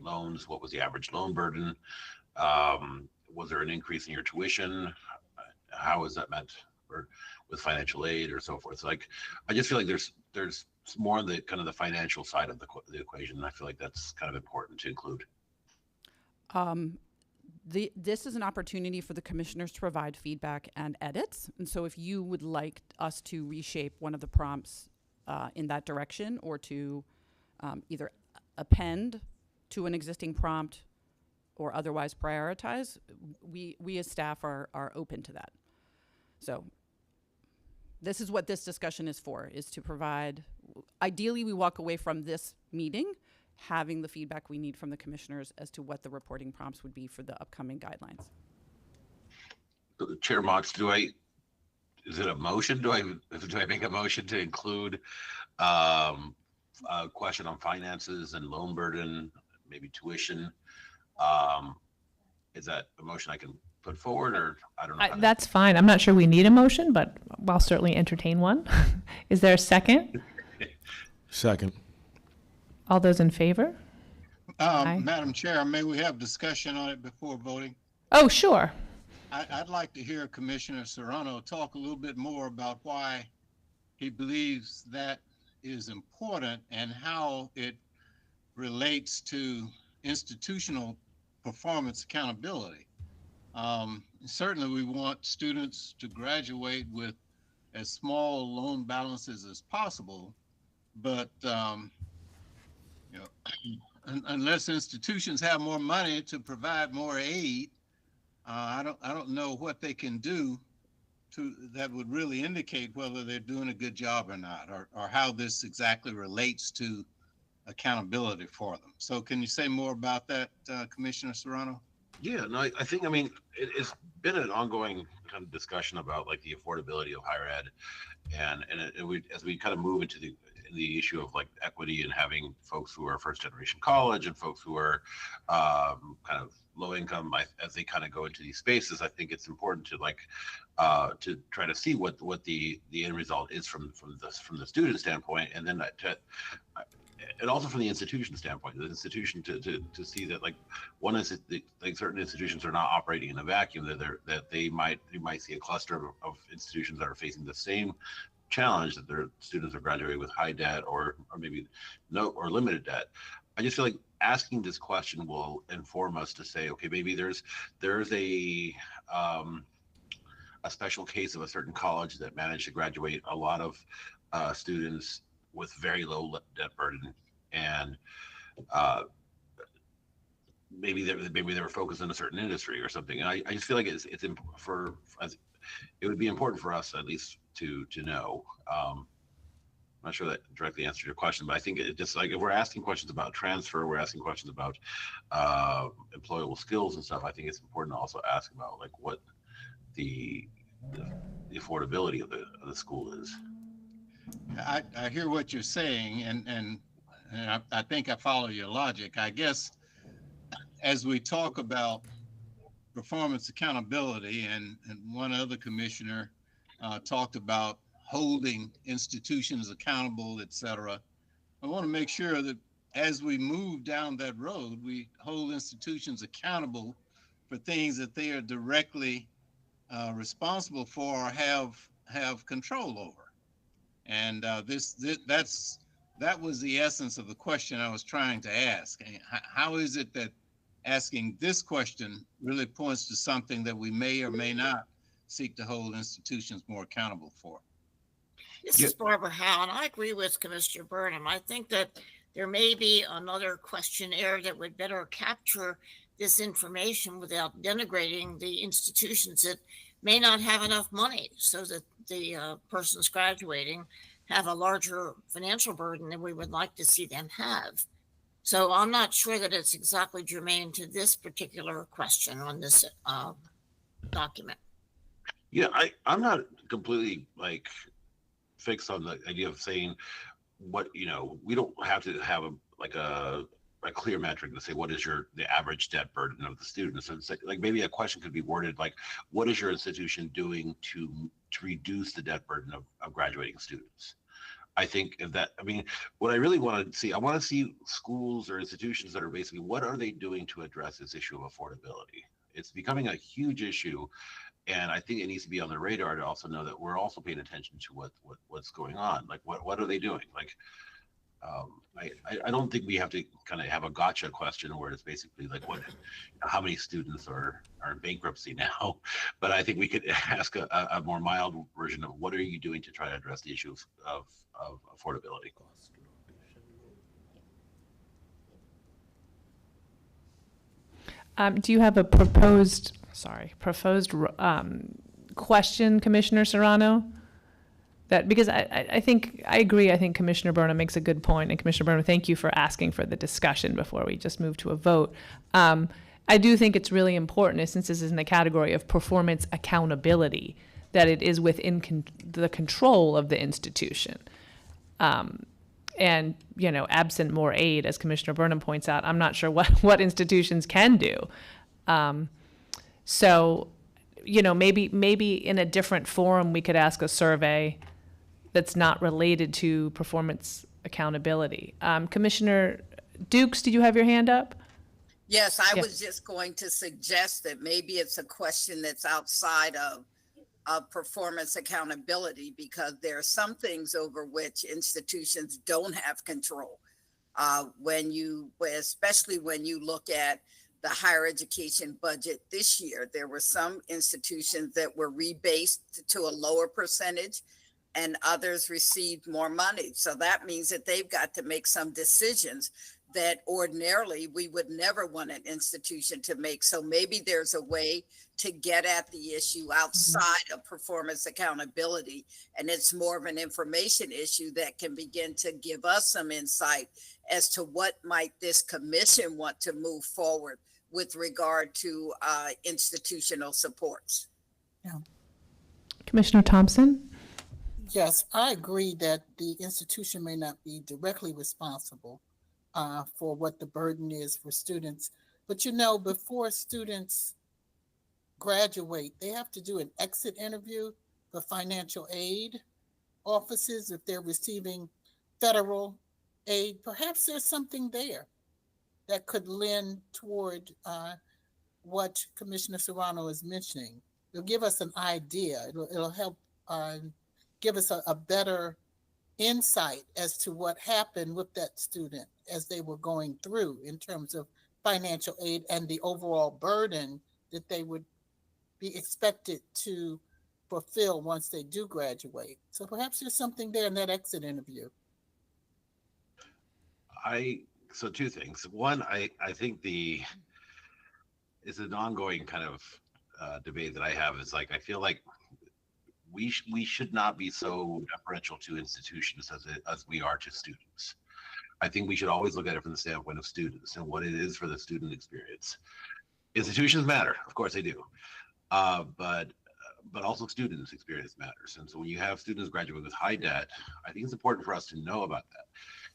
loans? What was the average loan burden? Was there an increase in your tuition? How is that met with financial aid or so forth? So like, I just feel like there's more the kind of the financial side of the equation. And I feel like that's kind of important to include. This is an opportunity for the commissioners to provide feedback and edits. And so if you would like us to reshape one of the prompts in that direction, or to either append to an existing prompt or otherwise prioritize, we as staff are open to that. So this is what this discussion is for, is to provide, ideally we walk away from this meeting having the feedback we need from the commissioners as to what the reporting prompts would be for the upcoming guidelines. Chair Motz, is it a motion? Do I make a motion to include a question on finances and loan burden, maybe tuition? Is that a motion I can put forward, or I don't know? That's fine. I'm not sure we need a motion, but I'll certainly entertain one. Is there a second? Second. All those in favor? Madam Chair, may we have discussion on it before voting? Oh, sure. I'd like to hear Commissioner Serrano talk a little bit more about why he believes that is important and how it relates to institutional performance accountability. Certainly we want students to graduate with as small loan balances as possible, but unless institutions have more money to provide more aid, I don't know what they can do that would really indicate whether they're doing a good job or not, or how this exactly relates to accountability for them. So can you say more about that, Commissioner Serrano? Yeah, no, I think, I mean, it's been an ongoing kind of discussion about like the affordability of higher ed, and as we kind of move into the issue of like equity and having folks who are first generation college and folks who are kind of low income, as they kind of go into these spaces, I think it's important to like to try to see what the end result is from the student standpoint, and then and also from the institution standpoint, the institution to see that like one is like certain institutions are not operating in a vacuum, that they might see a cluster of institutions that are facing the same challenge, that their students are graduating with high debt or maybe no or limited debt. I just feel like asking this question will inform us to say, okay, maybe there's a special case of a certain college that managed to graduate a lot of students with very low debt burden, and maybe they were focused on a certain industry or something. And I just feel like it would be important for us at least to know. I'm not sure that directly answered your question, but I think it just like if we're asking questions about transfer, we're asking questions about employable skills and stuff. I think it's important to also ask about like what the affordability of the school is. I hear what you're saying, and I think I follow your logic. I guess as we talk about performance accountability, and one other commissioner talked about holding institutions accountable, et cetera, I want to make sure that as we move down that road, we hold institutions accountable for things that they are directly responsible for or have control over. And that was the essence of the question I was trying to ask. And how is it that asking this question really points to something that we may or may not seek to hold institutions more accountable for? This is Barbara Howe, and I agree with Commissioner Burnham. I think that there may be another questionnaire that would better capture this information without denigrating the institutions that may not have enough money, so that the persons graduating have a larger financial burden than we would like to see them have. So I'm not sure that it's exactly germane to this particular question on this document. Yeah, I'm not completely like fixed on the idea of saying what, you know, we don't have to have a clear metric to say what is the average debt burden of the students. And like maybe a question could be worded like, what is your institution doing to reduce the debt burden of graduating students? I think if that, I mean, what I really want to see, I want to see schools or institutions that are basically, what are they doing to address this issue of affordability? It's becoming a huge issue. And I think it needs to be on the radar to also know that we're also paying attention to what's going on. Like, what are they doing? Like, I don't think we have to kind of have a gotcha question where it's basically like, how many students are in bankruptcy now? But I think we could ask a more mild version of what are you doing to try to address the issue of affordability? Do you have a proposed question, Commissioner Serrano? Because I think, I agree, I think Commissioner Burnham makes a good point, and Commissioner Burnham, thank you for asking for the discussion before we just move to a vote. I do think it's really important, since this is in the category of performance accountability, that it is within the control of the institution. And, you know, absent more aid, as Commissioner Burnham points out, I'm not sure what institutions can do. So, you know, maybe in a different forum, we could ask a survey that's not related to performance accountability. Commissioner Dukes, did you have your hand up? Yes, I was just going to suggest that maybe it's a question that's outside of performance accountability, because there are some things over which institutions don't have control. Especially when you look at the higher education budget this year, there were some institutions that were rebased to a lower percentage and others received more money. So that means that they've got to make some decisions that ordinarily we would never want an institution to make. So maybe there's a way to get at the issue outside of performance accountability, and it's more of an information issue that can begin to give us some insight as to what might this commission want to move forward with regard to institutional supports. Yeah. Commissioner Thompson? Yes, I agree that the institution may not be directly responsible for what the burden is for students. But you know, before students graduate, they have to do an exit interview for financial aid offices if they're receiving federal aid. Perhaps there's something there that could lend toward what Commissioner Serrano is mentioning. It'll give us an idea. It'll help give us a better insight as to what happened with that student as they were going through in terms of financial aid and the overall burden that they would be expected to fulfill once they do graduate. So perhaps there's something there in that exit interview. So two things. One, I think it's an ongoing kind of debate that I have. Is like, I feel like we should not be so deferential to institutions as we are to students. I think we should always look at it from the standpoint of students and what it is for the student experience. Institutions matter, of course they do, but also students' experience matters. And so when you have students graduate with high debt, I think it's important for us to know about that.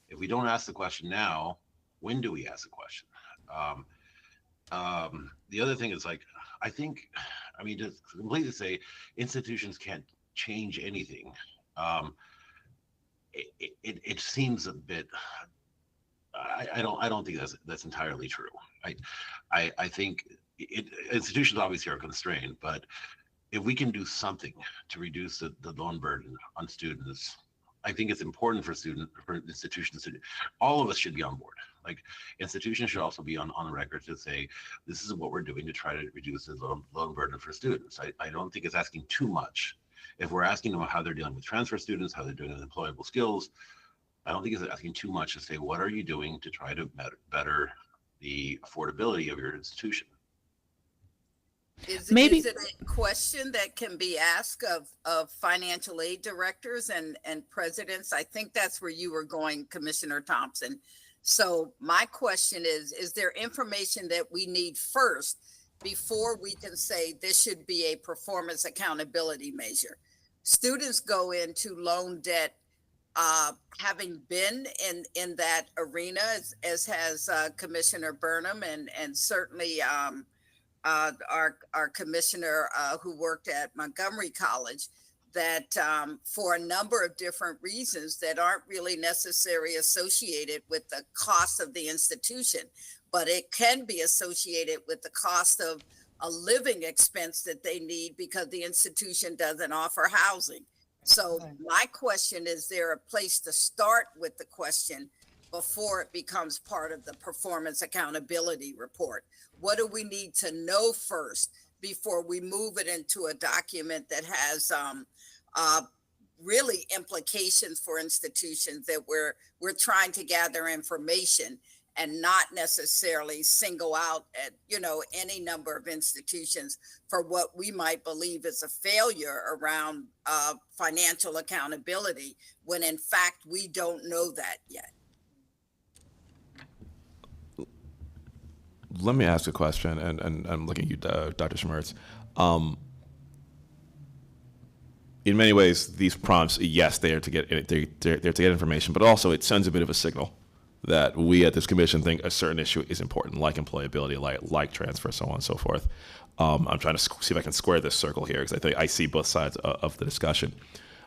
If we don't ask the question now, when do we ask the question? The other thing is like, I mean, to completely say institutions can't change anything. It seems a bit, I don't think that's entirely true. I think institutions obviously are constrained, but if we can do something to reduce the loan burden on students, I think it's important for institutions to, all of us should be on board. Like institutions should also be on the record to say, this is what we're doing to try to reduce the loan burden for students. I don't think it's asking too much. If we're asking them how they're dealing with transfer students, how they're doing with employable skills, I don't think it's asking too much to say, what are you doing to try to better the affordability of your institution? Is Maybe- it a question that can be asked of financial aid directors and presidents? I think that's where you were going, Commissioner Thompson. So my question is there information that we need first before we can say this should be a performance accountability measure? Students go into loan debt having been in that arena, as has Commissioner Burnham and certainly our commissioner who worked at Montgomery College, that for a number of different reasons that aren't really necessarily associated with the cost of the institution, but it can be associated with the cost of a living expense that they need because the institution doesn't offer housing. So my question is, there a place to start with the question before it becomes part of the performance accountability report? What do we need to know first before we move it into a document that has really implications for institutions, that we're trying to gather information and not necessarily single out at, any number of institutions for what we might believe is a failure around financial accountability, when in fact we don't know that yet? Let me ask a question, and I'm looking at you, Dr. Schmertz. In many ways, these prompts, yes, they're to get information, but also it sends a bit of a signal that we at this commission think a certain issue is important, like employability, like transfer, so on and so forth. I'm trying to see if I can square this circle here, because I think I see both sides of the discussion.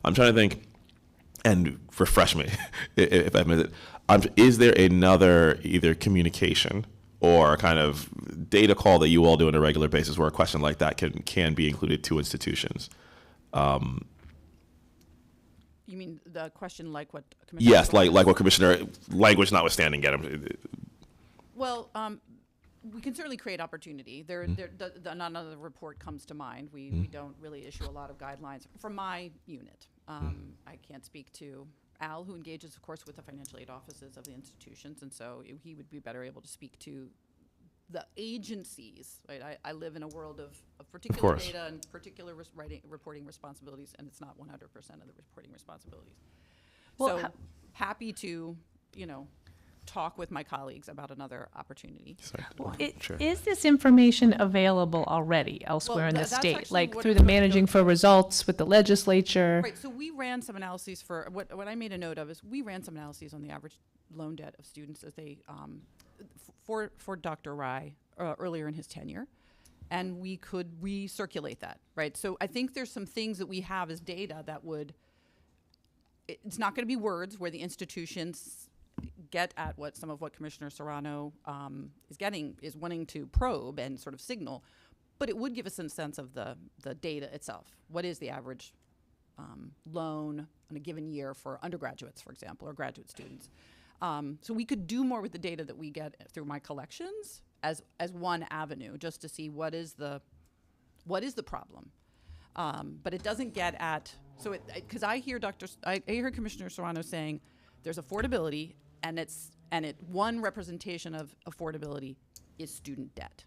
I'm trying to think, and refresh me if I've missed it. Is there another either communication or kind of data call that you all do on a regular basis where a question like that can be included to institutions? You mean the question like what Commissioner? Yes, like what Commissioner, language notwithstanding, get him. Well, we can certainly create opportunity. Not another report comes to mind. We don't really issue a lot of guidelines for my unit. I can't speak to Al, who engages, of course, with the financial aid offices of the institutions, and so he would be better able to speak to the agencies. Right? I live in a world of particular data and particular reporting responsibilities, and it's not 100% of the reporting responsibilities. Well, So happy to, talk with my colleagues about another opportunity. Sure. Is this information available already elsewhere in the that's state, actually like what through it the would Managing go for Results with the legislature? Right, so we ran some analyses for, what I made a note of is we ran some analyses on the average loan debt of students as they, for Dr. Rye earlier in his tenure, and we could recirculate that, right? So I think there's some things that we have as data that would, it's not gonna be words where the institutions get at what Commissioner Serrano is wanting to probe and sort of signal, but it would give us a sense of the data itself. What is the average loan in a given year for undergraduates, for example, or graduate students? So we could do more with the data that we get through my collections as one avenue, just to see what is the problem. But it doesn't get at, so because I hear Commissioner Serrano saying there's affordability, and one representation of affordability is student debt,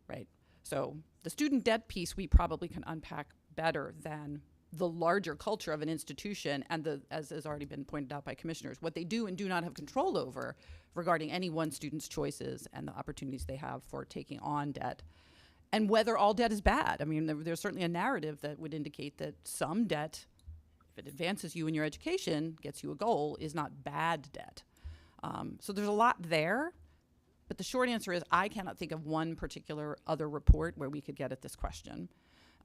right? So the student debt piece we probably can unpack better than the larger culture of an institution and as has already been pointed out by commissioners, what they do and do not have control over regarding any one student's choices and the opportunities they have for taking on debt, and whether all debt is bad. I mean, there's certainly a narrative that would indicate that some debt, if it advances you in your education, gets you a goal, is not bad debt. So there's a lot there, but the short answer is I cannot think of one particular other report where we could get at this question.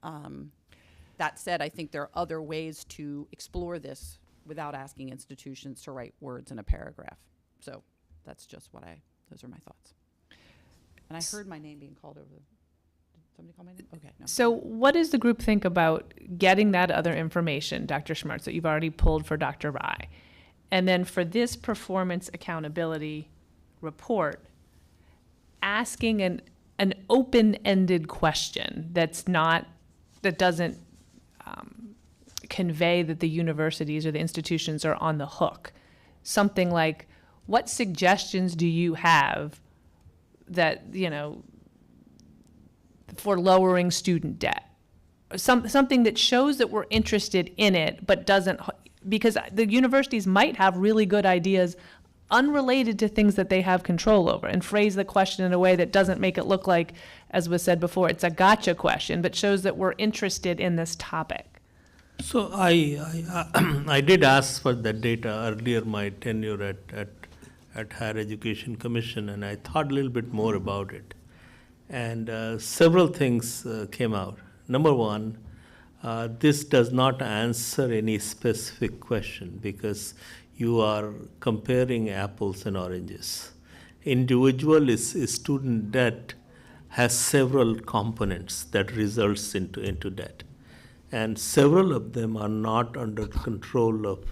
That said, I think there are other ways to explore this without asking institutions to write words in a paragraph. So that's just those are my thoughts. And I heard my name being called over. Somebody call my name? Okay, no. So what does the group think about getting that other information, Dr. Schmertz, that you've already pulled for Dr. Rai? And then for this performance accountability report, asking an open-ended question that doesn't convey that the universities or the institutions are on the hook. Something like, what suggestions do you have that, for lowering student debt? Something that shows that we're interested in it, but doesn't, because the universities might have really good ideas unrelated to things that they have control over, and phrase the question in a way that doesn't make it look like, as was said before, it's a gotcha question, but shows that we're interested in this topic. So I did ask for that data earlier my tenure at Higher Education Commission, and I thought a little bit more about it. And several things came out. Number one, this does not answer any specific question because you are comparing apples and oranges. Individual student debt has several components that results into debt. And several of them are not under control of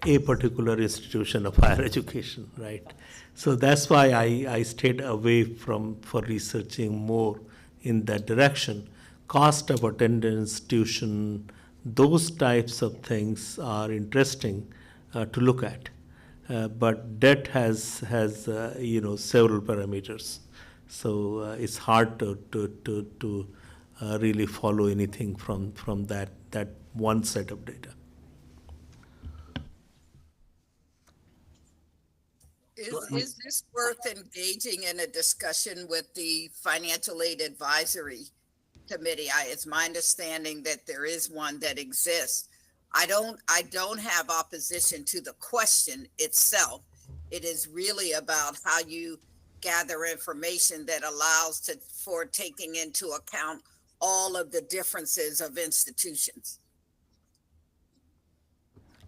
a particular institution of higher education, right? So that's why I stayed away for researching more in that direction. Cost of attendance, tuition, those types of things are interesting to look at. But debt has several parameters. So it's hard to really follow anything from that one set of data. Is this worth engaging in a discussion with the Financial Aid Advisory Committee? It's my understanding that there is one that exists. I don't have opposition to the question itself. It is really about how you gather information that allows for taking into account all of the differences of institutions.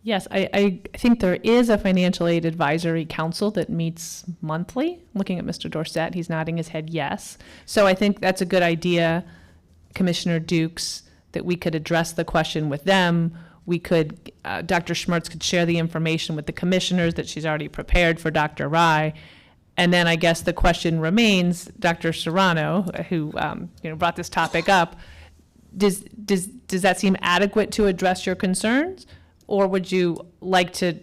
Yes, I think there is a financial aid advisory council that meets monthly. Looking at Mr. Dorsett, he's nodding his head yes. So I think that's a good idea, Commissioner Dukes, that we could address the question with them. We could, Dr. Schmertz could share the information with the commissioners that she's already prepared for Dr. Rai. And then I guess the question remains, Dr. Serrano, who brought this topic up, does that seem adequate to address your concerns? Or would you like to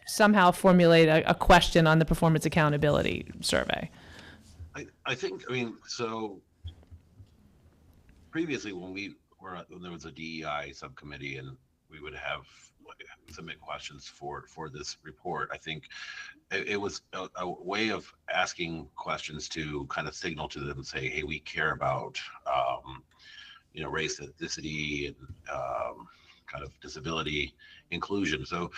somehow formulate a question on the performance accountability survey? I think, so previously when there was a DEI subcommittee and we would have submit questions for this report, I think it was a way of asking questions to kind of signal to them and say, hey, we care about, race, ethnicity, and kind of disability inclusion. So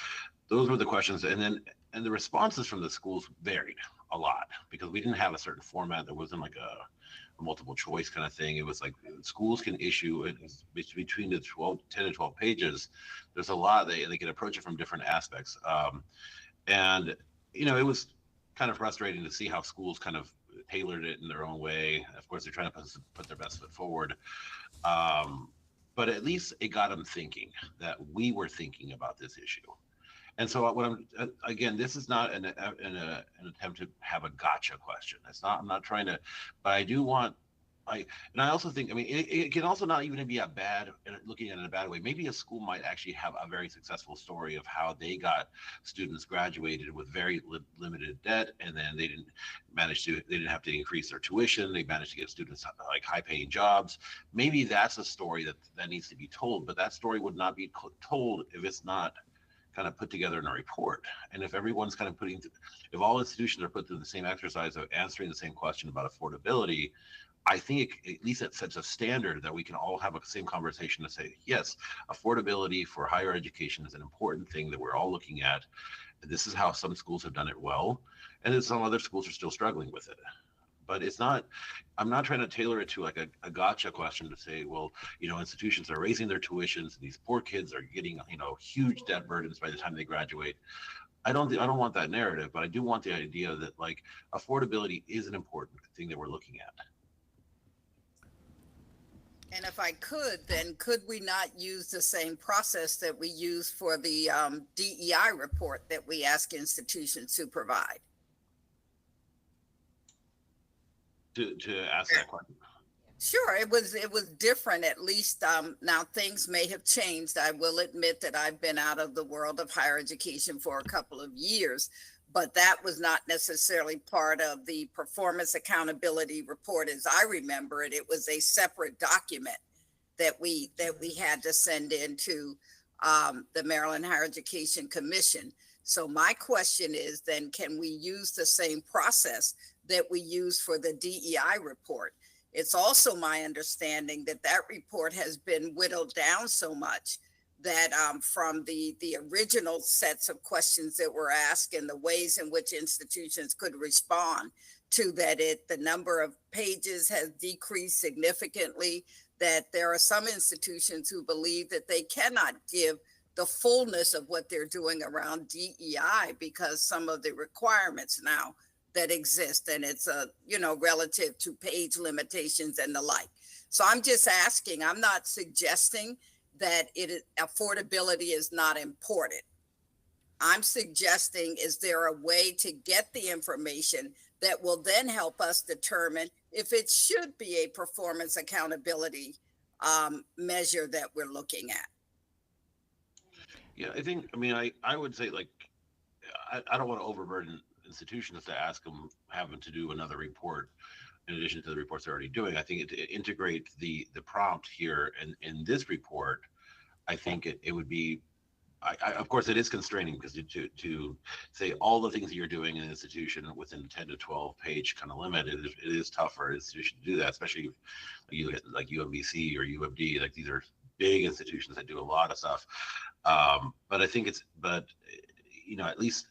those were the questions. And the responses from the schools varied a lot because we didn't have a certain format. There wasn't like a multiple choice kind of thing. It was like schools can issue it between the 10 to 12 pages. There's a lot, they can approach it from different aspects. And it was kind of frustrating to see how schools kind of tailored it in their own way. Of course, they're trying to put their best foot forward. But at least it got them thinking that we were thinking about this issue. And so this is not an attempt to have a gotcha question. I'm not trying to, but I do want, I also think, it can also not even be looking at it in a bad way. Maybe a school might actually have a very successful story of how they got students graduated with very limited debt, and then they didn't have to increase their tuition. They managed to get students like high paying jobs. Maybe that's a story that needs to be told, but that story would not be told if it's not kind of put together in a report. And if everyone's kind of if all institutions are put through the same exercise of answering the same question about affordability, I think at least it sets a standard that we can all have a same conversation to say, yes, affordability for higher education is an important thing that we're all looking at. This is how some schools have done it well, and then some other schools are still struggling with it. But I'm not trying to tailor it to like a gotcha question to say, well, institutions are raising their tuitions, and these poor kids are getting, huge debt burdens by the time they graduate. I don't want that narrative, but I do want the idea that like affordability is an important thing that we're looking at. And if I could, then could we not use the same process that we use for the DEI report that we ask institutions to provide? To ask that question. Sure, it was different. At least now things may have changed. I will admit that I've been out of the world of higher education for a couple of years, but that was not necessarily part of the performance accountability report as I remember it. It was a separate document that we had to send into the Maryland Higher Education Commission. So my question is then, can we use the same process that we use for the DEI report? It's also my understanding that that report has been whittled down so much that from the original sets of questions that were asked and the ways in which institutions could respond to that, the number of pages has decreased significantly, that there are some institutions who believe that they cannot give the fullness of what they're doing around DEI because some of the requirements now that exist, and it's relative to page limitations and the like. So I'm just asking, I'm not suggesting that affordability is not important. I'm suggesting, is there a way to get the information that will then help us determine if it should be a performance accountability measure that we're looking at? Yeah, I would say, like, I don't want to overburden institutions to have them to do another report in addition to the reports they're already doing. I think to integrate the prompt here in this report, I think it would be, of course it is constraining because to say all the things that you're doing in an institution within 10 to 12 page kind of limit, it is tough for an institution to do that, especially if you like UMBC or UMD, like these are big institutions that do a lot of stuff. But I think at least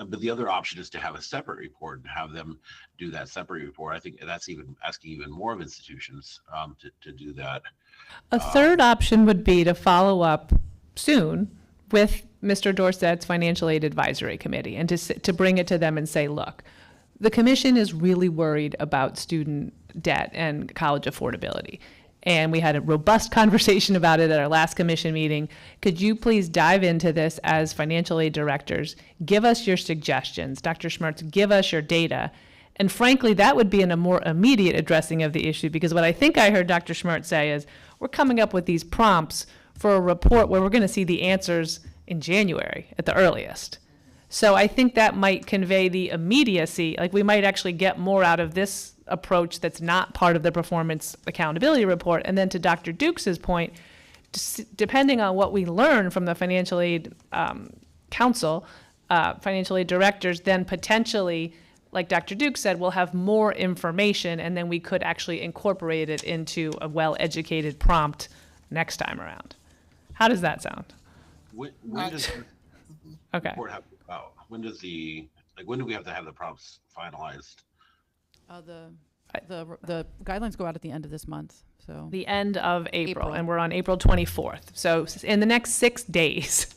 but the other option is to have a separate report and have them do that separate report. I think that's even asking even more of institutions to do that. A third option would be to follow up soon with Mr. Dorsett's Financial Aid Advisory Committee and to bring it to them and say, look, the commission is really worried about student debt and college affordability. And we had a robust conversation about it at our last commission meeting. Could you please dive into this as financial aid directors? Give us your suggestions. Dr. Schmertz, give us your data. And frankly, that would be in a more immediate addressing of the issue, because what I think I heard Dr. Schmertz say is we're coming up with these prompts for a report where we're going to see the answers in January at the earliest. So I think that might convey the immediacy, like we might actually get more out of this approach that's not part of the performance accountability report. And then to Dr. Dukes' point, depending on what we learn from the financial aid council, financial aid directors, then potentially, like Dr. Dukes said, we'll have more information and then we could actually incorporate it into a well-educated prompt next time around. How does that sound? When does Okay. report have, when do we have to have the prompts finalized? The guidelines go out at the end of this month, so. The end of April, and we're on April 24th. So in the next 6 days.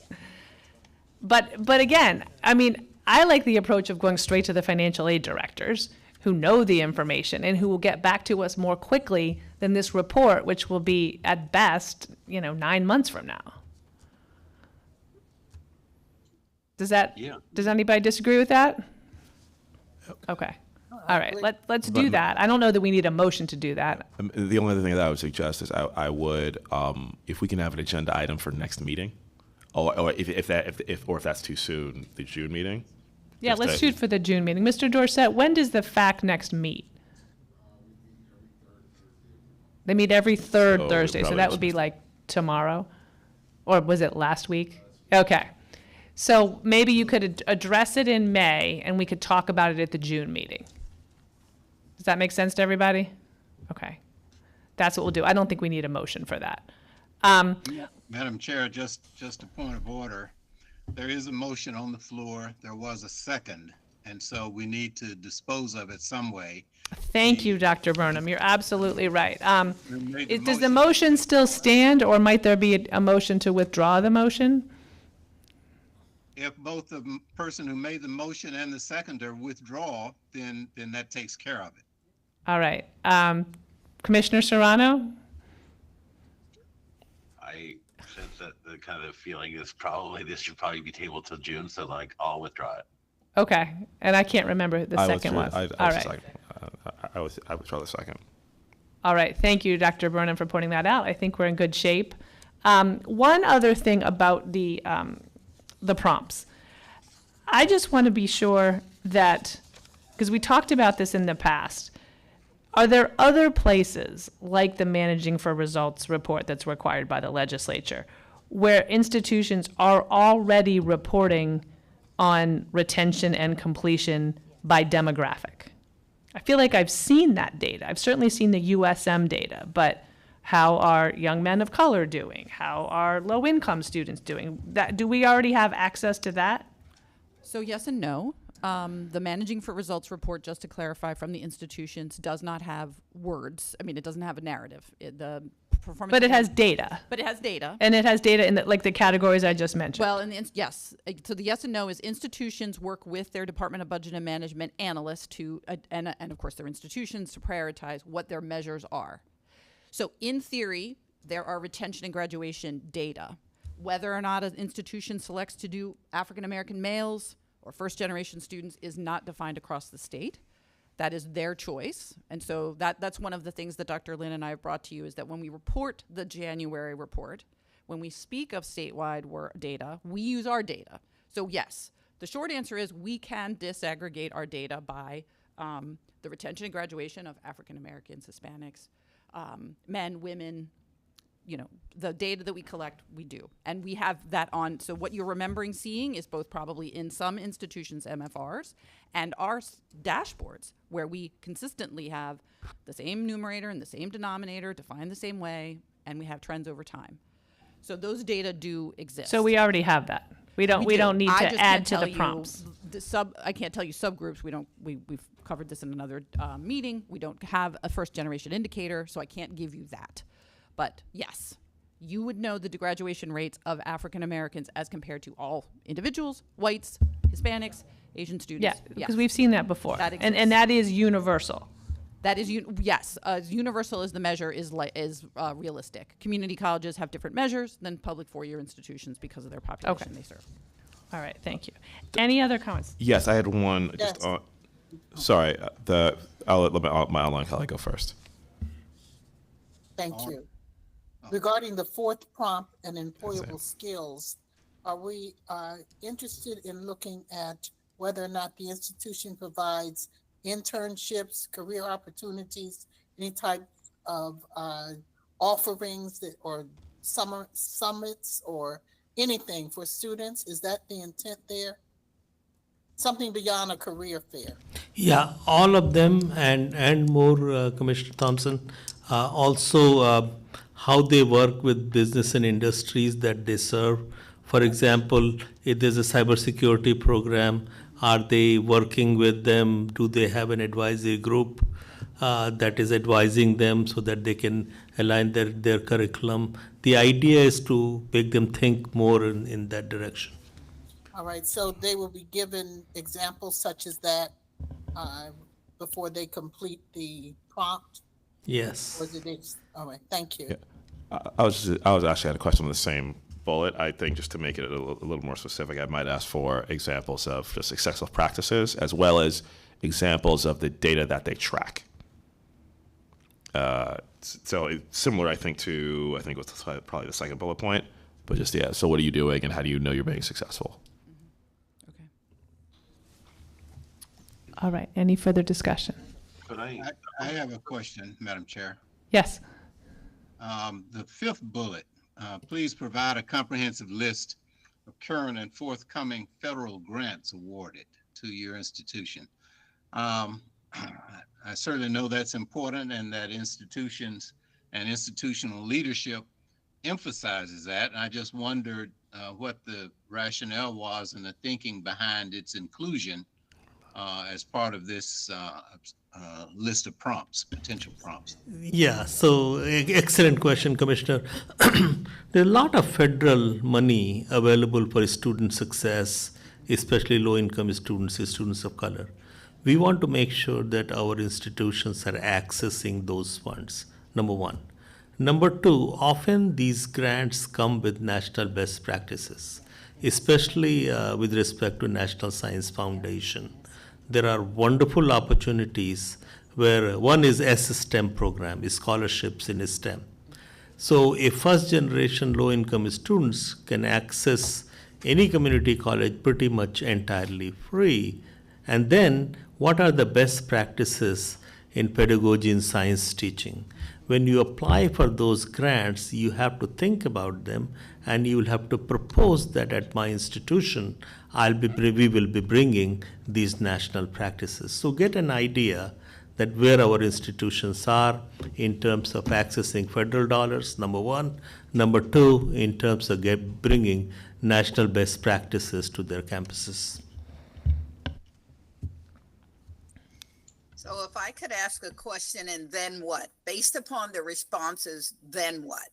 But again, I mean, I like the approach of going straight to the financial aid directors who know the information and who will get back to us more quickly than this report, which will be at best, 9 months from now. Does anybody disagree with that? Okay. All right, let's do that. I don't know that we need a motion to do that. The only other thing that I would suggest is I would, if we can have an agenda item for next meeting, or if that's too soon, the June meeting. Yeah, let's shoot for the June meeting. Mr. Dorsett, when does the FAC next meet? They meet every third Thursday, so that would be like tomorrow, or was it last week? Okay. So maybe you could address it in May and we could talk about it at the June meeting. Does that make sense to everybody? Okay. That's what we'll do. I don't think we need a motion for that. Madam Chair, just a point of order. There is a motion on the floor. There was a second, and so we need to dispose of it some way. Thank you, Dr. Burnham. You're absolutely right. Does the motion still stand, or might there be a motion to withdraw the motion? If both the person who made the motion and the seconder withdraw, then that takes care of it. All right. Commissioner Serrano? I sense that the kind of feeling is probably this should probably be tabled till June, so like I'll withdraw it. Okay, and I can't remember who the second was. All right. I withdraw the second. All right, thank you, Dr. Burnham, for pointing that out. I think we're in good shape. One other thing about the prompts. I just want to be sure that, because we talked about this in the past, are there other places, like the Managing for Results report that's required by the legislature, where institutions are already reporting on retention and completion by demographic? I feel like I've seen that data. I've certainly seen the USM data, but how are young men of color doing? How are low-income students doing? Do we already have access to that? So yes and no. The Managing for Results report, just to clarify, from the institutions does not have words. I mean, it doesn't have a narrative. The performance. But it has data. But it has data. And it has data in the categories I just mentioned. Well, yes. So the yes and no is institutions work with their Department of Budget and Management analysts to, and of course their institutions, to prioritize what their measures are. So in theory, there are retention and graduation data. Whether or not an institution selects to do African American males or first-generation students is not defined across the state. That is their choice. And so that's one of the things that Dr. Lin and I have brought to you, is that when we report the January report, when we speak of statewide data, we use our data. So yes, the short answer is we can disaggregate our data by the retention and graduation of African Americans, Hispanics, men, women. The data that we collect, we do. And we have that on. So what you're remembering seeing is both probably in some institutions' MFRs and our dashboards, where we consistently have the same numerator and the same denominator defined the same way, and we have trends over time. So those data do exist. So we already have that. We don't need I to just add can't to tell the prompts. I can't tell you subgroups. We've covered this in another meeting. We don't have a first generation indicator, so I can't give you that. But yes, you would know the graduation rates of African Americans as compared to all individuals, whites, Hispanics, Asian students. Yeah, because we've seen that before. That and that is universal. That is yes, universal as the measure is realistic. Community colleges have different measures than public four-year institutions because of their population they serve. All right, thank you. Any other comments? Yes, I had one. Yes. Just sorry, I'll let my online colleague go first. Thank you. Regarding the fourth prompt and employable skills, are we interested in looking at whether or not the institution provides internships, career opportunities, any type of offerings or summer summits or anything for students? Is that the intent there? Something beyond a career fair? Yeah, all of them and more, Commissioner Thompson. Also, how they work with business and industries that they serve. For example, if there's a cybersecurity program, are they working with them? Do they have an advisory group that is advising them so that they can align their curriculum? The idea is to make them think more in that direction. All right, so they will be given examples such as that before they complete the prompt? Yes. All right, thank you. Yeah. I was actually had a question on the same bullet. I think just to make it a little more specific, I might ask for examples of just successful practices as well as examples of the data that they track. So it's similar, I think with probably the second bullet point, but just, yeah, so what are you doing and how do you know you're being successful? Okay. All right, any further discussion? I have a question, Madam Chair. Yes. The fifth bullet, please provide a comprehensive list of current and forthcoming federal grants awarded to your institution. I certainly know that's important and that institutions and institutional leadership emphasizes that. And I just wondered what the rationale was and the thinking behind its inclusion as part of this list of prompts, potential prompts. Yeah, so excellent question, Commissioner. There are a lot of federal money available for student success, especially low-income students of color. We want to make sure that our institutions are accessing those funds, number one. Number two, often these grants come with national best practices, especially with respect to National Science Foundation. There are wonderful opportunities where one is STEM program, scholarships in STEM. So a first generation low income students can access any community college pretty much entirely free. And then what are the best practices in pedagogy and science teaching? When you apply for those grants, you have to think about them, and you will have to propose that at my institution, we will be bringing these national practices. So get an idea that where our institutions are in terms of accessing federal dollars, number one. Number two, in terms of bringing national best practices to their campuses. So if I could ask a question, and then what? Based upon the responses, then what?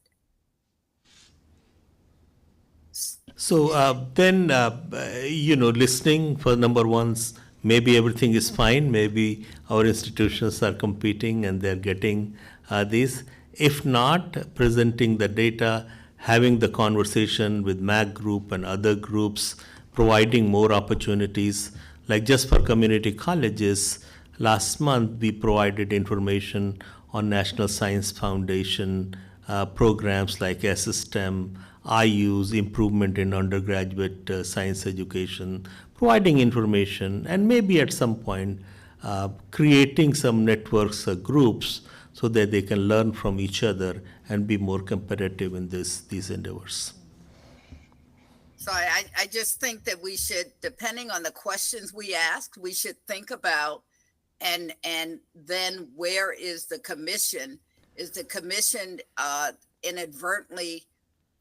So then, listening for number ones, maybe everything is fine. Maybe our institutions are competing and they're getting these. If not, presenting the data, having the conversation with MAC group and other groups, providing more opportunities. Like just for community colleges, last month we provided information on National Science Foundation programs like SSTEM, IU's improvement in undergraduate science education, providing information, and maybe at some point creating some networks or groups so that they can learn from each other and be more competitive in these endeavors. So I just think that we should, depending on the questions we ask, we should think about and then where is the commission? Is the commission inadvertently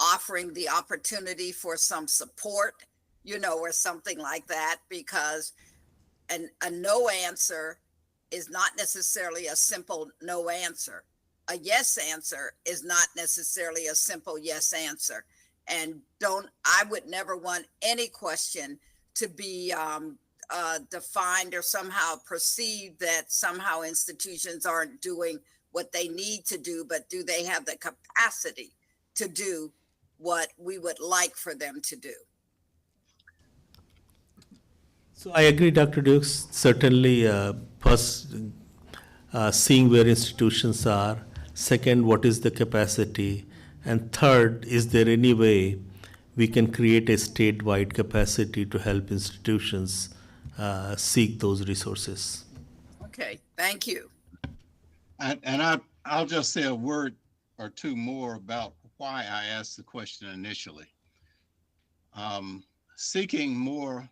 offering the opportunity for some support, or something like that? Because a no answer is not necessarily a simple no answer. A yes answer is not necessarily a simple yes answer. And I would never want any question to be defined or somehow perceived that somehow institutions aren't doing what they need to do, but do they have the capacity to do what we would like for them to do? So I agree, Dr. Dukes. Certainly, first, seeing where institutions are. Second, what is the capacity? And third, is there any way we can create a statewide capacity to help institutions seek those resources? Okay, thank you. I'll just say a word or two more about why I asked the question initially. Seeking more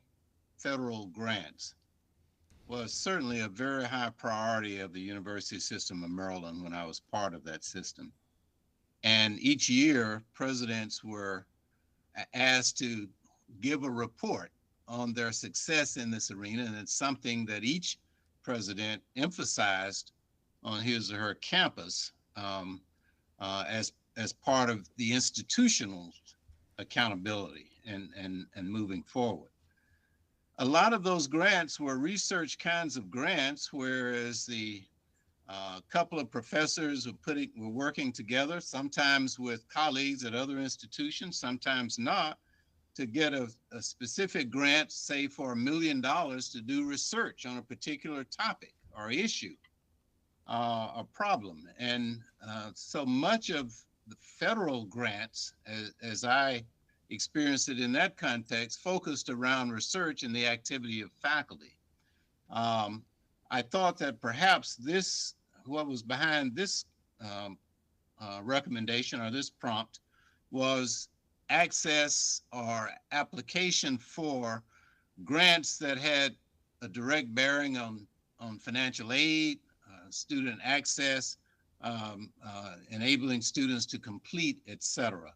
federal grants was certainly a very high priority of the University System of Maryland when I was part of that system. And each year, presidents were asked to give a report on their success in this arena, and it's something that each president emphasized on his or her campus as part of the institutional accountability and moving forward. A lot of those grants were research kinds of grants, whereas the couple of professors were working together, sometimes with colleagues at other institutions, sometimes not, to get a specific grant, say for $1 million to do research on a particular topic or issue, a problem. And so much of the federal grants, as I experienced it in that context, focused around research and the activity of faculty. I thought that perhaps what was behind this recommendation or this prompt was access or application for grants that had a direct bearing on financial aid, student access, enabling students to complete, etc.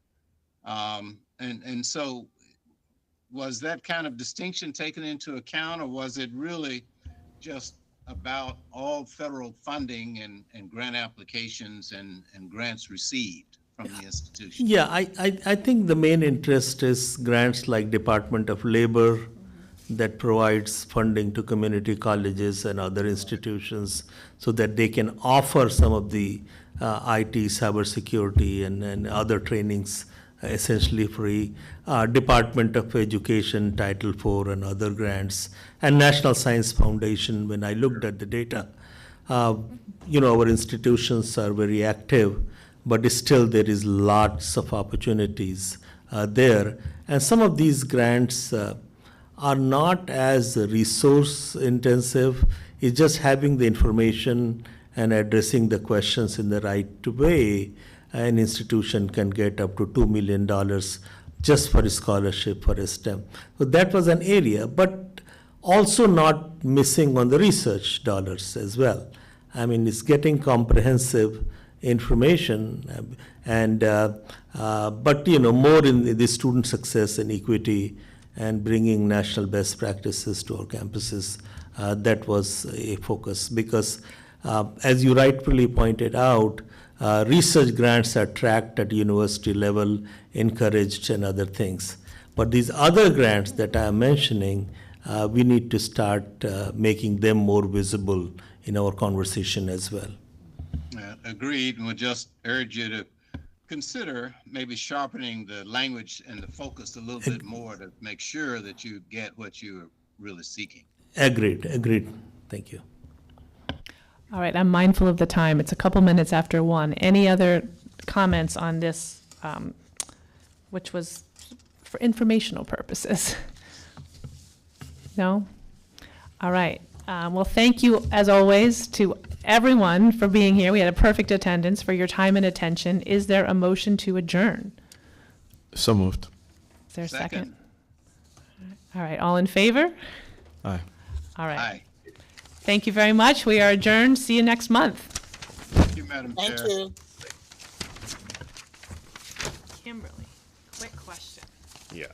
And so was that kind of distinction taken into account, or was it really just about all federal funding and grant applications and grants received from the institution? Yeah, I think the main interest is grants like Department of Labor that provides funding to community colleges and other institutions so that they can offer some of the IT, cybersecurity, and other trainings essentially free. Department of Education, Title IV, and other grants, and National Science Foundation. When I looked at the data, our institutions are very active, but still there is lots of opportunities there. And some of these grants are not as resource intensive. It's just having the information and addressing the questions in the right way. An institution can get up to $2 million just for a scholarship for a STEM. So that was an area, but also not missing on the research dollars as well. I mean, it's getting comprehensive information, and but more in the student success and equity and bringing national best practices to our campuses. That was a focus because, as you rightfully pointed out, research grants are tracked at university level, encouraged, and other things. But these other grants that I am mentioning, we need to start making them more visible in our conversation as well. Agreed, and we'll just urge you to consider maybe sharpening the language and the focus a little bit more to make sure that you get what you're really seeking. Agreed. Thank you. All right, I'm mindful of the time. It's a couple minutes after 1. Any other comments on this, which was for informational purposes? No? All right. Well, thank you, as always, to everyone for being here. We had a perfect attendance, for your time and attention. Is there a motion to adjourn? So moved. Is there a second? All right, all in favor? Aye. All right. Aye. Thank you very much. We are adjourned. See you next month. Thank you, Madam Chair. Thank you. Kimberly, quick question. Yeah.